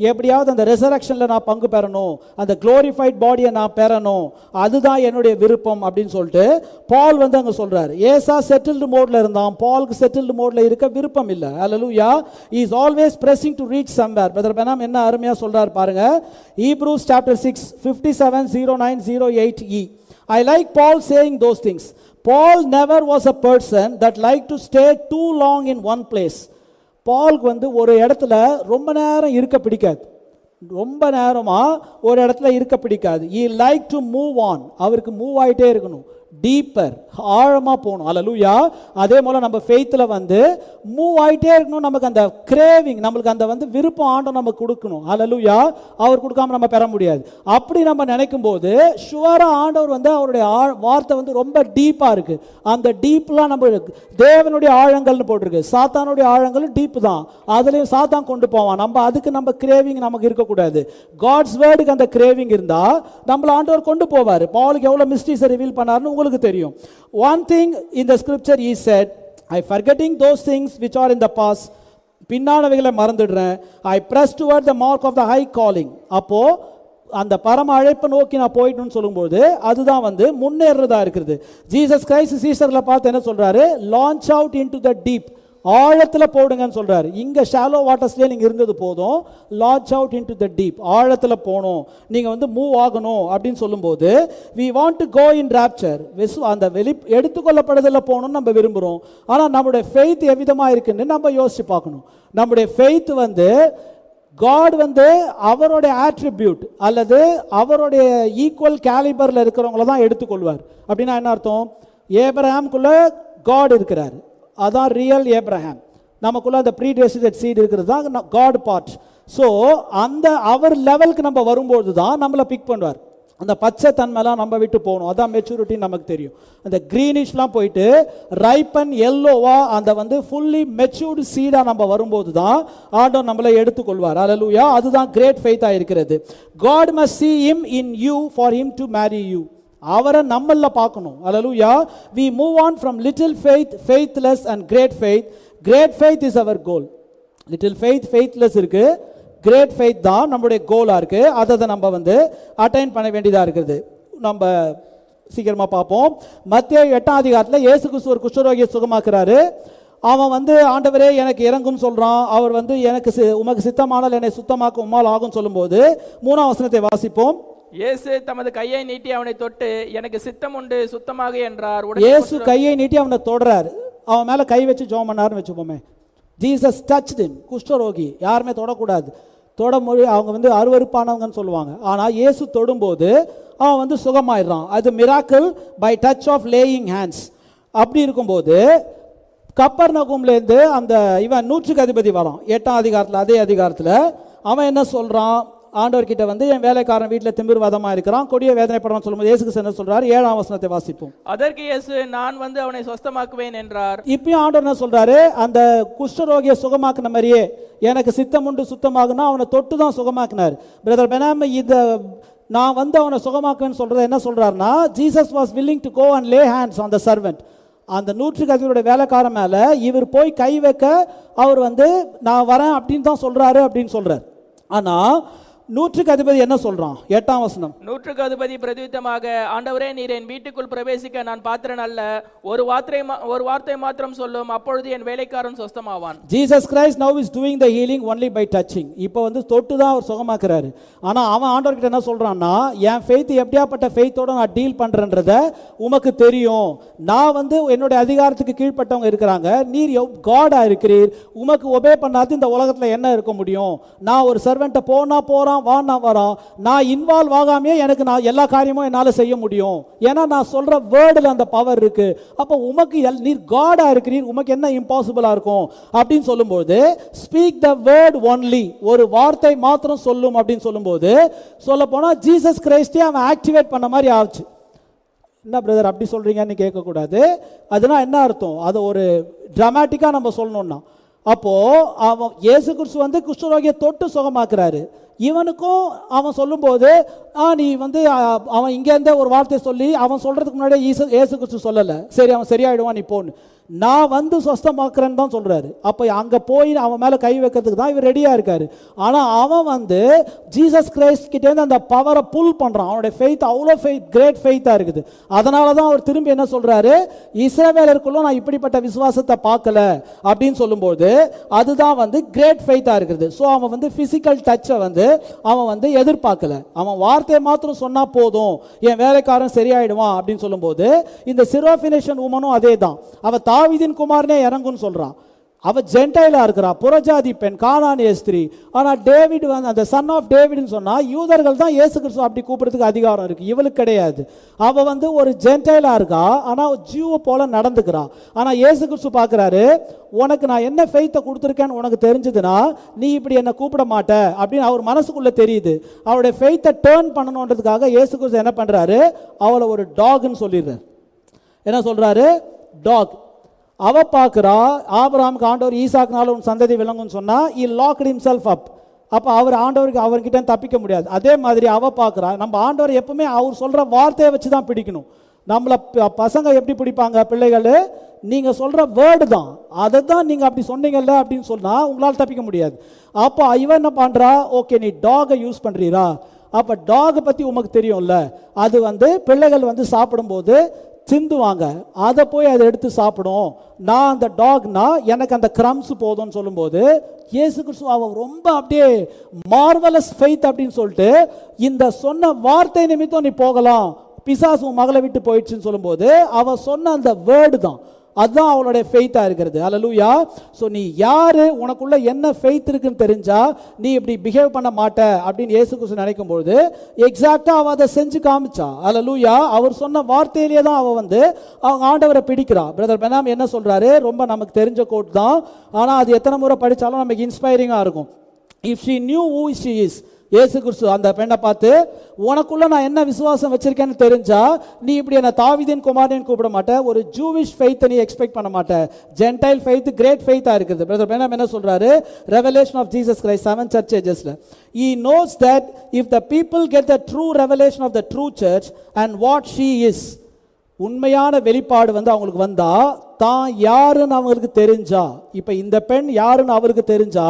எப்படியாவது அந்த ரெசரக்ஷன்ல நான் பங்கு பெறணும், அந்த குளோரிஃபைட் பாடியை நான் பெறணும், அதுதான் என்னுடைய விருப்பம் அப்படின்னு சொல்லிட்டு பால் வந்து அங்க சொல்றாரு. ஏசா செட்டில்டு மோட்ல இருந்தான், பாலுக்கு செட்டில்டு மோட்ல இருக்க விருப்பம் இல்லை. ஹல்லேலூயா. He is always pressing to reach somewhere. Brother பெனாம் என்ன அருமையா சொல்றாரு பாருங்க. Hebrews chapter 6 57:09-08e. I like Paul saying those things. Paul never was a person that liked to stay too long in one place. பால்க்கு வந்து ஒரு இடத்துல ரொம்ப நேரம் இருக்க பிடிக்காது. ரொம்ப நேரமா ஒரு இடத்துல இருக்க பிடிக்காது. He like to move on. அவருக்கு மூவ் ஆயிட்டே இருக்கணும், டீப்பர், ஆழமா போகணும். ஹல்லேலூயா. அதே போல நம்ம ஃபெய்த்ல வந்து மூவ் ஆயிட்டே இருக்கணும். நமக்கு அந்த கிரேவிங், நம்மளுக்கு அந்த வந்து விருப்பம் ஆண்டவர் நமக்கு கொடுக்கணும். ஹல்லேலூயா. அவர் கொடுக்காம நம்ம பெற முடியாது. அப்படி நம்ம நினைக்கும் போது ஷுவரா ஆண்டவர் வந்து அவருடைய வார்த்தை வந்து ரொம்ப டீப்பா இருக்கு. அந்த டீப்லாம் நம்ம தேவனுடைய ஆழங்கள்னு போட்டிருக்கு. சாத்தானுடைய ஆழங்களும் டீப் தான், அதுலயும் சாத்தான் கொண்டு போவான். நம்ம கிரேவிங் நமக்கு இருக்கக்கூடாது. காட்ஸ் வேர்டுக்கு அந்த கிரேவிங் இருந்தா நம்மள ஆண்டவர் கொண்டு போவார். பாலுக்கு எவ்வளவு மிஸ்ட்ரீஸ் ரிவீல் பண்ணாருன்னு உங்களுக்கு தெரியும். One thing in the scripture he said, I forgetting those things which are in the past, பின்னானவைகளை மறந்துடுறேன். I press toward the mark of the high calling. அப்போ அந்த பரம அழைப்பை நோக்கி நான் போயிட்டுன்னு சொல்லும்போது அதுதான் வந்து முன்னேறதா இருக்குது. ஜீசஸ் கிரைஸ்ட் சீசர்களை பார்த்து என்ன சொல்றாரு? Launch out into the deep. ஆழத்துல போடுங்கன்னு சொல்றாரு. இங்க ஷாலோ வாட்டர்ஸ்லயே நீங்க இருந்தது போதும், launch out into the deep, ஆழத்துல போகணும், நீங்க வந்து மூவ் ஆகணும் அப்படின்னு சொல்லும்போது we want to go in rapture, அந்த எடுத்துக்கொள்ளப்படுதல போகணும்னு நம்ம விரும்புறோம். ஆனா நம்முடைய ஃபெய்த் எவ்விதமா இருக்குன்னு நம்ம யோசிச்சு பார்க்கணும். நம்முடைய ஃபெய்த் வந்து God வந்து அவருடைய ஆட்ரிபியூட் அல்லது அவருடைய ஈக்குவல் கேலிபர்ல இருக்கிறவங்கள தான் எடுத்துக்கொள்வார். அப்படின்னா என்ன அர்த்தம்? ஏப்ரஹாம்குள்ள காட் இருக்கிறார், அதான் ரியல் ஏப்ரஹாம். நமக்குள்ள அந்த ப்ரீடெஸ்டினேட் சீட் இருக்கிறது தான் காட் பார்ட். ஸோ அந்த அவர் லெவலுக்கு நம்ம வரும்போது தான் நம்மளை பிக் பண்ணுவார். அந்த பச்சை தன்மைலாம் நம்ம விட்டு போகணும், அதான் மெச்சூரிட்டின்னு நமக்கு தெரியும். அந்த க்ரீனிஷ்லாம் போயிட்டு ரைப்பன் எல்லோவா அந்த வந்து ஃபுல்லி மெச்சூர்டு சீடாக நம்ம வரும்போது தான் ஆண்டவர் நம்மளை எடுத்துக்கொள்வார். அல்லேலூயா. அதுதான் கிரேட் ஃபெய்த்தாக இருக்கிறது. God must see him in you for him to marry you. அவரை நம்மள பார்க்கணும். அல்லேலூயா. we move on from little faith, faithless and great faith. Great faith is our goal. little faith, faithless இருக்கு, கிரேட் ஃபெய்த் தான் நம்முடைய கோலாக இருக்குது. அதை நம்ம வந்து அட்டைன் பண்ண வேண்டியதாக இருக்குது. நம்ம சீக்கிரமாக பார்ப்போம். மத்தேயு 8ஆம் அதிகாரத்தில் இயேசு கிறிஸ்து ஒரு குஷ்டரோகியை சுகமாக்குறாரு. அவன் வந்து ஆண்டவரே எனக்கு இறங்கும் சொல்கிறான். அவர் வந்து எனக்கு உமக்கு சித்தமானால் என்னை சுத்தமாக்க உம்மால் ஆகும் சொல்லும்போது 3ஆம் வசனத்தை வாசிப்போம். இயேசு தமது கையை நீட்டி அவனை தொட்டு எனக்கு சித்தம் உண்டு சுத்தமாக என்றார். இயேசு கையை நீட்டி அவனை தொடுறாரு, அவன் மேலே கை வச்சு ஜெபம் பண்ணாருன்னு வச்சுப்போமே. Jesus touched him. குஷ்டரோகி யாருமே தொடக்கூடாது, தொடமொழி அவங்க வந்து அருவருப்பானவங்கன்னு சொல்லுவாங்க. ஆனால் இயேசு தொடும்போது அவன் வந்து சுகமாயிடுறான். அது miracle by touch of laying hands. அப்படி இருக்கும்போது கப்பர்நகூம்லேருந்து அந்த இவன் நூற்றுக்கு அதிபதி வரான் 8ஆம் அதிகாரத்தில். அதே அதிகாரத்தில் அவன் என்ன சொல்கிறான்? ஆண்டவர்கிட்ட வந்து என் வேலைக்காரன் வீட்டில் திமிர்வாதமாக இருக்கிறான், கொடிய வேதனைப்படுறான்னு சொல்லும்போது இயேசுக்கு என்ன சொல்றாரு? 7ஆம் வசனத்தை வாசிப்போம். அதற்கு இயேசு நான் வந்து அவனை சொஸ்தமாக்குவேன் என்றார். இப்பயும் ஆண்டவர் என்ன சொல்றாரு? அந்த குஷ்டரோகியை சுகமாக்குன மாதிரியே எனக்கு சித்தம் உண்டு சுத்தமாகுனா அவனை தொட்டு தான் சுகமாக்குனார். பிரதர் பெனாம் இத நான் வந்து அவனை சுகமாக்குவேன்னு சொல்றது என்ன சொல்றாருன்னா, Jesus was willing to go and lay hands on the servant. அந்த நூற்றுக்கு அதிபதியோட வேலைக்காரன் மேல இவர் போய் கை வைக்க அவர் வந்து நான் வரேன் அப்படின்னு தான் சொல்றாரு அப்படின்னு சொல்றாரு. ஆனா நூற்றுக்கு அதிபதி என்ன சொல்றான்? 8ஆம் வசனம். நூற்றுக்கு அதிபதி பிரதியுத்தமாக ஆண்டவரே நீர் என் வீட்டுக்குள் பிரவேசிக்க நான் பாத்திரன் அல்ல, ஒரு வார்த்தை மாத்திரம் சொல்லும், அப்பொழுது என் வேலைக்காரன் சொஸ்தமாவான். Jesus Christ now is doing the healing only by touching. இப்போ வந்து தொட்டு தான் அவர் சுகமாக்குறாரு. ஆனா அவன் ஆண்டவர்கிட்ட என்ன சொல்றான்னா, என் ஃபெய்த் எப்படியாப்பட்ட ஃபெய்த்தோட நான் டீல் பண்றேன்றத உமக்கு தெரியும். நான் வந்து என்னுடைய அதிகாரத்துக்கு கீழ்பட்டவங்க இருக்கிறாங்க, நீர் காடா இருக்கிறீர், உமக்கு ஒபே பண்ணாது இந்த உலகத்துல என்ன இருக்க முடியும்? நான் ஒரு சர்வெண்ட்டை போறான் வானா வரான், நான் இன்வால்வ் ஆகாமே எனக்கு நான் எல்லா காரியமும் என்னால செய்ய முடியும். ஏன்னா நான் சொல்ற வேர்டுல அந்த பவர் இருக்கு. அப்ப உமக்கு நீர் காடா இருக்கிறீர், உமக்கு என்ன இம்பாசிபிளா இருக்கும் அப்படின்னு சொல்லும்போது ஸ்பீக் த வேர்ட் ஒன்லி, ஒரு வார்த்தை மாத்திரம் சொல்லும் அப்படின்னு சொல்லும்போது சொல்ல போனா ஜீசஸ் கிரைஸ்டே அவன் ஆக்டிவேட் பண்ண மாதிரி ஆச்சு. என்ன பிரதர் அப்படி சொல்றீங்கன்னு கேட்கக்கூடாது. அதனால் என்ன அர்த்தம்? அதை ஒரு டிராமாட்டிக்கா நம்ம சொல்லணும்னா, அப்போ அவன் இயேசு கிறிஸ்து வந்து குஷ்டரோகியை தொட்டு சுகமாக்குறாரு. இவனுக்கும் அவன் சொல்லும்போது நீ வந்து அவன் இங்கேருந்தே ஒரு வார்த்தை சொல்லி அவன் சொல்றதுக்கு முன்னாடியே இயேசு கிறிஸ்து சொல்லலை, சரி அவன் சரியாயிடுவான் நீ போன்னு, நான் வந்து சொஸ்தமாக்குறேன்னு தான் சொல்றாரு. அப்போ அங்கே போய் அவன் மேலே கை வைக்கிறதுக்கு தான் இவர் ரெடியாக இருக்காரு. ஆனால் அவன் வந்து ஜீசஸ் கிரைஸ்ட் கிட்டேருந்து அந்த பவரை புல் பண்ணுறான். அவனுடைய ஃபெய்த் அவ்வளோ கிரேட் ஃபெய்த்தாக இருக்குது. அதனால தான் அவர் திரும்பி என்ன சொல்றாரு? இஸ்ரவேலருக்குள்ள நான் இப்படிப்பட்ட விசுவாசத்தை பார்க்கல அப்படின்னு சொல்லும்போது அதுதான் வந்து கிரேட் ஃபெய்த்தாக இருக்குது. ஸோ அவன் வந்து ஃபிசிக்கல் டச்சை வந்து அவன் வந்து எதிர்பார்க்கல. அவன் வார்த்தையை மாத்திரம் சொன்னா போதும் என் வேலைக்காரன் சரியாயிடுவான் அப்படின்னு சொல்லும்போது இந்த சிரோஃபினேஷன் உமனும் அதே தான். அவ தாவீதின் குமாரனே இறங்குன்னு சொல்றான். அவ ஜென்டைலா இருக்கிறா, புறஜாதி பெண், கானானிய ஸ்திரீ. ஆனா டேவிட் வந்து அந்த சன் ஆஃப் டேவிட்னு சொன்னா யூதர்கள் தான் இயேசு கிறிஸ்து அப்படி கூப்பிடுறதுக்கு அதிகாரம் இருக்கு, இவளுக்கு கிடையாது. அவ வந்து ஒரு ஜென்டைலா இருக்கா, ஆனா ஜூவை போல நடந்துக்கிறா. ஆனா இயேசு கிறிஸ்து பாக்குறாரு, உனக்கு நான் என்ன ஃபெய்த்தை கொடுத்துருக்கேன்னு உனக்கு தெரிஞ்சதுன்னா நீ இப்படி என்ன கூப்பிட மாட்ட அப்படின்னு அவர் மனசுக்குள்ள தெரியுது. அவருடைய ஃபெய்த்தை டேர்ன் பண்ணணுன்றதுக்காக இயேசு கிறிஸ்து என்ன பண்றாரு? அவளை ஒரு டாக்னு சொல்லிடுறாரு. என்ன சொல்றாரு? டாக். அவ பார்க்கிறா, ஆபிரகாமுக்கு ஆண்டவர் ஈசாக்குனால உன் சந்ததி விளங்கும்னு சொன்னா he locked himself up. அப்போ அவர் ஆண்டவருக்கு அவர்கிட்ட தப்பிக்க முடியாது. அதே மாதிரி அவ பார்க்கிறா, நம்ம ஆண்டவர் எப்பவுமே அவர் சொல்ற வார்த்தையை வச்சு தான் பிடிக்கணும். நம்மளை பசங்க எப்படி பிடிப்பாங்க? பிள்ளைகள் நீங்க சொல்ற வேர்டு தான், அதை தான் நீங்க அப்படி சொன்னீங்கல்ல அப்படின்னு சொன்னா உங்களால் தப்பிக்க முடியாது. அப்போ இவன் என்ன பண்றா? ஓகே நீ டாகை யூஸ் பண்றீரா? அப்போ டாகை பற்றி உமக்கு தெரியும்ல, அது வந்து பிள்ளைகள் வந்து சாப்பிடும்போது சிந்துவாங்க, அதை போய் அதை எடுத்து சாப்பிடும். நான் அந்த டாக்னா எனக்கு அந்த கிரம்ஸ் போதும்னு சொல்லும்போது இயேசு கிறிஸ்து அவ ரொம்ப அப்படியே மார்வலஸ் ஃபெய்த் அப்படின்னு சொல்லிட்டு, இந்த சொன்ன வார்த்தை நிமித்தம் நீ போகலாம், பிசாசு உன் மகளை விட்டு போயிடுச்சுன்னு சொல்லும்போது அவ சொன்ன அந்த வேர்டு தான், அதுதான் அவளுடைய ஃபெய்த்தா இருக்கிறது. அல்லேலூயா. ஸோ நீ யாரு, உனக்குள்ள என்ன ஃபெய்த் இருக்குன்னு தெரிஞ்சா நீ இப்படி பிஹேவ் பண்ண மாட்ட அப்படின்னு இயேசு கிறிஸ்து நினைக்கும் பொழுது எக்ஸாக்டா அவ அதை செஞ்சு காமிச்சா. அல்லேலூயா. அவர் சொன்ன வார்த்தையிலேயே தான் அவ வந்து அவங்க ஆண்டவரை பிடிக்கிறா. பிரதர் பெனாம் என்ன சொல்றாரு, ரொம்ப நமக்கு தெரிஞ்ச கோட் தான், ஆனா அது எத்தனை முறை படிச்சாலும் நமக்கு இன்ஸ்பைரிங்கா இருக்கும். If she new who she is, இயேசு கிறிஸ்து அந்த பெண்ணை பார்த்து உனக்குள்ள நான் என்ன விசுவாசம் வச்சிருக்கேன்னு தெரிஞ்சா நீ இப்படி என்ன தாவீதின் குமாரன் கூப்பிட மாட்ட, ஒரு ஜூவிஷ் ஃபெய்த்தை நீ எக்ஸ்பெக்ட் பண்ண மாட்ட. ஜென்டைல் ஃபெய்த் கிரேட் ஃபெய்த்தா இருக்குது. பிரதர் பெனாம் என்ன சொல்றாரு, revelation of Jesus Christ 7 churches, he knows that if the people get the true revelation of the true church and what she is, உண்மையான வெளிப்பாடு வந்து அவங்களுக்கு வந்தா தான் யாருன்னு அவங்களுக்கு தெரிஞ்சா, இப்ப இந்த பெண் யாருன்னு அவருக்கு தெரிஞ்சா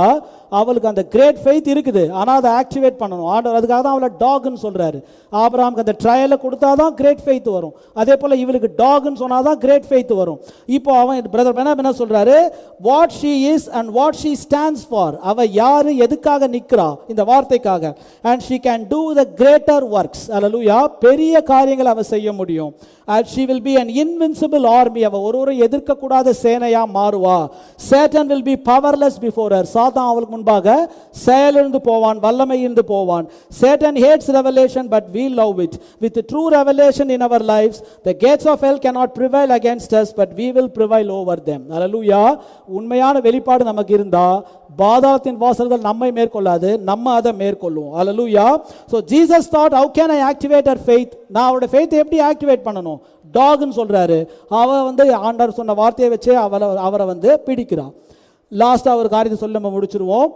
அவளுக்கு அந்த கிரேட் ஃபெய்த் இருக்குது, ஆனா அதை ஆக்டிவேட் பண்ணணும். ஆண்டவர் அதுக்காக தான் அவளை டாக்னு சொல்றாரு. ஆபிரகாமுக்கு அந்த ட்ரையலை கொடுத்தாதான் கிரேட் ஃபெய்த் வரும். அதே போல இவளுக்கு டாக்னு சொன்னாதான் கிரேட் ஃபெய்த் வரும். இப்போ அவன் பிரதர் பெனாம் என்ன சொல்றாரு, what she is and what she stands for, அவ யாரு எதுக்காக நிக்கிறா இந்த வார்த்தைக்காக, and she can do the greater works. Hallelujah. பெரிய காரியங்களை அவ செய்ய முடியும். and she will be an invincible army, அவ ஒருவரை எதிர்க்க கூடாத சேனையா மாறுவா. Satan will be powerless before her, சாத்தான் அவளுக்கு முன்பாக செயலிழந்து போவான், வல்லமை இருந்து போவான். Satan hates revelation but we love it. With the true revelation in our lives, the gates of hell cannot prevail against us but we will prevail over them. Hallelujah. உண்மையான வெளிப்பாடு நமக்கு இருந்தா பாதாளத்தின் வாசல்கள் நம்மை மேற்கொள்ளாது, நம்ம அதை மேற்கொள்ளுவோம். Hallelujah. So Jesus thought, how can I activate her faith? நான் அவரோட faith எப்படி ஆக்டிவேட் பண்ணணும்? டாக்னு சொல்றாரு. அவ வந்து ஆண்டவர் சொன்ன வார்த்தையை வச்சு அவரை வந்து பிடிக்கிறான். லாஸ்டா ஒரு காரியத்தை சொல்லி நம்ம முடிச்சிருவோம்.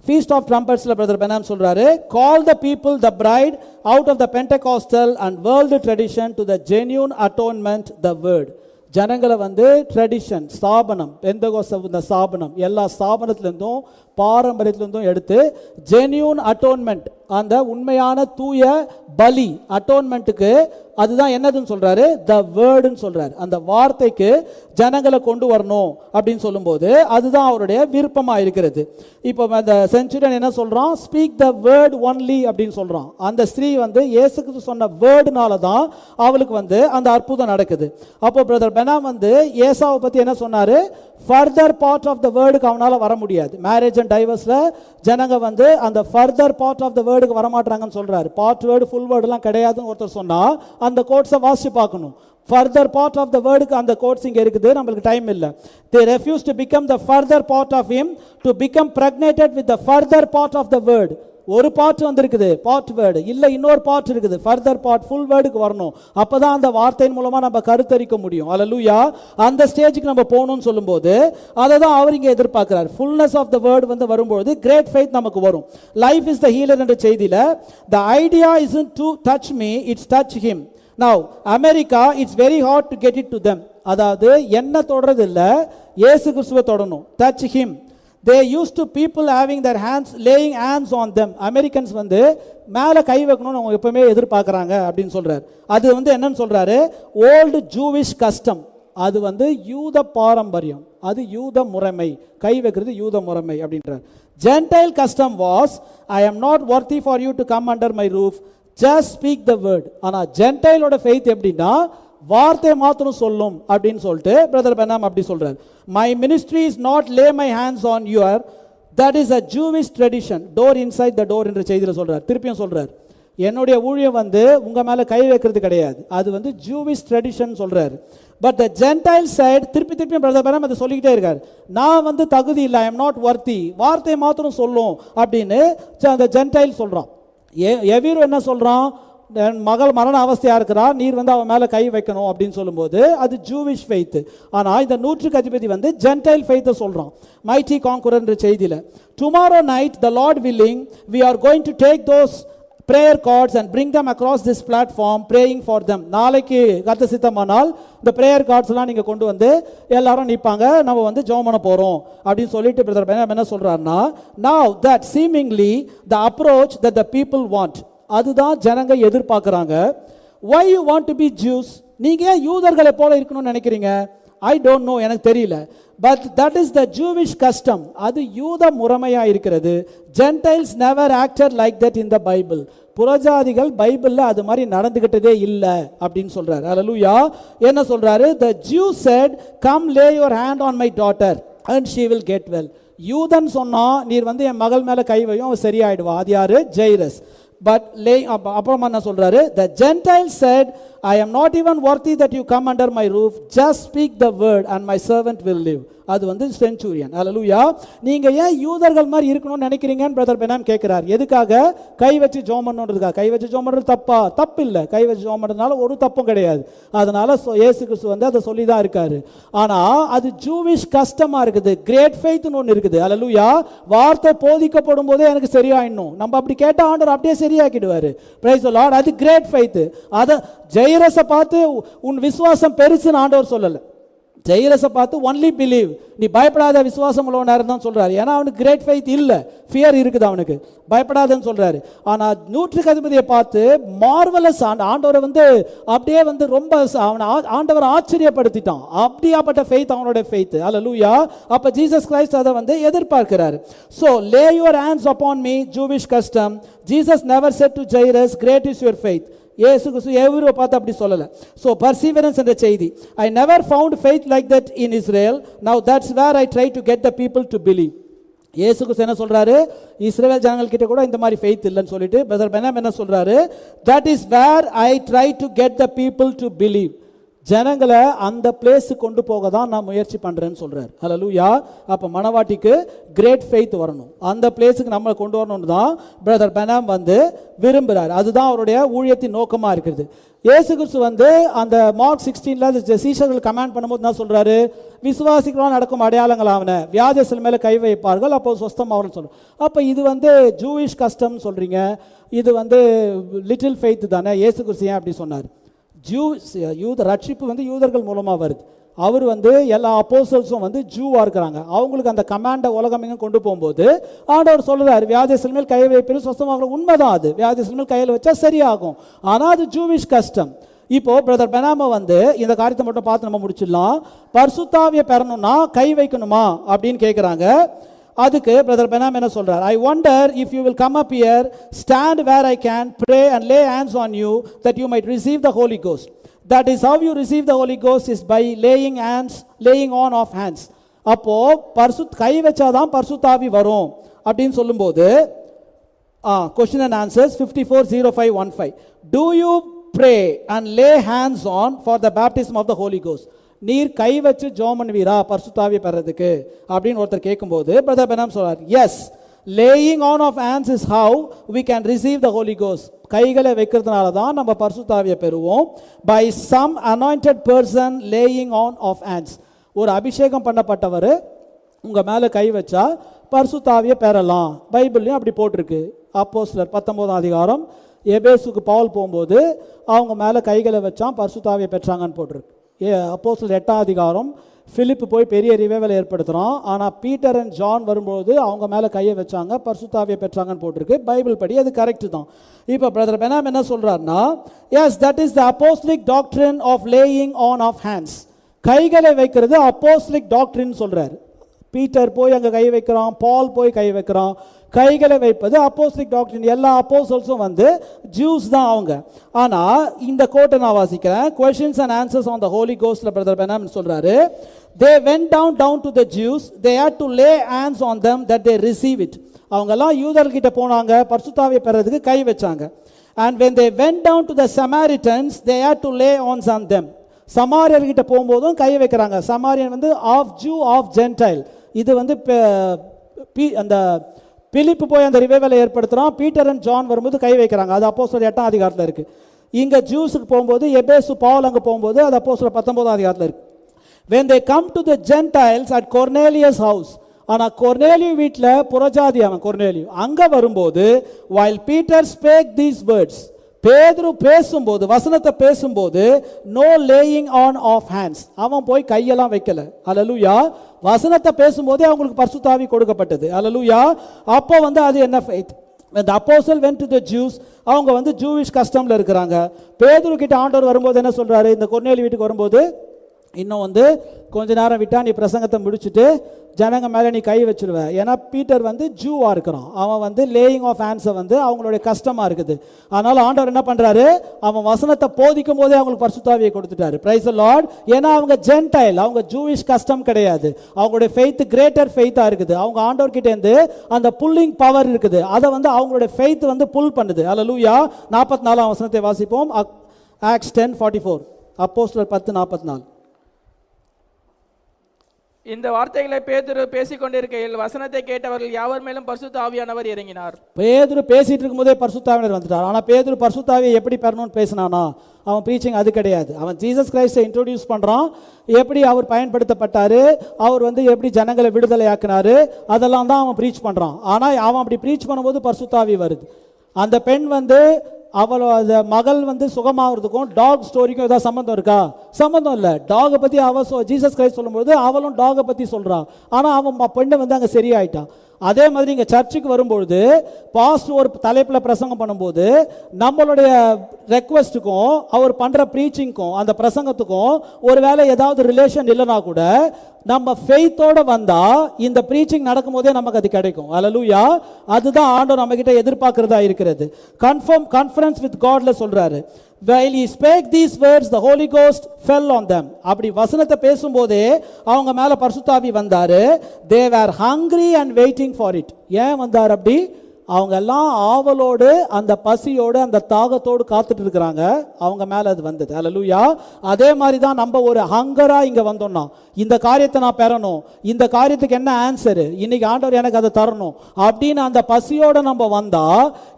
Feast of Trumpetsல பிரதர் பெனாம் சொல்றாரு, call the people the bride out of the Pentecostal and world tradition to the genuine atonement, the word. ஜனங்களை வந்து ட்ரெடிஷன், ஸ்தாபனம், பெந்தகோஸ்த ஸ்தாபனம், எல்லா ஸ்தாபனத்திலிருந்தும் பாரம்பரியத்திலிருந்தும் எடுத்து ஜென்யூன் அட்டோன்மெண்ட், அந்த உண்மையான தூய பலி, அட்டோன்மெண்ட்டுக்கு அதுதான் என்னதுன்னு சொல்றாரு, த வேர்டுன்னு சொல்றாரு. அந்த வார்த்தைக்கு ஜனங்களை கொண்டு வரணும் அப்படின்னு சொல்லும்போது அதுதான் அவருடைய விருப்பமா இருக்கிறது. இப்போ அந்த செஞ்சுரியன் என்ன சொல்றான், ஸ்பீக் த வேர்ட் ஒன்லி அப்படின்னு சொல்றான். அந்த ஸ்திரீ வந்து இயேசுக்கு சொன்ன வேர்டுனால தான் அவளுக்கு வந்து அந்த அற்புதம் நடக்குது. அப்போ பிரதர் பெனாம் வந்து ஏசாவை பத்தி என்ன சொன்னாரு, ஃபர்தர் பார்ட் ஆஃப் த வேர்டுக்கு அவனால வர முடியாது. மேரேஜ் அண்ட் டைவர்ஸ்ல ஜனங்க வந்து அந்த ஃபர்தர் பார்ட் ஆஃப் த வேர்டுக்கு வரமாட்டாங்கன்னு சொல்றாரு. பார்ட் வேர்டு ஃபுல் வேர்டுலாம் கிடையாதுன்னு ஒருத்தர் சொன்னா அந்த கோட்ஸை வாசிச்சு பார்க்கணும். ஃபர்தர் பார்ட் ஆஃப் த வேர்டுக்கு அந்த கோட்ஸ் இங்க இருக்குது, நம்மளுக்கு டைம் இல்லை. They refuse to become the further part of him to become pregnated with the further part of the word. ஒரு பார்ட் வந்திருக்குது, பார்ட் வேர்டு இல்ல, இன்னொரு பார்ட் இருக்குது, ஃபர்தர் பார்ட் ஃபுல் வேர்டுக்கு வரணும். அப்பதான் அந்த வார்த்தையின் மூலமா நம்ம கருத்தரிக்க முடியும். அல்லேலூயா. அந்த ஸ்டேஜுக்கு நம்ம போகணும்னு சொல்லும்போது அதை தான் அவர் இங்க எதிர்பார்க்கிறார். ஃபுல்னஸ் ஆஃப் த வேர்டு வந்து வரும்போது கிரேட் ஃபெய்த் நமக்கு வரும். லைஃப் இஸ் த ஹீலர் என்ற செய்தியில the idea isn't to touch me, it's touch him. Now America, it's very hard to get it to them. அதாவது என்ன தொடறது இல்ல, இயேசு கிறிஸ்துவை தொடணும். touch him. They used to people having their hands, laying hands on them. Americans வந்து மேலே கை வைக்கணும்னு அவங்க எப்பவுமே எதிர்பார்க்குறாங்க அப்படின்னு சொல்றாரு. அது வந்து என்னன்னு சொல்றாரு, ஓல்டு ஜூவிஷ் கஸ்டம், அது வந்து யூத பாரம்பரியம், அது யூத முறைமை, கை வைக்கிறது யூத முறைமை அப்படின்றார். Gentile custom was, I am not worthy for you to come under my roof, just speak the word. ஆனா ஜென்டைலோட ஃபெய்த் எப்படின்னா வார்த்தை மாத்திரம் சொல்லும் அப்படின்னு சொல்லிட்டு பிரதர் பெனாம் அப்படி சொல்றாரு. My ministry is not lay my hands on your, that is a Jewish tradition, door inside the door என்ற செய்தியில சொல்றார். திருப்பியும் சொல்றார், என்னுடைய ஊழியம் வந்து உங்க மேல கை வைக்கிறது கிடையாது, அது வந்து ஜூவிஷ் ட்ரெடிஷன் சொல்றாரு. பட் த ஜென்டைல் சைடு திருப்பி பிரதர் பெனாம் அதை சொல்லிக்கிட்டே இருக்காரு, நான் வந்து தகுதி இல்லை, ஐ எம் நாட் வர்த்தி, வார்த்தை மாத்திரம் சொல்லும் அப்படின்னு அந்த ஜென்டைல் சொல்றான். எவீரு என்ன சொல்றான், மகள் மரண அவஸ்தையா இருக்கிறா, நீர் வந்து அவன் மேல கை வைக்கணும் அப்படின்னு சொல்லும்போது அது ஜூவிஷ் ஃபெய்த். ஆனா இந்த நூற்றுக்கு அதிபதி வந்து ஜென்டைல் ஃபெய்த்தை சொல்றான். மைட்டி கான்குரர் என்ற செய்தியில, tomorrow night the Lord willing we are going to take those prayer cards and bring them across this platform praying for them. நாளைக்கு கர்த்தர் சித்தமானால் இந்த பிரேயர் கார்ட்ஸ் எல்லாம் நீங்க கொண்டு வந்து எல்லாரும் நிப்பாங்க, நம்ம வந்து ஜெபம் பண்ண போறோம் அப்படின்னு சொல்லிட்டு பிரதர் பெனாம் என்ன சொல்றாருன்னா, now that seemingly the approach that the people want, அதுதான் ஜனங்க எதிர்பார்க்கறாங்க. why you want to be Jews, நீங்க ஏன் யூதர்களை போல இருக்கணும்னு நினைக்கிறீங்க? ஐ டோன்ட் நோ, எனக்கு தெரியல. But that is the Jewish custom. அது யூத முறைமையா இருக்கிறது. Gentiles never acted like that in the Bible. புறஜாதிகள் பைபிள்ல அது மாதிரி நடந்துகிட்டதே இல்லை அப்படின்னு சொல்றாரு. அல்லேலூயா. என்ன சொல்றாரு? The Jew said, come lay your hand on my daughter and she will get well. யூதன் சொன்னா, நீர் வந்து என் மகள் மேல கை வையும், அவன் சரியாயிடுவா. அது யாரு? ஜெய்ரஸ். பட் அப்புறமா என்ன சொல்றாரு? The Gentiles said, I am not even worthy that you come under my roof. Just speak the word and my servant will live. அது வந்து சென்ச்சுரியன். அல்லேலூயா. நீங்க ஏன் யூதர்கள் மாதிரி இருக்கணும்னு நினைக்கிறீங்கன்னு பிரதர் பெனாம் கேட்கிறார். எதுக்காக? கை வச்சு ஜெபம் பண்ணணும்ன்றதுக்காக. கை வச்சு ஜெபம் பண்றது தப்பா? தப்பு இல்லை. கை வச்சு ஜெபம் பண்றதுனால ஒரு தப்பும் கிடையாது. அதனால இயேசு கிறிஸ்து வந்து அதை சொல்லி தான் இருக்காரு. ஆனா அது ஜூவிஷ் கஸ்டமா இருக்குது. கிரேட் ஃபெய்த்னு ஒன்று இருக்குது. அல்லேலூயா. வார்த்தை போதிக்கப்படும் போதே எனக்கு சரியாயிடணும். நம்ம அப்படி கேட்ட ஆண்டவர் அப்படியே சரியாக்கிடுவாரு. Praise the Lord. அது கிரேட் ஃபெய்த். அத ஜெயரஸை பார்த்து உன் விசுவாசம் பெருசுன்னு ஆண்டவர் சொல்லல. ஜெயரஸை பார்த்து ஒன்லி பிலீவ், நீ பயப்படாத விசுவாசம் உள்ளவனா இருந்தான்னு சொல்றாரு. ஏன்னா அவனுக்கு கிரேட் ஃபெய்த் இல்ல, ஃபியர் இருக்குது அவனுக்கு, பயப்படாதன்னு சொல்றாரு. ஆனா நூற்றுக்கு அதிபதியை பார்த்து மார்வலஸ் ஆண்டவரை வந்து அப்படியே வந்து ரொம்ப ஆண்டவர் ஆச்சரியப்படுத்திட்டான். அப்படியாப்பட்ட ஃபெய்த் அவனோட ஃபெய்த். அல்லேலூயா. அப்ப ஜீசஸ் கிரைஸ்ட் அதை வந்து எதிர்பார்க்கிறாரு. So lay your hands upon me, Jewish custom. Jesus never said to Jairus, great is your faith. இயேசு கிறிஸ்து எவரை பார்த்து அப்படி சொல்லல. ஸோ பர்சீவரன்ஸ் என்ற செய்தி. I never found faith like that in Israel. Now that's where I try to get the people to believe. இயேசு கிறிஸ்து என்ன சொல்றாரு? இஸ்ரேல் ஜனங்கள் கிட்ட கூட இந்த மாதிரி ஃபெய்த் இல்லைன்னு சொல்லிட்டு பிரதர் பெனாம் என்ன சொல்றாரு? That is where I try to get the people to believe. ஜனங்களை அந்த பிளேஸு கொண்டு போக தான் நான் முயற்சி பண்றேன்னு சொல்றாரு. அல்லேலூயா. அப்ப மனவாட்டிக்கு கிரேட் ஃபெய்த் வரணும், அந்த பிளேஸுக்கு நம்மளை கொண்டு வரணும்னு தான் பிரதர் பெனாம் வந்து விரும்புறாரு. அதுதான் அவருடைய ஊழியத்தின் நோக்கமா இருக்கிறது. இயேசு கிறிஸ்து வந்து அந்த மார்க் 16ல சீஷர்கள் கமாண்ட் பண்ணும்போது என்ன சொல்றாரு? விசுவாசிக்கலாம் நடக்கும் அடையாளங்கள் ஆவன, வியாதியஸ்தர் மேல கை வைப்பார்கள், அப்போ சொஸ்தம் அவர்கள் சொல்றாரு. அப்ப இது வந்து ஜூவிஷ் கஸ்டம் சொல்றீங்க, இது வந்து லிட்டில் ஃபெய்த் தானே? இயேசு கிறிஸ்து ஏன் அப்படி சொன்னார்? யூத ரட்சிப்பு வந்து யூதர்கள் மூலமா வருது. அவர் வந்து எல்லா அப்போஸ்தலர்ஸும் வந்து ஜூவா இருக்கிறாங்க. அவங்களுக்கு அந்த கமாண்டை உலகம் எங்க கொண்டு போகும்போது ஆண்டவர் சொல்றாரு, வியாதியஸ்தர் மேல் கை வைப்பது சொஸ்தமாகும். உண்மைதான், அது வியாதியஸ்தர் மேல் கையில் வச்சா சரியாகும். ஆனா அது ஜூவிஷ் கஸ்டம். இப்போ பிரதர் பெனாம வந்து இந்த காரியத்தை மட்டும் பார்த்து நம்ம முடிச்சிடலாம். பரிசுத்தாவியை பெறணும்னா கை வைக்கணுமா அப்படின்னு கேட்கிறாங்க. அதுக்கு பிரதர் பெனாம் என்ன சொல்றார்? I wonder if you will come up here, stand where I can, pray and lay hands on you that you might receive the Holy Ghost. That is how you receive the Holy Ghost, is by laying on of hands. அப்போ கை வச்சாதான் பரிசுத்தாவி வரும் அப்படின்னு சொல்லும்போது question and answers 540515. Do you pray and lay hands on for the baptism of the Holy Ghost? நீர் கை வச்சு ஜெபம் பண்ணுவீரா பரிசுத்தாவியை பெறதுக்கு அப்படின்னு ஒருத்தர் கேட்கும்போது பிரதர் பெனாம் சொல்றார், yes, laying on of hands is how we can receive the Holy Ghost. கைகளை வைக்கிறதுனால தான் நம்ம பரிசுத்தாவியை பெறுவோம். by some anointed person laying on of hands. ஒரு அபிஷேகம் பண்ணப்பட்டவர் உங்க மேல கை வச்சா பரிசுத்தாவியை பெறலாம். பைபிள்லயும் அப்படி போட்டிருக்கு. அப்போஸ்தலர் 19ஆம் அதிகாரம் எபேசுக்கு பவுல் போகும்போது அவங்க மேல கைகளை வச்சான், பரிசுத்தாவியை பெற்றாங்கன்னு போட்டிருக்கு. அப்போஸ்தலர் 8ஆம் அதிகாரம் பிலிப்பு போய் பெரிய ரிவைவல் ஏற்படுத்துறான். ஆனால் பீட்டர் அண்ட் ஜான் வரும்போது அவங்க மேலே கையை வச்சாங்க, பரிசுத்தாவியை பெற்றாங்கன்னு போட்டிருக்கு. பைபிள் படி அது கரெக்ட் தான். இப்போ பிரதர் பெனாம் என்ன சொல்றாருன்னா, yes, that is the apostolic doctrine of laying on of hands. கைகளை வைக்கிறது அப்போஸ்தலிக் டாக்ட்ரின் சொல்றாரு. பீட்டர் போய் அங்கே கை வைக்கிறான், பால் போய் கை வைக்கிறான். கைகளை வைப்பது அப்போஸ்தலிக் டாக்ட்ரின். எல்லா அப்போஸ்தலர்ஸும் வந்து ஜூஸ் தான் அவங்க. ஆனா இந்த கோட்டை நான் வாசிக்கிறேன். questions and answers on the Holy Ghostல பிரதர் பெனாம் சொல்றாரு, they went down to the Jews, they had to lay hands on them that they receive it. அவங்க எல்லாம் யூதர்கிட்ட போனாங்க, பரிசுத்தாவியை பெறதுக்கு கை வச்சாங்க. and when they went down to the Samaritans, they had to lay hands on them. சமாரியர்கிட்ட போகும்போதும் கை வைக்கிறாங்க. சமாரியன் வந்து of zoo of gentile. இது வந்து அந்த பிலிப்பு போய் அந்த ரிவைவலை ஏற்படுத்துறான். பீட்டர் அண்ட் ஜான் வரும்போது கை வைக்கிறாங்க. அது அப்போஸ்தலர் 8ஆம் அதிகாரத்தில் இருக்கு. இங்க ஜூஸுக்கு போகும்போது எபேசு பவுல் அங்கே போகும்போது அது அப்போஸ்தலர் 19ஆம் அதிகாரத்தில் இருக்கு. when they come to the Gentiles at Cornelius house. ஆனா கொர்நேலியு வீட்டில் புறஜாதி அவன் கொர்நேலியு அங்க வரும்போது while Peter spake these words, பேதுரு பேசும்போது வசனத்தை பேசும்போது no laying on of hands, அவன் போய் கையெல்லாம் வைக்கல. அல்லேலூயா. வசனத்தை பேசும்போதே அவங்களுக்கு பரிசுத்தாவி கொடுக்கப்பட்டது. அல்லேலூயா. அப்போ வந்து அது என்ன faith? when the apostle went to the Jews, அவங்க வந்து ஜூவிஷ் கஸ்டம்ல இருக்கிறாங்க. பேதுரு கிட்ட ஆண்டவர் வரும்போது என்ன சொல்றாரு, இந்த கொர்நேலி வீட்டுக்கு வரும்போது, இன்னும் வந்து கொஞ்ச நேரம் விட்டா நீ பிரசங்கத்தை முடிச்சுட்டு ஜனங்க மேலே நீ கை வச்சிருவ. ஏன்னா பீட்டர் வந்து ஜூவா இருக்கிறான், அவன் வந்து லேயிங் ஆஃப் ஹேண்ட்ஸை வந்து அவங்களுடைய கஷ்டமா இருக்குது. அதனால ஆண்டவர் என்ன பண்றாரு, அவன் வசனத்தை போதிக்கும் போதே அவங்களுக்கு பரிசுத்தாவியை கொடுத்துட்டாரு. Price the Lord. ஏன்னா அவங்க ஜென்டைல், அவங்க ஜூவிஷ் கஸ்டம் கிடையாது, அவங்களுடைய ஃபெய்த் கிரேட்டர் ஃபெய்த்தா இருக்குது. அவங்க ஆண்டவர் கிட்ட இருந்து அந்த புல்லிங் பவர் இருக்குது, அதை வந்து அவங்களுடைய ஃபெய்த் வந்து புல் பண்ணுது. அல்லேலூயா. 44ஆம் வசனத்தை வாசிப்போம். ஆக்ட்ஸ் 10:44, அப்போஸ்தலர் 10:44. இந்த வார்த்தைகளை பேதுரு பேசிக் கொண்டிருக்கையில் வசனத்தை கேட்டவர்கள் யாவர் மேலும் பரிசுத்த ஆவியானவர் இறங்கினார். பேதுரு பேசிட்டு இருக்கும்போதே பரிசுத்த ஆவியானவர் வந்துட்டார். ஆனா பேதுரு பரிசுத்த ஆவியை எப்படி பெறணும்னு பேசினானா, அவன் ப்ரீச்சிங் அது கிடையாது. அவன் ஜீசஸ் கிரைஸ்டை இன்ட்ரோடியூஸ் பண்றான், எப்படி அவர் பயன்படுத்தப்பட்டாரு, அவர் வந்து எப்படி ஜனங்களை விடுதலை ஆக்கினாரு, அதெல்லாம் தான் அவன் ப்ரீச் பண்றான். ஆனா அவன் அப்படி ப்ரீச் பண்ணும்போது பரிசுத்த ஆவி வருது. அந்த பெண் வந்து அவளோட மகள் வந்து சுகமாகிறதுக்கும் டாக் ஸ்டோரிக்கும் ஏதாவது சம்பந்தம் இருக்கா? சம்பந்தம் இல்லை. டாகை பற்றி ஜீசஸ் கிரைஸ்ட் சொல்லும்போது அவளும் டாகை பற்றி சொல்கிறான். ஆனால் அவன் பெண்ணை வந்து அங்கே சரியாயிட்டான். அதே மாதிரி இங்கே சர்ச்சுக்கு வரும்பொழுது பாஸ்ட் ஒரு தலைப்பில் பிரசங்கம் பண்ணும்போது நம்மளுடைய ரெக்வஸ்ட்டுக்கும் அவர் பண்ணுற ப்ரீச்சிங்க்கும் அந்த பிரசங்கத்துக்கும் ஒரு வேளை ஏதாவது ரிலேஷன் இல்லைனா கூட நம்ம ஃபெய்த்தோட வந்தா இந்த ப்ரீச்சிங் நடக்கும்போதே நமக்கு அது கிடைக்கும். அல்லேலூயா. அதுதான் ஆண்டவர் நம்ம கிட்ட எதிர்பார்க்கிறதா இருக்கிறது. கான்ஃபரன்ஸ் வித் காட்ல சொல்றாரு, while he spake these words the Holy Ghost fell on them. அப்படி வசனத்தை பேசும்போதே அவங்க மேல பரிசுத்த ஆவி வந்தாரு. they were hungry and waiting for it. ஏன் வந்தார் அப்படி? அவங்க எல்லாம் ஆவலோடு அந்த பசியோடு அந்த தாகத்தோடு காத்துட்டு இருக்கிறாங்க, அவங்க மேல அது வந்தது. அல்லேலூயா. அதே மாதிரி தான் நம்ம ஒரு ஹங்கரா இங்க வந்தோம்னா, இந்த காரியத்தை நான் பெறணும், இந்த காரியத்துக்கு என்ன ஆன்சரு, இன்னைக்கு ஆண்டவர் எனக்கு அதை தரணும் அப்படின்னு அந்த பசியோட நம்ம வந்தா,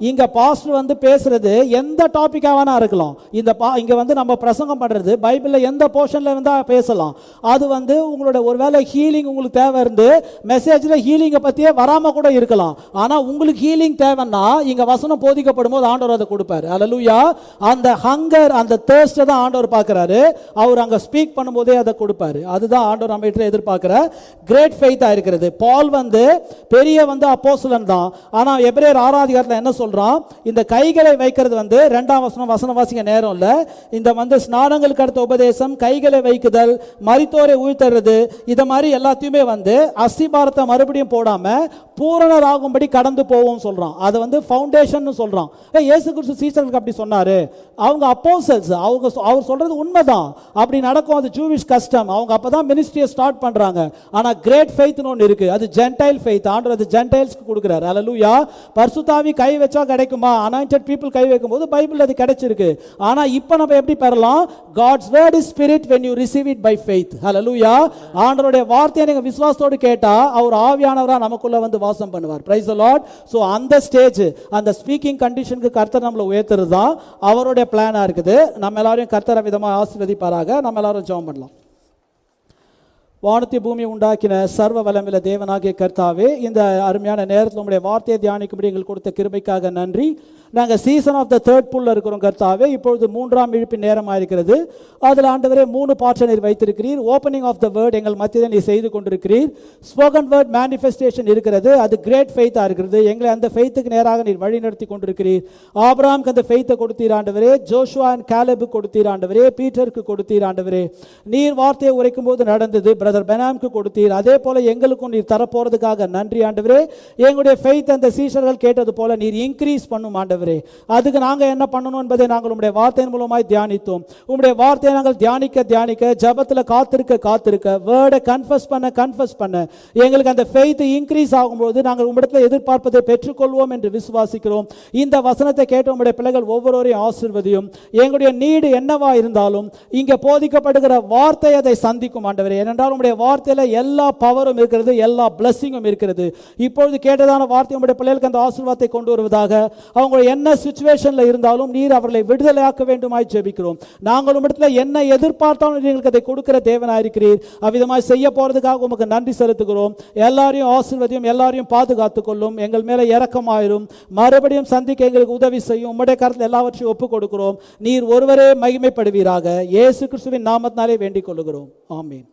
இங்க பாஸ்டர் வந்து பேசுறது எந்த டாபிக்கா வேணா இருக்கலாம். இங்க வந்து நம்ம பிரசங்கம் பண்றது பைபிள்ல எந்த போர்ஷன்ல வந்தா பேசலாம். அது வந்து உங்களோட ஒருவேளை ஹீலிங் உங்களுக்கு தேவை இருந்து மெசேஜ்ல ஹீலிங்கை பத்தியே வராம கூட இருக்கலாம். ஆனா உங்களுக்கு ஹீலிங் தேவைன்னா இங்க வசனம் போதிக்கப்படும் போது ஆண்டவர் அதை கொடுப்பாரு. அல்லேலூயா. அந்த ஹங்கர், அந்த thirst தான் ஆண்டவர் பார்க்கிறாரு. அவர் அங்க ஸ்பீக் பண்ணும்போதே அதை கொடுப்பாரு. அதுதான் ஆண்டவர் நம்ம கிட்ட எதிர்பார்க்கிற கிரேட் ஃபெய்த்தா இருக்கிறது. பால் வந்து பெரிய வந்து அப்போஸ்தலன் தான். ஆனா எபிரேயர் 6ஆம் அதிகாரத்துல என்ன சொல்றான், இந்த கைகளை வைக்கிறது வந்து 2ஆம் வசனம் வாசிக்க நேரம் இல்ல, இந்த வந்து ஸ்நானங்களுக்கு அடுத்த உபதேசம், கைகளை வைக்குதல், மரித்தோரை உயிர்த்தறது, இத மாதிரி எல்லாத்தையுமே வந்து அஸ்திபாரத்தை மறுபடியும் போடாம பூரணராகும்படி கடந்து போவோம் சொல்றான். அது வந்து ஃபவுண்டேஷன் சொல்றான். இயேசு கிறிஸ்து சீஷர்களுக்கு அப்படி சொன்னாரு. அவங்க அப்போஸ்தலர்ஸ், அவர் சொல்றது உண்மைதான். அப்படி நடக்கும். அது ஜூவிஷ் கஸ்டம். அவங்க அப்பதான் மினிஸ்ட்ரியை ஸ்டார்ட் பண்றாங்க. ஆனா கிரேட் ஃபெய்த்னு ஒன்று இருக்கு, அது ஜென்டைல் ஃபெய்த். ஆண்டவர் அது ஜென்டைல்ஸ்க்கு கொடுக்கிறார். அல்லேலூயா. பரிசுத்த ஆவி கை வச்சா கிடைக்குமா? அனாயிண்டட் பீப்புள் கை வைக்கும்போது பைபிள் அது கிடைச்சிருக்கு. ஆனா இப்போ நம்ம எப்படி பெறலாம்? God's word is spirit when you receive it by faith. அல்லேலூயா. ஆண்டவருடைய வார்த்தையை நீங்க விசுவாசத்தோடு கேட்டா அவர் ஆவியானவரா நமக்குள்ள வந்து வாசம் பண்ணுவார். Praise the Lord. So அந்த ஸ்டேஜ், அந்த ஸ்பீக்கிங் கண்டிஷனுக்கு கர்த்தர் நம்மளை உயர்த்துறது தான் அவருடைய பிளானா இருக்குது. நம்ம எல்லாரையும் கர்த்தர் விதமாக ஆசீர்வதிப்பாராக. நம்ம எல்லாரும் ஜெபம் பண்ணலாம். வானத்தை பூமி உண்டாக்கின சர்வ வல்லமையுள்ள தேவனாகிய கர்த்தாவே, இந்த அருமையான நேரத்தில் உங்களுடைய வார்த்தையை தியானிக்கும்படி எங்களுக்கு கொடுத்த கிருபைக்காக நன்றி. நாங்கள் சீசன் ஆஃப் த தேர்ட் புல்ல இருக்கிறோம் கர்த்தாவே. இப்பொழுது 3ஆம் இழுப்பின் நேரமாக இருக்கிறது. அதில் ஆண்டவரே 3 பார்ட்ஸை நீர் வைத்திருக்கிறீர். ஓப்பனிங் ஆஃப் த வேர்ட் எங்கள் மத்தியில் நீர் செய்து கொண்டிருக்கிறீர். ஸ்போக்கன் வேர்ட் மேனிஃபெஸ்டேஷன் இருக்கிறது. அது கிரேட் ஃபெய்த்தாக இருக்கிறது. எங்களை அந்த ஃபெய்த்துக்கு நேராக நீர் வழி நடத்தி கொண்டிருக்கிறீர். ஆபிரகாமுக்கு அந்த ஃபெய்த்தை கொடுத்தீர் ஆண்டவரே. ஜோஷுவா அண்ட் காலேபுக்கு கொடுத்தீர் ஆண்டவரே. பீட்டருக்கு கொடுத்தீர் ஆண்டவரே. நீர் வார்த்தையை உரைக்கும் போது நடந்தது. பிரதர் பெனாம்க்கு கொடுத்தீர். அதே போல எங்களுக்கும் நீர் தரப்போறதுக்காக நன்றி ஆண்டவரே. எங்களுடைய ஃபெய்த் அந்த சீஷர்கள் கேட்டது போல நீர் இன்க்ரீஸ் பண்ணும் ஆண்டவரே. அதுக்கு நாங்க என்ன பண்ணணும் என்பதை நாங்கள் உம்முடைய வார்த்தையின் மூலமாய் தியானித்தோம். உம்முடைய வார்த்தையை நாங்கள் தியானிக்க ஜெபத்துல காத்திருக்க வேர்டை கன்ஃபஸ் பண்ண எங்களுக்கு அந்த ஃபெய்த் இன்க்ரீஸ் ஆகும்போது நாங்கள் உம்மிடத்தில் எதிர்பார்ப்பதை பெற்றுக்கொள்வோம் என்று விசுவாசிக்கிறோம். இந்த வசனத்தை கேட்ட உம்முடைய பிள்ளைகள் ஒவ்வொருவரையும் ஆசீர்வதியும். எங்களுடைய நீடு என்னவா இருந்தாலும் இங்கே போதிக்கப்படுகிற வார்த்தை அதை சந்திக்கும் ஆண்டவரே. ஏனென்றால் உம்முடைய வார்த்தையில எல்லா பவரும் இருக்கிறது, எல்லா பிளஸிங்கும் இருக்கிறது. இப்பொழுது கேட்டதான வார்த்தை உம்முடைய பிள்ளைகளுக்கு அந்த ஆசீர்வாதத்தை கொண்டு வருவதாக. அவங்க என்ன சிச்சுவேஷன்ல இருந்தாலும் நீர் அவர்களை விடுதலையாக்க வேண்டுமாய் ஜெபிக்கிறோம். நாங்கள் உம்மிடத்தில் என்ன எதிர்பார்த்தாலும் எங்களுக்கு அதை கொடுக்கிற தேவனாயிருக்கிறீர். அவ்விதமாய் செய்ய போறதுக்காக உமக்கு நன்றி செலுத்துகிறோம். எல்லாரையும் ஆசீர்வதியும், எல்லாரையும் பாதுகாத்துக் கொள்ளும். எங்கள் மேல இரக்கமாயிரும். மறுபடியும் சந்திக்க எங்களுக்கு உதவி செய்யும். உம்முடைய கருத்தில் எல்லாவற்றையும் ஒப்புக் கொடுக்கிறோம். நீர் ஒருவரே மகிமைப்படுவீராக. இயேசு கிறிஸ்துவின் நாமத்தினாலே வேண்டிக் கொள்ளுகிறோம். ஆமென்.